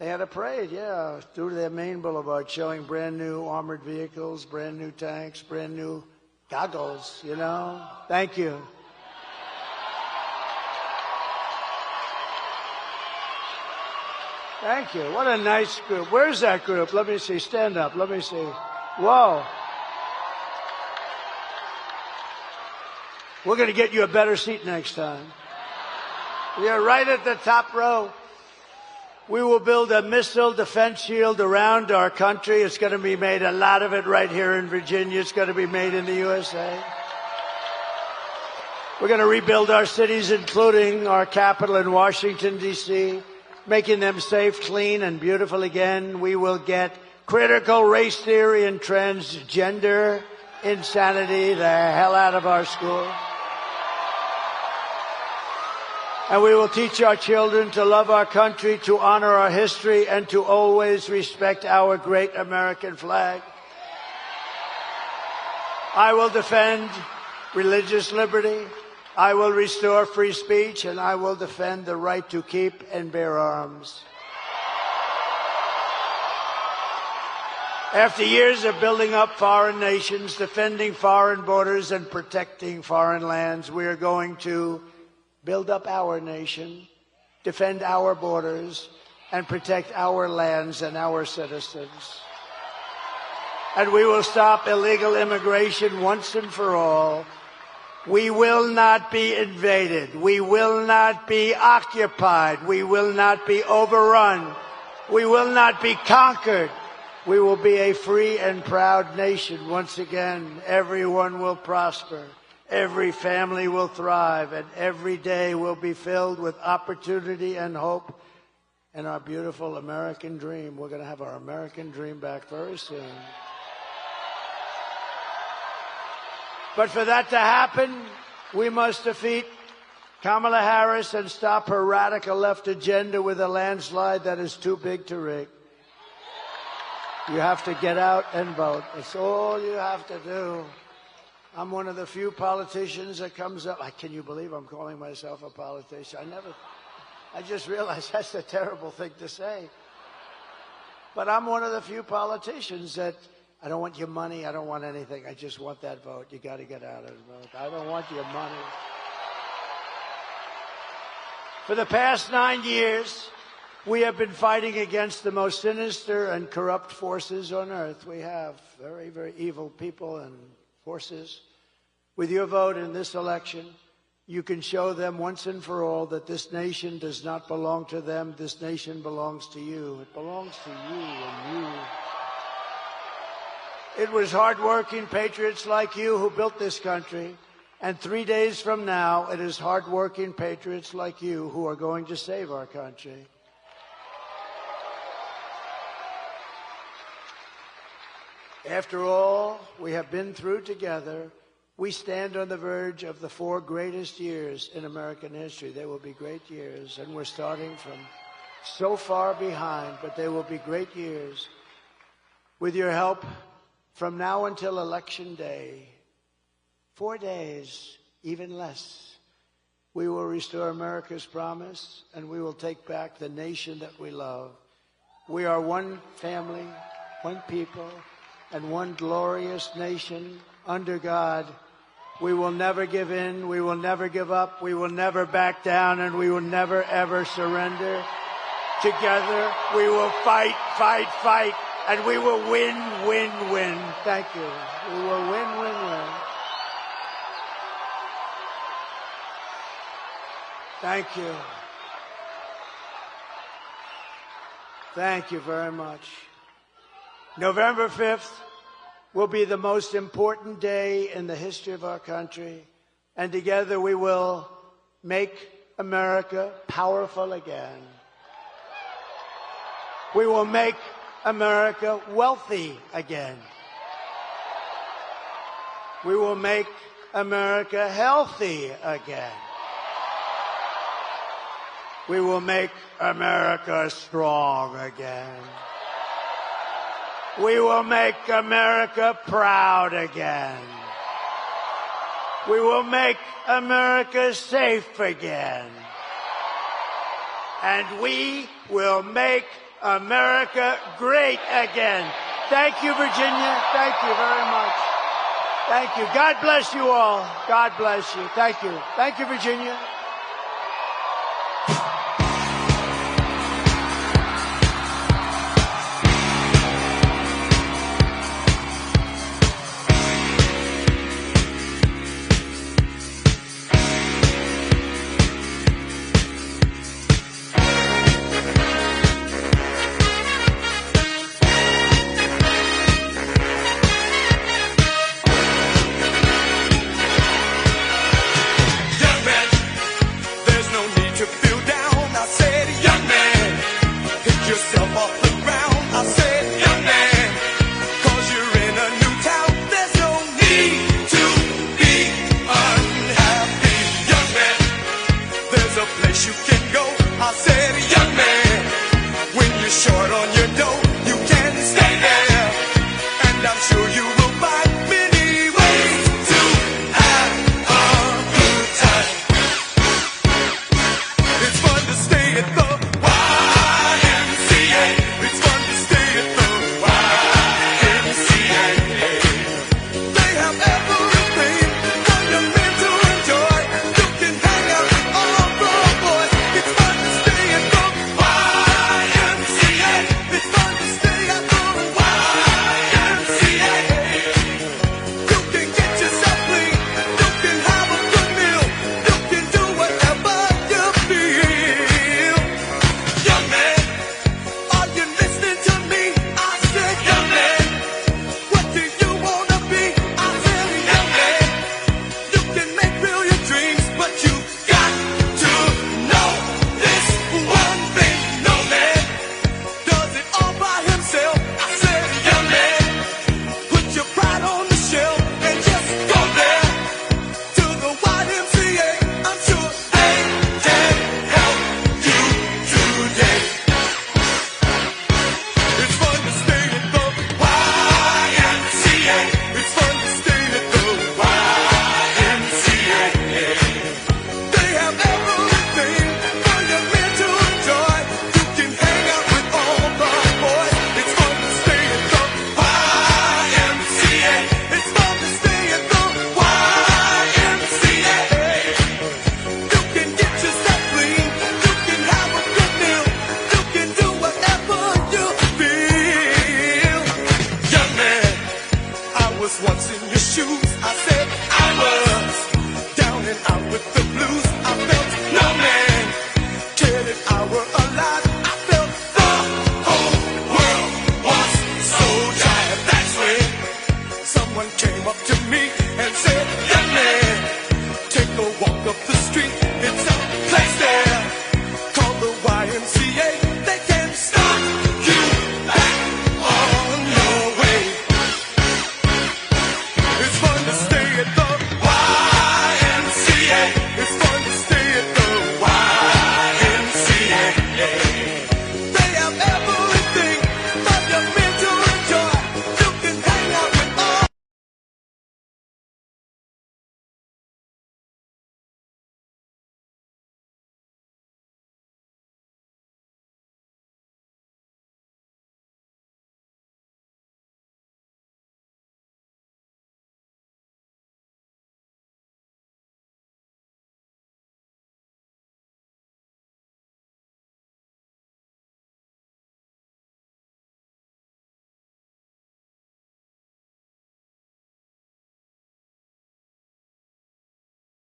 They had a parade, yeah, through their main boulevard, showing brand new armored vehicles, brand new tanks, brand new goggles, you know? Thank you. Thank you. What a nice group. Where's that group? Let me see. Stand up. Let me see. Whoa. We're going to get you a better seat next time. You're right at the top row. We will build a missile defense shield around our country. It's going to be made, a lot of it right here in Virginia. It's going to be made in the USA. We're going to rebuild our cities, including our capital in Washington, D.C., making them safe, clean, and beautiful again. We will get critical race theory and transgender insanity the hell out of our schools. And we will teach our children to love our country, to honor our history, and to always respect our great American flag. I will defend religious liberty. I will restore free speech, and I will defend the right to keep and bear arms. After years of building up foreign nations, defending foreign borders, and protecting foreign lands, we are going to build up our nation, defend our borders, and protect our lands and our citizens. And we will stop illegal immigration once and for all. We will not be invaded. We will not be occupied. We will not be overrun. We will not be conquered. We will be a free and proud nation once again. Everyone will prosper. Every family will thrive, and every day will be filled with opportunity and hope. and our beautiful American dream. We're going to have our American dream back very soon. But for that to happen, we must defeat Kamala Harris and stop her radical left agenda with a landslide that is too big to rig. You have to get out and vote. That's all you have to do. I'm one of the few politicians that comes up. Can you believe I'm calling myself a politician? I just realized that's a terrible thing to say. But I'm one of the few politicians that I don't want your money. I don't want anything. I just want that vote. You got to get out and vote. I don't want your money. For the past 9 years, we have been fighting against the most sinister and corrupt forces on earth. We have very, very evil people and forces. With your vote in this election, you can show them once and for all that this nation does not belong to them. This nation belongs to you. It belongs to you and you. It was hardworking patriots like you who built this country. And 3 days from now, it is hardworking patriots like you who are going to save our country. After all we have been through together, we stand on the verge of the 4 greatest years in American history. They will be great years, and we're starting from so far behind, but they will be great years. With your help, from now until Election Day, 4 days, even less, we will restore America's promise, and we will take back the nation that we love. We are one family, one people, and one glorious nation under God. We will never give in. We will never give up. We will never back down, and we will never, ever surrender. Together, we will fight, fight, fight, and we will win, win, win. Thank you. We will win, win, win. Thank you. Thank you very much. November 5th will be the most important day in the history of our country, and together we will make America powerful again. We will make America wealthy again. We will make America healthy again. We will make America strong again. We will make America proud again. We will make America safe again. And we will make America great again. Thank you, Virginia. Thank you very much. Thank you. God bless you all. God bless you. Thank you. Thank you, Virginia. You can go. I said, young man, when you're short on your dough, you can stay there, and I'm sure you will.